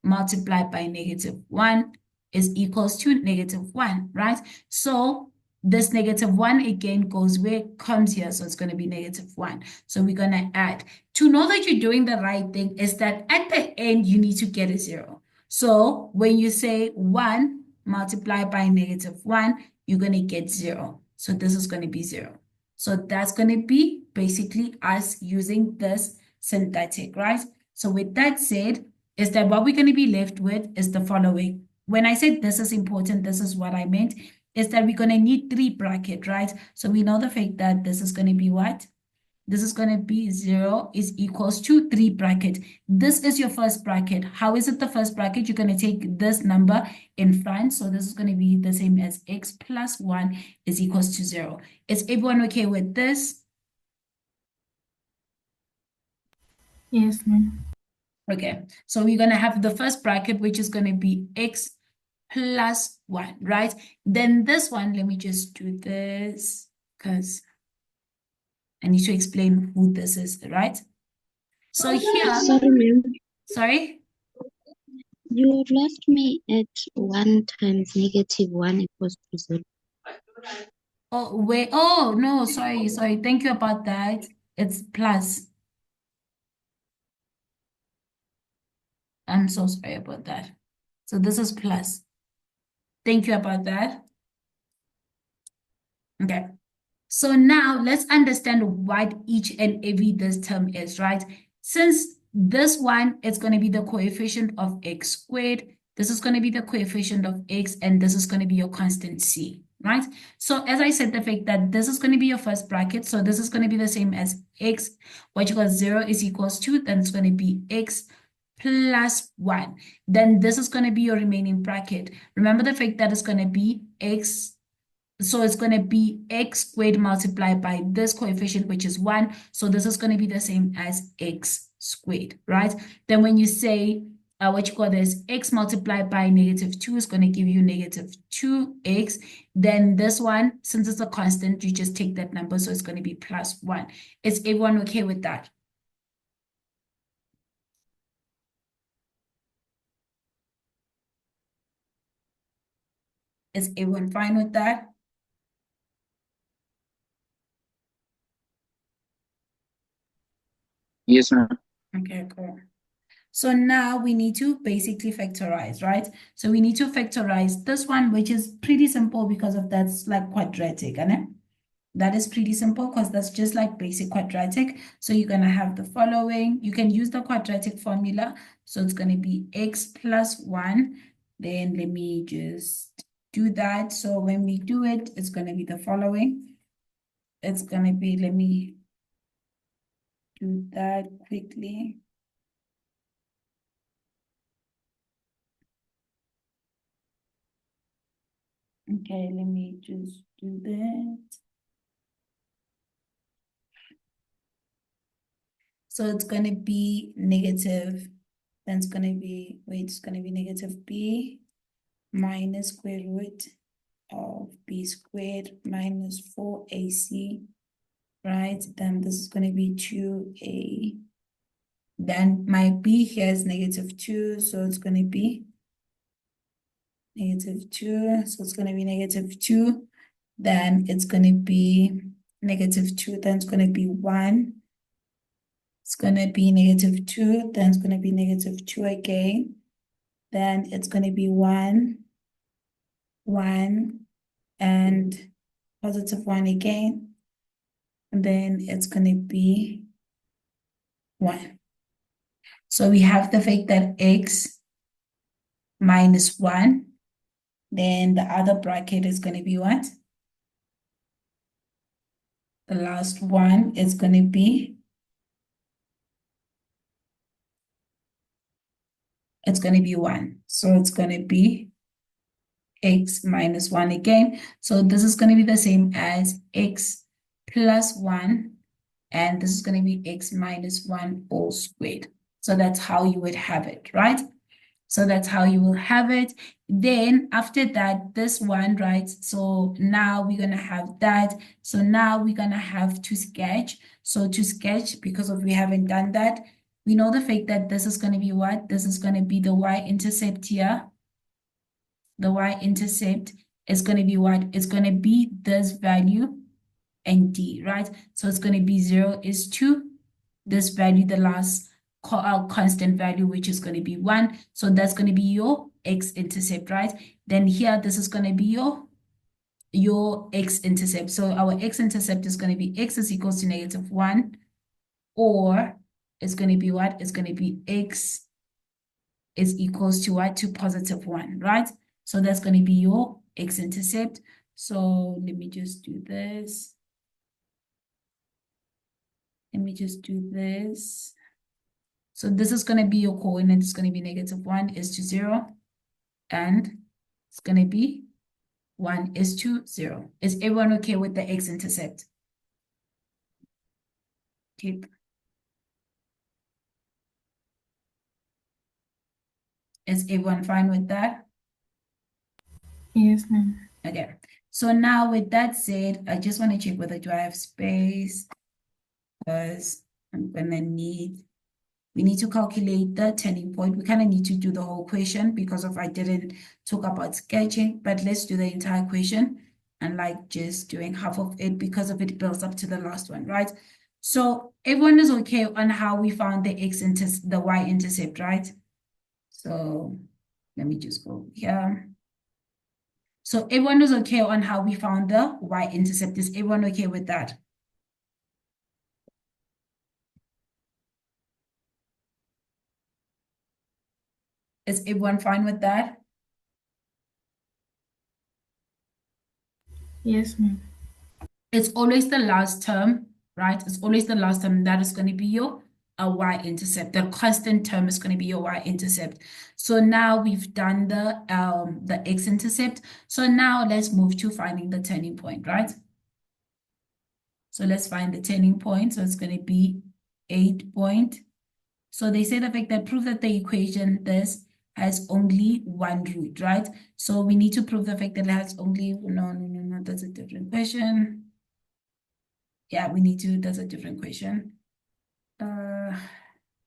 multiplied by -1 is equals to -1, right? So this -1 again goes where it comes here. So it's going to be -1. So we're going to add. To know that you're doing the right thing is that at the end, you need to get a 0. So when you say 1 multiplied by -1, you're going to get 0. So this is going to be 0. So that's going to be basically us using this synthetic, right? So with that said, is that what we're going to be left with is the following. When I said this is important, this is what I meant, is that we're going to need 3 brackets, right? So we know the fact that this is going to be what? This is going to be 0 is equals to 3 bracket. This is your first bracket. How is it the first bracket? You're going to take this number in front. So this is going to be the same as x plus 1 is equals to 0. Is everyone okay with this? Yes, ma'am. Okay, so we're going to have the first bracket, which is going to be x plus 1, right? Then this one, let me just do this because I need to explain who this is, right? So here, Sorry, ma'am. sorry? You left me at 1 times -1 equals to 0. Oh, wait. Oh, no, sorry. Thank you about that. It's plus. I'm so sorry about that. So this is plus. Thank you about that. Okay. So now let's understand what each and every this term is, right? Since this one is going to be the coefficient of x squared, this is going to be the coefficient of x, and this is going to be your constant c, right? So as I said, the fact that this is going to be your first bracket, so this is going to be the same as x, which equals 0 is equals to, then it's going to be x plus 1. Then this is going to be your remaining bracket. Remember the fact that it's going to be x. So it's going to be x squared multiplied by this coefficient, which is 1. So this is going to be the same as x squared, right? Then when you say, what you call this, x multiplied by -2 is going to give you -2x. Then this one, since it's a constant, you just take that number. So it's going to be plus 1. Is everyone okay with that? Is everyone fine with that? Yes, ma'am. Okay, cool. So now we need to basically factorize, right? So we need to factorize this one, which is pretty simple because of that's like quadratic, and that is pretty simple because that's just like basic quadratic. So you're going to have the following. You can use the quadratic formula. So it's going to be x plus 1. Then let me just do that. So when we do it, it's going to be the following. It's going to be, let me do that quickly. Okay, let me just do that. So it's going to be negative, then it's going to be, it's going to be negative b minus square root of b squared minus 4ac, right? Then this is going to be 2a. Then my b here is -2, so it's going to be -2. So it's going to be -2. Then it's going to be -2. Then it's going to be 1. It's going to be -2. Then it's going to be -2 again. Then it's going to be 1, 1, and positive 1 again. And then it's going to be 1. So we have the fact that x minus 1. Then the other bracket is going to be what? The last one is going to be, it's going to be 1. So it's going to be x minus 1 again. So this is going to be the same as x plus 1. And this is going to be x minus 1 all squared. So that's how you would have it, right? So that's how you will have it. Then after that, this one, right? So now we're going to have that. So now we're going to have to sketch. So to sketch, because we haven't done that, we know the fact that this is going to be what? This is going to be the y-intercept here. The y-intercept is going to be what? It's going to be this value and d, right? So it's going to be 0 is 2. This value, the last constant value, which is going to be 1. So that's going to be your x-intercept, right? Then here, this is going to be your x-intercept. So our x-intercept is going to be x is equals to -1, or it's going to be what? It's going to be x is equals to what? To +1, right? So that's going to be your x-intercept. So let me just do this. Let me just do this. So this is going to be your coordinate. It's going to be -1 is to 0. And it's going to be 1 is to 0. Is everyone okay with the x-intercept? Okay. Is everyone fine with that? Yes, ma'am. Okay. So now with that said, I just want to check whether do I have space, because I'm going to need, we need to calculate the turning point. We kind of need to do the whole question because of I didn't talk about sketching, but let's do the entire question and like just doing half of it because of it builds up to the last one, right? So everyone is okay on how we found the the y-intercept, right? So let me just go here. So everyone is okay on how we found the y-intercept. Is everyone okay with that? Is everyone fine with that? Yes, ma'am. It's always the last term, right? It's always the last term that is going to be your y-intercept. The constant term is going to be your y-intercept. So now we've done the x-intercept. So now let's move to finding the turning point, right? So let's find the turning point. So it's going to be 8 point. So they say the fact that prove that the equation this has only one root, right? So we need to prove the fact that it has only, no, that's a different question. Yeah, we need to, that's a different question.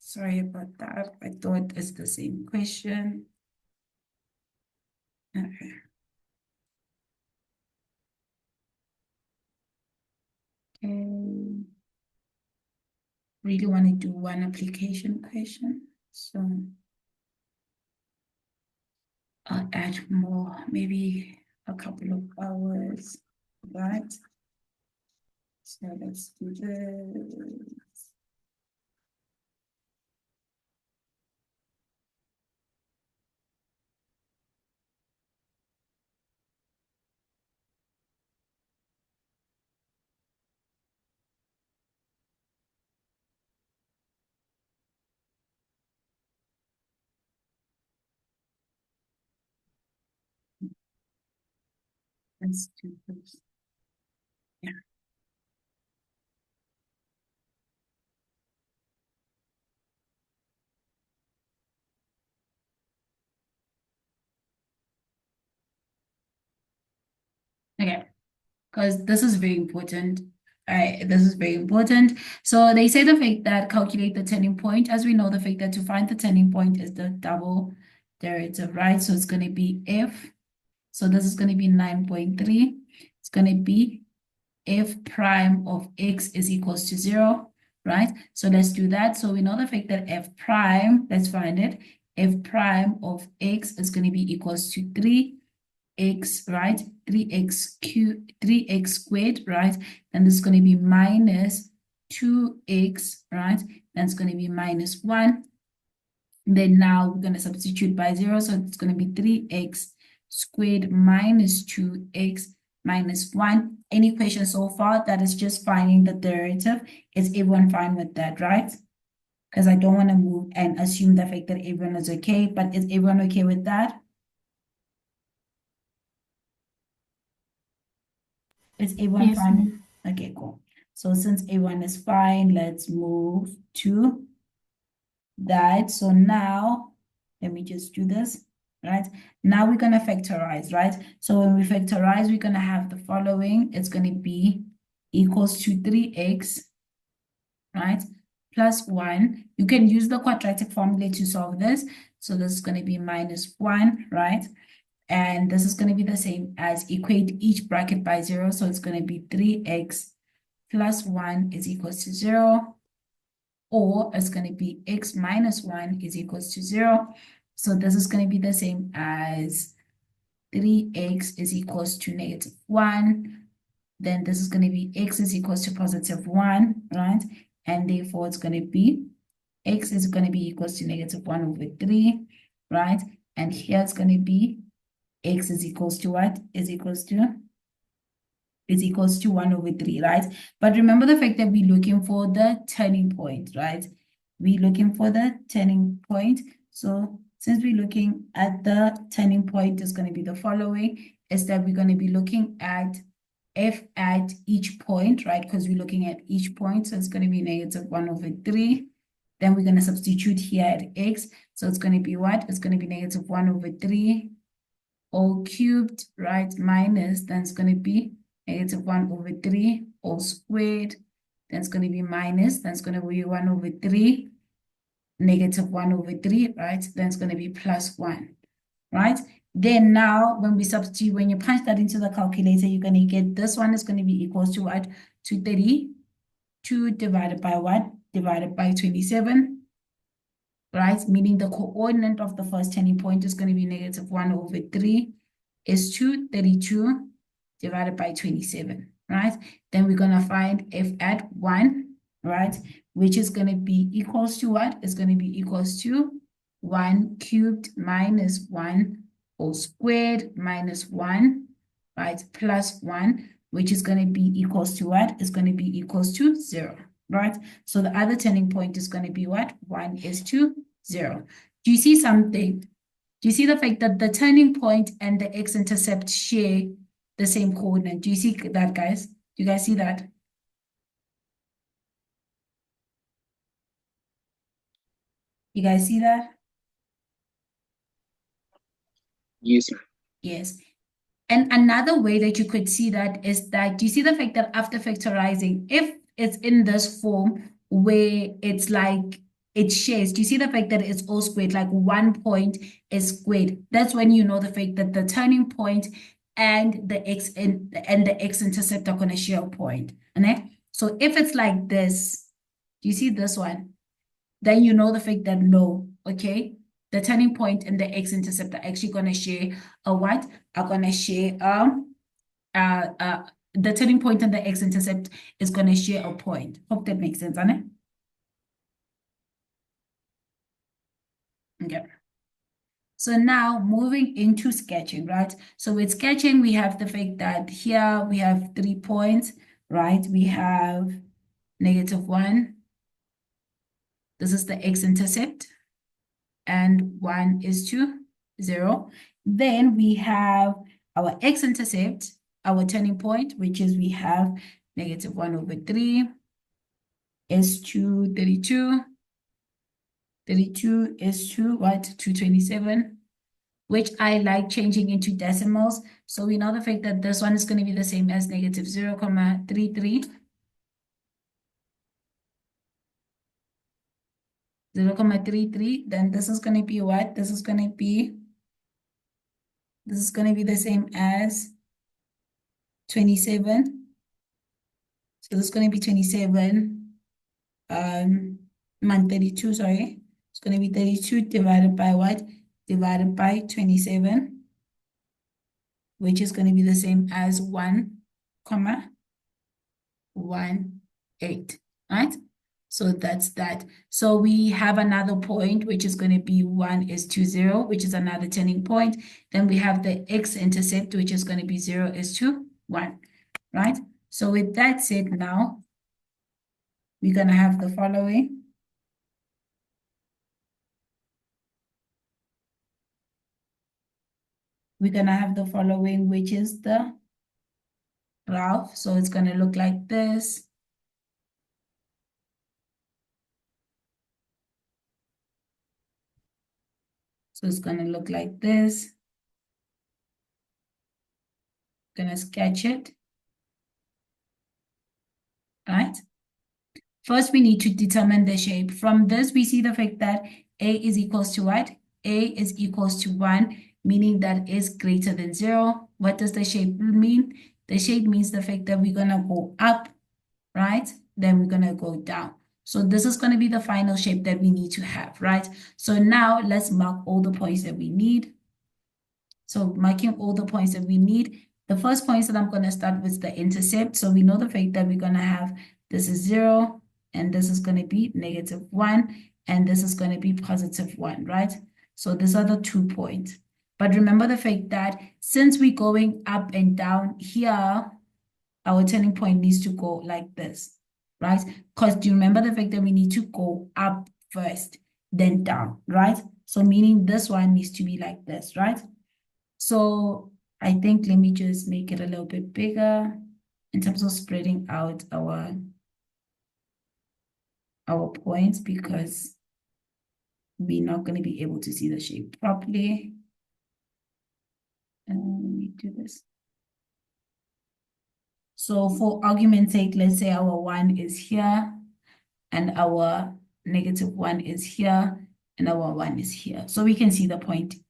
Sorry about that. I thought it's the same question. Okay. Okay. Really want to do one application question. So I'll add more, maybe a couple of hours, right? So let's do this. Let's do this. Yeah. Okay, because this is very important. This is very important. So they say the fact that calculate the turning point. As we know, the fact that to find the turning point is the double derivative, right? So it's going to be f. So this is going to be 9.3. It's going to be f prime of x is equals to 0, right? So let's do that. So we know the fact that f prime, let's find it. F prime of x is going to be equals to 3x, right? 3x squared, right? And this is going to be minus 2x, right? That's going to be minus 1. Then now we're going to substitute by 0. So it's going to be 3x squared minus 2x minus 1. Any questions so far? That is just finding the derivative. Is everyone fine with that, right? Because I don't want to move and assume the fact that everyone is okay. But is everyone okay with that? Is everyone Yes, fine? ma'am. Okay, cool. So since everyone is fine, let's move to that. So now, let me just do this, right? Now we're going to factorize, right? So when we factorize, we're going to have the following. It's going to be equals to 3x, right? Plus 1. You can use the quadratic formula to solve this. So this is going to be minus 1, right? And this is going to be the same as equate each bracket by 0. So it's going to be 3x plus 1 is equals to 0. or it's going to be x minus 1 is equals to 0. So this is going to be the same as 3x is equals to negative 1. Then this is going to be x is equals to positive 1, right? And therefore, it's going to be x is going to be equals to negative 1 over 3, right? And here it's going to be x is equals to what? Is equals to 1 over 3, right? But remember the fact that we're looking for the turning point, right? We're looking for the turning point. So since we're looking at the turning point, it's going to be the following, is that we're going to be looking at f at each point, right? Because we're looking at each point, so it's going to be negative 1 over 3. Then we're going to substitute here at x. So it's going to be what? It's going to be negative 1 over 3 all cubed, right? Minus, then it's going to be negative 1 over 3 all squared. Then it's going to be minus, then it's going to be 1 over 3, negative 1 over 3, right? Then it's going to be plus 1, right? Then now, when we substitute, when you punch that into the calculator, you're going to get this one is going to be equals to what? 232 divided by what? Divided by 27, right? Meaning the coordinate of the first turning point is going to be negative 1 over 3 is 232 divided by 27, right? Then we're going to find f at 1, right? Which is going to be equals to what? It's going to be equals to 1 cubed minus 1 all squared minus 1, right? Plus 1, which is going to be equals to what? It's going to be equals to 0, right? So the other turning point is going to be what? 1 is to 0. Do you see something? Do you see the fact that the turning point and the x-intercept share the same coordinate? Do you see that, guys? Do you guys see that? You guys see that? Yes. Yes. And another way that you could see that is that, do you see the fact that after factorizing, if it's in this form where it's like it shares, do you see the fact that it's all squared, like 1 point is squared? That's when you know the fact that the turning point and the x-intercept are going to share a point. Okay? So if it's like this, do you see this one? Then you know the fact that no, okay? The turning point and the x-intercept are actually going to share a what? Are going to share the turning point and the x-intercept is going to share a point. Hope that makes sense, Anne? Okay. So now moving into sketching, right? So with sketching, we have the fact that here we have 3 points, right? We have negative 1. This is the x-intercept. And 1 is to 0. Then we have our x-intercept, our turning point, which is we have negative 1 over 3 is to 32. 32 is to what? 227, which I like changing into decimals. So we know the fact that this one is going to be the same as negative 0.33. 0.33, then this is going to be what? This is going to be the same as 27. So this is going to be 27, 32, sorry. It's going to be 32 divided by what? Divided by 27, which is going to be the same as 1,18, right? So that's that. So we have another point, which is going to be 1 is to 0, which is another turning point. Then we have the x-intercept, which is going to be 0 is to 1, right? So with that said, now we're going to have the following. We're going to have the following, which is the graph. So it's going to look like this. So it's going to look like this. Going to sketch it. Right? First, we need to determine the shape. From this, we see the fact that A is equals to what? A is equals to 1, meaning that is greater than 0. What does the shape mean? The shape means the fact that we're going to go up, right? Then we're going to go down. So this is going to be the final shape that we need to have, right? So now let's mark all the points that we need. So marking all the points that we need. The first points that I'm going to start with the intercept. So we know the fact that we're going to have this is 0, and this is going to be -1, and this is going to be +1, right? So these are the 2 points. But remember the fact that since we're going up and down here, our turning point needs to go like this, right? Because do you remember the fact that we need to go up first, then down, right? So meaning this one needs to be like this, right? So I think let me just make it a little bit bigger in terms of spreading out our points, because we're not going to be able to see the shape properly. And let me do this. So for argument's sake, let's say our 1 is here, and our -1 is here, and our 1 is here. So we can see the point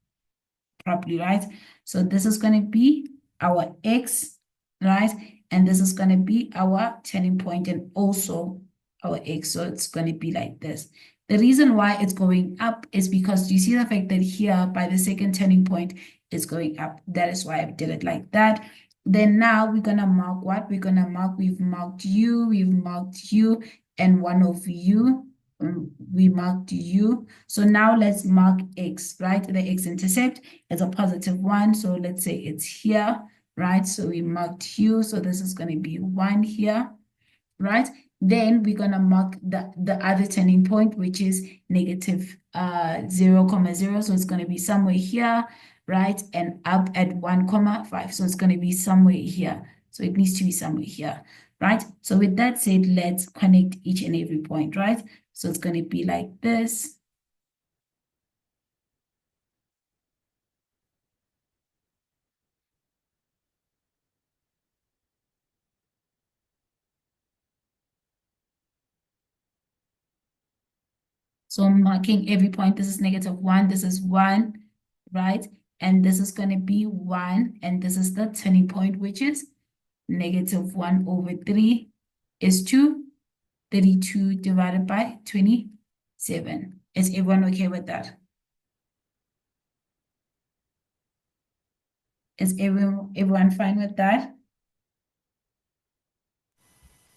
properly, right? So this is going to be our x, right? And this is going to be our turning point and also our x. So it's going to be like this. The reason why it's going up is because you see the fact that here by the second turning point is going up. That is why I did it like that. Then now we're going to mark what? We're going to mark, we've marked u, and one of u. We marked u. So now let's mark x, right? The x-intercept is a +1. So let's say it's here, right? So we marked u. So this is going to be 1 here, right? Then we're going to mark the other turning point, which is -0, So it's going to be somewhere here, right? And up at 1,5. So it's going to be somewhere here. So it needs to be somewhere here, right? So with that said, let's connect each and every point, right? So it's going to be like this. So I'm marking every point. This is -1, this is 1, right? And this is going to be 1, and this is the turning point, which is -1/3 is 2. 32 divided by 27. Is everyone okay with that? Is everyone fine with that?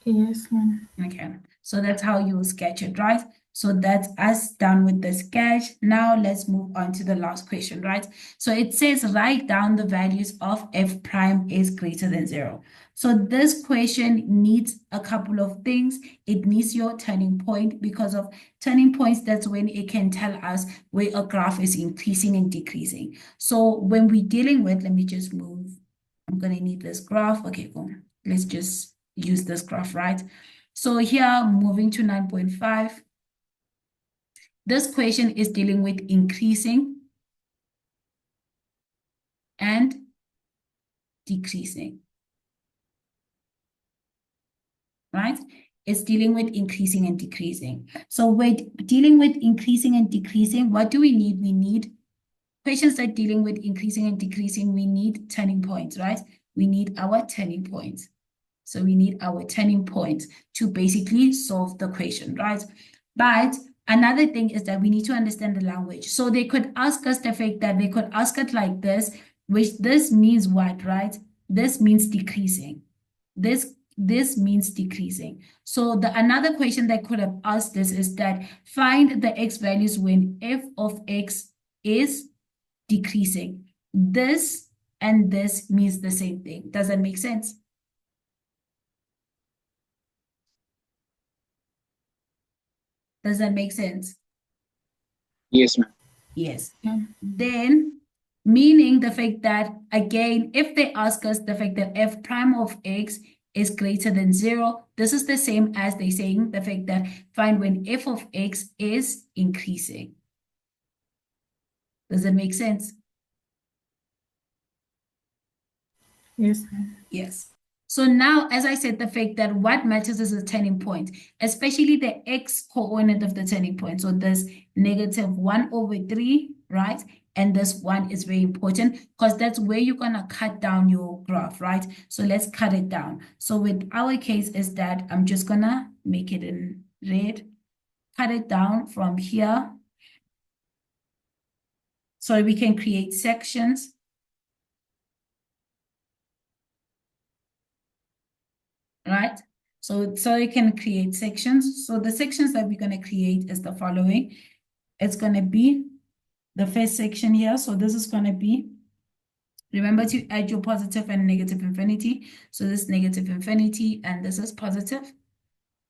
Yes, ma'am. Okay, so that's how you will sketch it, right? So that's us done with the sketch. Now let's move on to the last question, right? So it says write down the values of f prime is greater than 0. So this question needs a couple of things. It needs your turning point, because of turning points, that's when it can tell us where a graph is increasing and decreasing. So when we're dealing with, let me just move. I'm going to need this graph. Okay, cool. Let's just use this graph, right? So here, moving to 9.5, this question is dealing with increasing and decreasing, right? It's dealing with increasing and decreasing. So with dealing with increasing and decreasing, what do we need? We need questions that dealing with increasing and decreasing, we need turning points, right? We need our turning points. So we need our turning point to basically solve the question, right? But another thing is that we need to understand the language. So they could ask us the fact that they could ask it like this, which this means what, right? This means decreasing. This means decreasing. So the another question that could have asked this is that find the x values when f of x is decreasing. This and this means the same thing. Does that make sense? Does that make sense? Yes, ma'am. Yes. Yeah. Then, meaning the fact that, again, if they ask us the fact that f prime of x is greater than 0, this is the same as they saying the fact that find when f of x is increasing. Does that make sense? Yes, ma'am. Yes. So now, as I said, the fact that what matters is the turning point, especially the x coordinate of the turning point. So this -1/3, right? And this 1 is very important because that's where you're going to cut down your graph, right? So let's cut it down. So with our case is that I'm just going to make it in red. cut it down from here so we can create sections. Right? So you can create sections. So the sections that we're going to create is the following. It's going to be the first section here. So this is going to be, remember to add your positive and negative infinity. So this is negative infinity and this is positive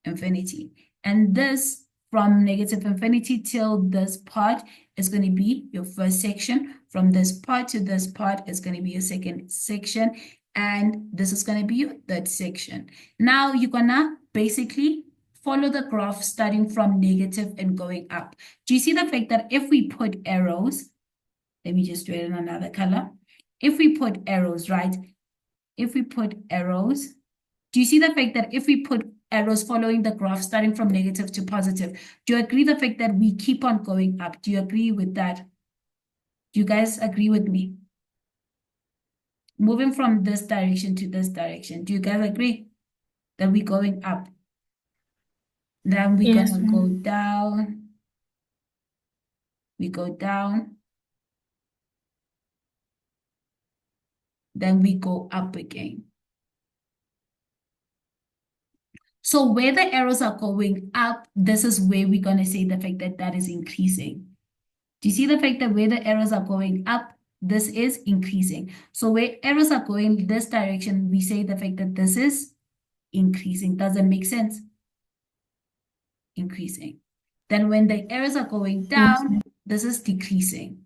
infinity. And this from negative infinity till this part is going to be your first section. From this part to this part is going to be your second section. And this is going to be your third section. Now you're going to basically follow the graph starting from negative and going up. Do you see the fact that if we put arrows, let me just do it in another color. If we put arrows, right? If we put arrows, do you see the fact that if we put arrows following the graph starting from negative to positive, do you agree the fact that we keep on going up? Do you agree with that? Do you guys agree with me? Moving from this direction to this direction, do you guys agree that we're going up? Then we're Yes, gonna ma'am. go down. We go down. Then we go up again. So where the arrows are going up, this is where we're going to say the fact that that is increasing. Do you see the fact that where the arrows are going up, this is increasing. So where arrows are going this direction, we say the fact that this is increasing. Does it make sense? Increasing. Then when the arrows are going down, this is decreasing.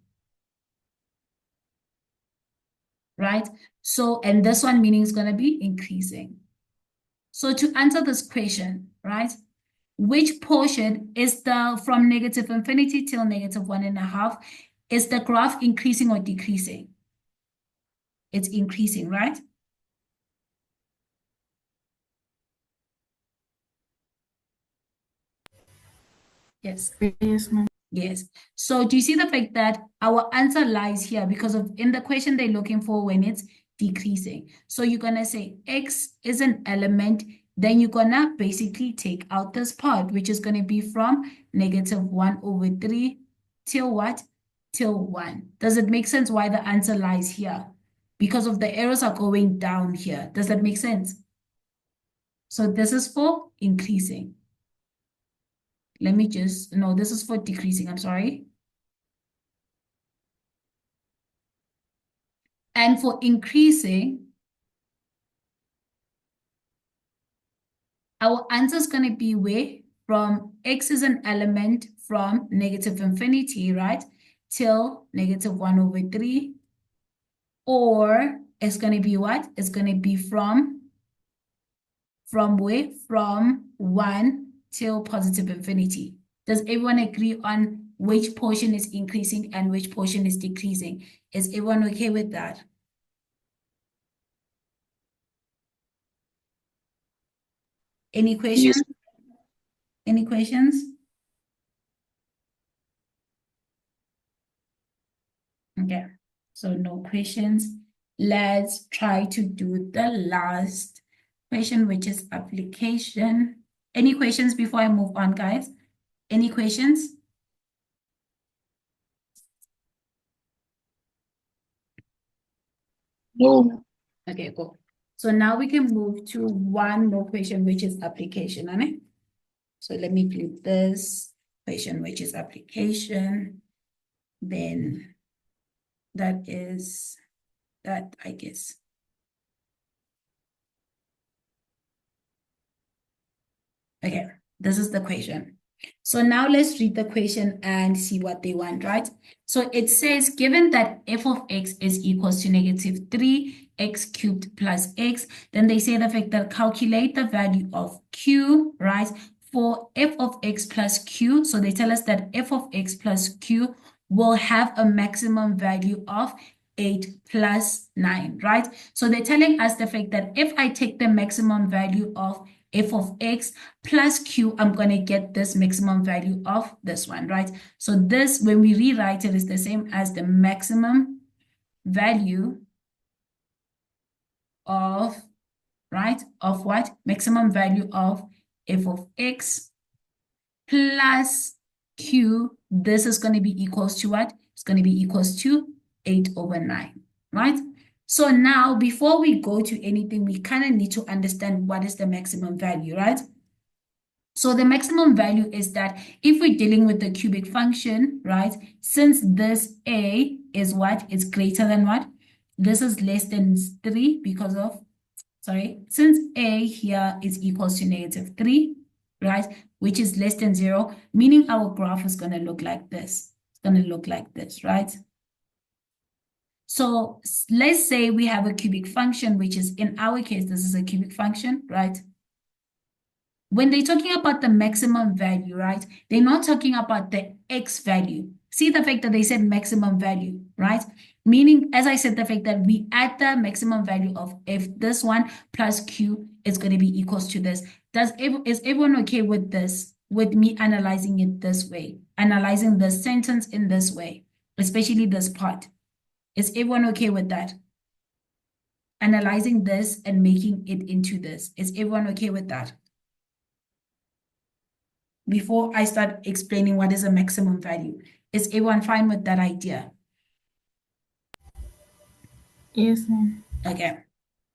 Right? So, and this one meaning is going to be increasing. So to answer this question, right? Which portion is the from negative infinity till negative 1.5? Is the graph increasing or decreasing? It's increasing, right? Yes. Yes, ma'am. Yes. So do you see the fact that our answer lies here because of in the question they're looking for when it's decreasing. So you're going to say X is an element, then you're going to basically take out this part, which is going to be from negative 1/3 till what? Till 1. Does it make sense why the answer lies here? Because of the arrows are going down here. Does that make sense? So this is for increasing. Let me just, no, this is for decreasing, I'm sorry. And for increasing, our answer is going to be where from X is an element from negative infinity, right? Till negative 1/3. Or it's going to be what? It's going to be from where? From 1 till positive infinity. Does everyone agree on which portion is increasing and which portion is decreasing? Is everyone okay with that? Any questions? Yes. Any questions? Okay, so no questions. Let's try to do the last question, which is application. Any questions before I move on, guys? Any questions? No. Okay, cool. So now we can move to one more question, which is application, right? So let me do this question, which is application. Then that is that, I guess. Okay, this is the question. So now let's read the question and see what they want, right? So it says, given that f of x is equals to negative 3x cubed plus x, then they say the fact that calculate the value of q, right? For f of x plus q, so they tell us that f of x plus q will have a maximum value of 8 plus 9, right? So they're telling us the fact that if I take the maximum value of f of x plus q, I'm going to get this maximum value of this one, right? So this, when we rewrite it, is the same as the maximum value of, right, of what? Maximum value of f of x plus q, this is going to be equals to what? It's going to be equals to 8/9, right? So now, before we go to anything, we kind of need to understand what is the maximum value, right? So the maximum value is that if we're dealing with the cubic function, right? Since this a is what? It's greater than what? This is less than 3 because of, sorry, since a here is equals to -3, right? Which is less than 0, meaning our graph is going to look like this. It's going to look like this, right? So let's say we have a cubic function, which is, in our case, this is a cubic function, right? When they're talking about the maximum value, right, they're not talking about the x value. See the fact that they said maximum value, right? Meaning, as I said, the fact that we add the maximum value of f, this one plus q is going to be equals to this. Is everyone okay with this? With me analyzing it this way, analyzing the sentence in this way, especially this part. Is everyone okay with that? Analyzing this and making it into this. Is everyone okay with that? Before I start explaining what is a maximum value, is everyone fine with that idea? Yes, ma'am. Okay.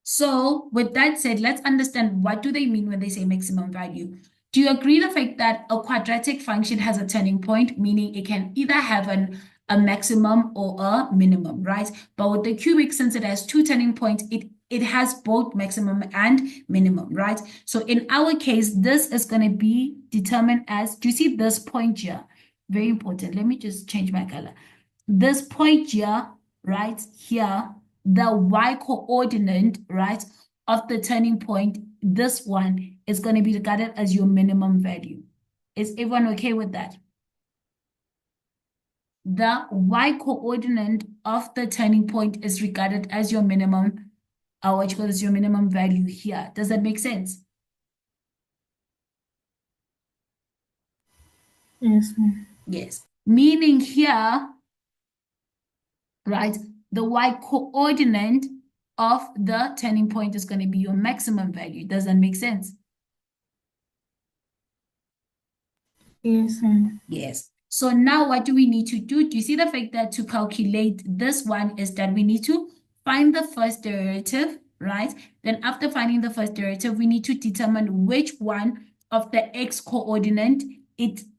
So with that said, let's understand what do they mean when they say maximum value. Do you agree the fact that a quadratic function has a turning point, meaning it can either have a maximum or a minimum, right? But with the cubic, since it has 2 turning points, it has both maximum and minimum, right? So in our case, this is going to be determined as, do you see this point here? Very important. Let me just change my color. This point here, right here, the y coordinate, right, of the turning point, this one is going to be regarded as your minimum value. Is everyone okay with that? The y coordinate of the turning point is regarded as your minimum, what you call is your minimum value here. Does that make sense? Yes, ma'am. Yes. Meaning here, right, the y coordinate of the turning point is going to be your maximum value. Does that make sense? Yes, ma'am. Yes. So now what do we need to do? Do you see the fact that to calculate this one is that we need to find the first derivative, right? Then after finding the first derivative, we need to determine which one of the x coordinate,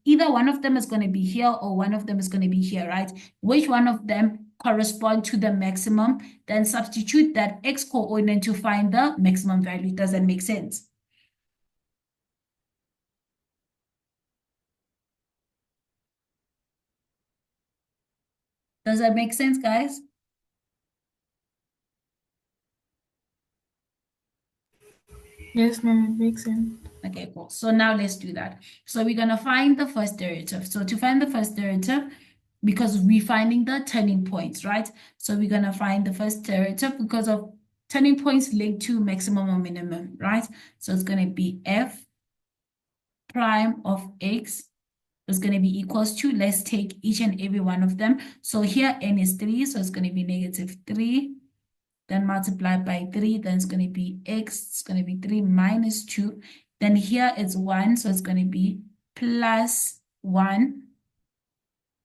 either one of them is going to be here or one of them is going to be here, right? Which one of them correspond to the maximum, then substitute that x coordinate to find the maximum value. Does that make sense? Does that make sense, guys? Yes, ma'am. It makes sense. Okay, cool. So now let's do that. So we're going to find the first derivative. So to find the first derivative, because we're finding the turning points, right? So we're going to find the first derivative because of turning points linked to maximum or minimum, right? So it's going to be f prime of x is going to be equals to, let's take each and every one of them. So here n is 3, so it's going to be -3. Then multiplied by 3, then it's going to be x, it's going to be 3 minus 2. Then here it's 1, so it's going to be plus 1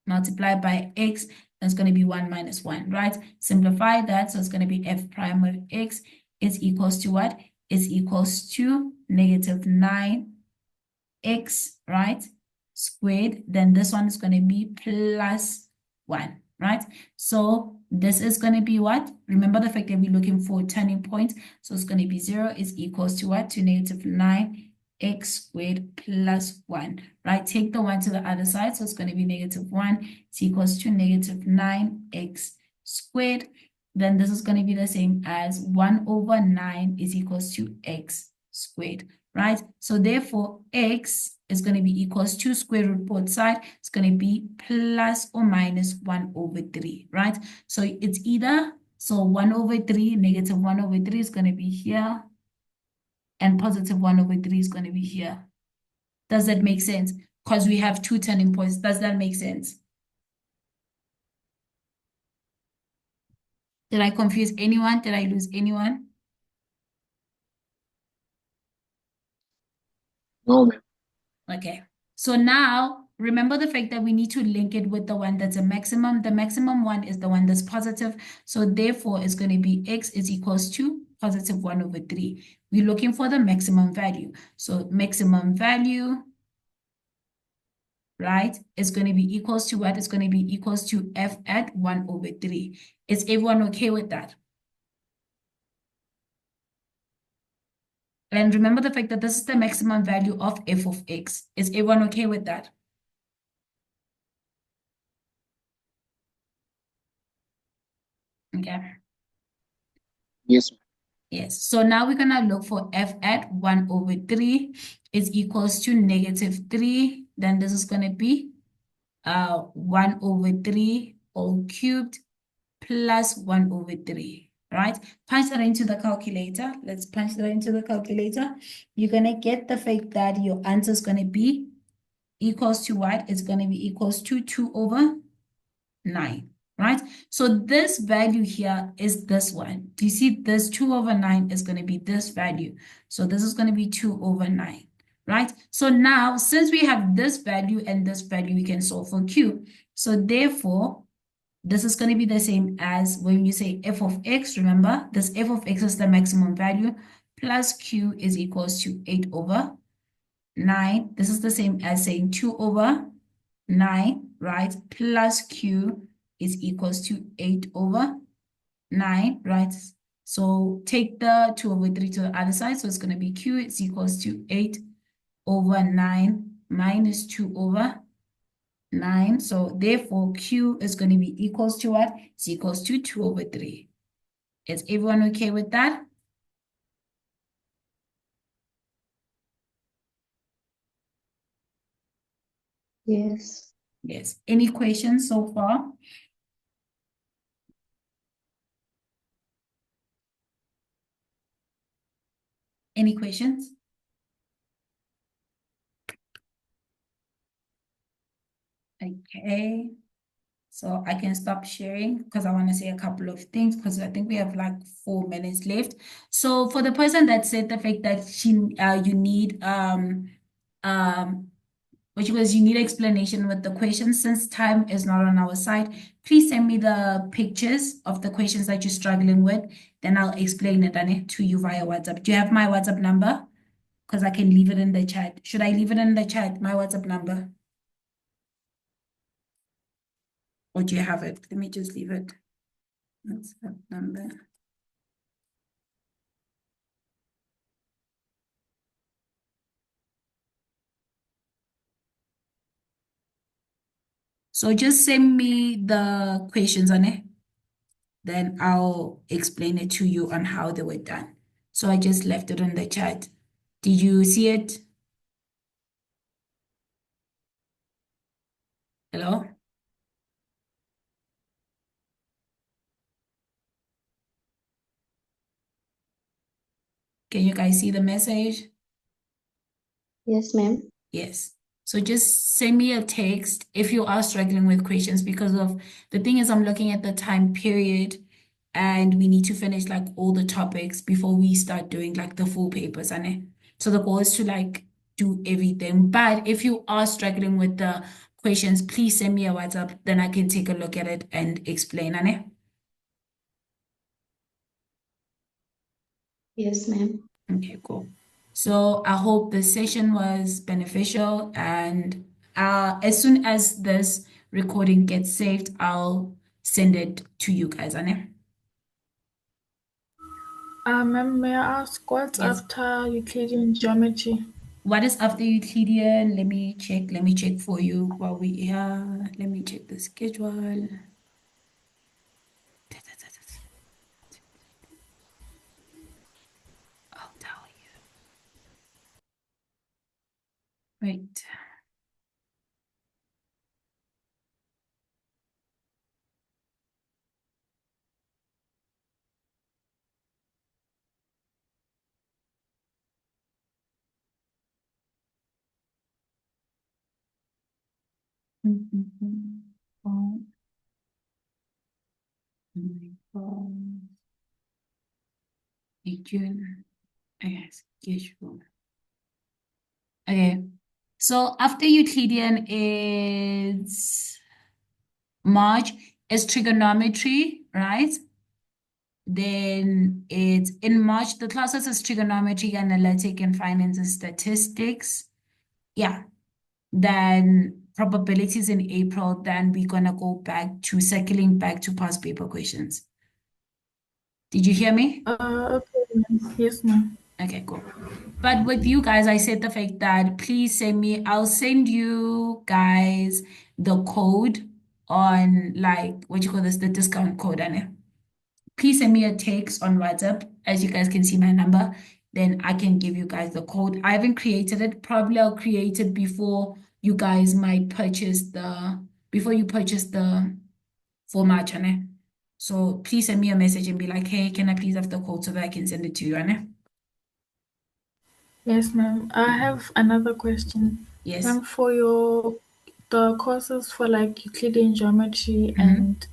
multiplied by x, that's going to be 1 minus 1, right? Simplify that, so it's going to be f prime of x is equals to what? Is equals to -9x, right? Squared. Then this one is going to be plus 1, right? So this is going to be what? Remember the fact that we're looking for turning point. So it's going to be 0 is equals to what? To -9x squared plus 1, right? Take the 1 to the other side. So it's going to be -1 is equals to -9x squared. Then this is going to be the same as 1/9 is equals to x squared, right? So therefore, x is going to be equals to square root both sides. It's going to be plus or minus 1/3, right? So it's either, so 1/3, -1/3 is going to be here, and positive 1/3 is going to be here. Does that make sense? Because we have 2 turning points. Does that make sense? Did I confuse anyone? Did I lose anyone? No, ma'am. Okay. So now, remember the fact that we need to link it with the one that's a maximum. The maximum one is the one that's positive. So therefore, it's going to be x is equals to positive 1 over 3. We're looking for the maximum value. So maximum value, right, is going to be equals to what? It's going to be equals to f at 1 over 3. Is everyone okay with that? And remember the fact that this is the maximum value of f of x. Is everyone okay with that? Okay. Yes. Yes. So now we're going to look for f at 1 over 3 is equals to negative 3. Then this is going to be 1 over 3 all cubed plus 1 over 3, right? Punch that into the calculator. Let's punch that into the calculator. You're going to get the fact that your answer is going to be equals to what? It's going to be equals to 2 over 9, right? So this value here is this one. Do you see this 2 over 9 is going to be this value? So this is going to be 2 over 9, right? So now, since we have this value and this value, we can solve for q. So therefore, this is going to be the same as when you say f of x. Remember, this f of x is the maximum value plus q is equals to 8 over 9. This is the same as saying 2 over 9, right? Plus q is equals to 8 over 9, right? So take the 2 over 3 to the other side. So it's going to be q is equals to 8 over 9 minus 2 over 9. So therefore, q is going to be equals to what? It's equals to 2 over 3. Is everyone okay with that? Yes. Yes. Any questions so far? Any questions? Okay. So I can stop sharing because I want to say a couple of things because I think we have like 4 minutes left. So for the person that said the fact that you need which was you need explanation with the questions, since time is not on our side, please send me the pictures of the questions that you're struggling with. Then I'll explain it to you via WhatsApp. Do you have my WhatsApp number? Because I can leave it in the chat. Should I leave it in the chat, my WhatsApp number? Or do you have it? Let me just leave it. WhatsApp number. So just send me the questions on it. Then I'll explain it to you on how they were done. So I just left it in the chat. Did you see it? Hello? Can you guys see the message? Yes, ma'am. Yes. So just send me a text if you are struggling with questions because of the thing is I'm looking at the time period and we need to finish like all the topics before we start doing like the full papers, and so the goal is to like do everything. But if you are struggling with the questions, please send me a WhatsApp, then I can take a look at it and explain, Anne. Yes, ma'am. Okay, cool. So I hope this session was beneficial, and as soon as this recording gets saved, I'll send it to you guys, Anne. Ma'am, may I ask what's Yes. after Euclidean geometry? What is after Euclidean? Let me check for you while we are. Let me check the schedule. I'll tell you. Wait. Oh my God. June. Okay, schedule. Okay. So after Euclidean, it's March is trigonometry, right? Then it's in March, the classes is trigonometry, analytic, and finance and statistics. Yeah. Then probabilities in April. Then we're gonna go back to circling back to past paper questions. Did you hear me? Okay, ma'am. Yes, ma'am. Okay, cool. But with you guys, I said the fact that please send me, I'll send you guys the code on like what you call this, the discount code, Anna. Please send me a text on WhatsApp. As you guys can see my number, then I can give you guys the code. I haven't created it. Probably I'll create it before you guys might purchase before you purchase the format channel. So please send me a message and be like, hey, can I please have the code so that I can send it to you, Anna? Yes, ma'am. I have another question. Yes. For the courses for like Euclidean geometry Mhm. and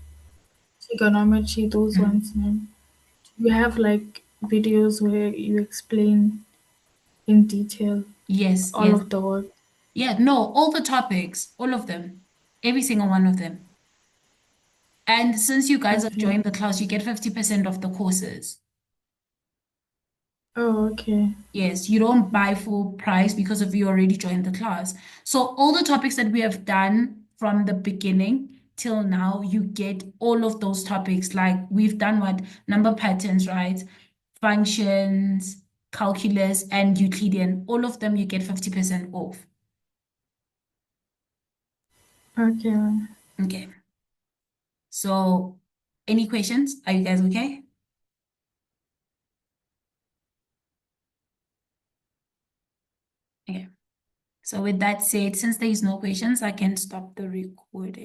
trigonometry, those Mhm. ones, ma'am. You have like videos where you explain in detail Yes, all yes. of the work. Yeah, no, all the topics, all of them, every single one of them. And since you guys have Okay. joined the class, you get 50% of the courses. Oh, okay. Yes, you don't buy full price because of you already joined the class. So all the topics that we have done from the beginning till now, you get all of those topics. Like we've done what? Number patterns, right? Functions, calculus, and Euclidean. All of them you get 50% off. Okay, ma'am. Okay. So any questions? Are you guys okay? Okay. So with that said, since there is no questions, I can stop the recording.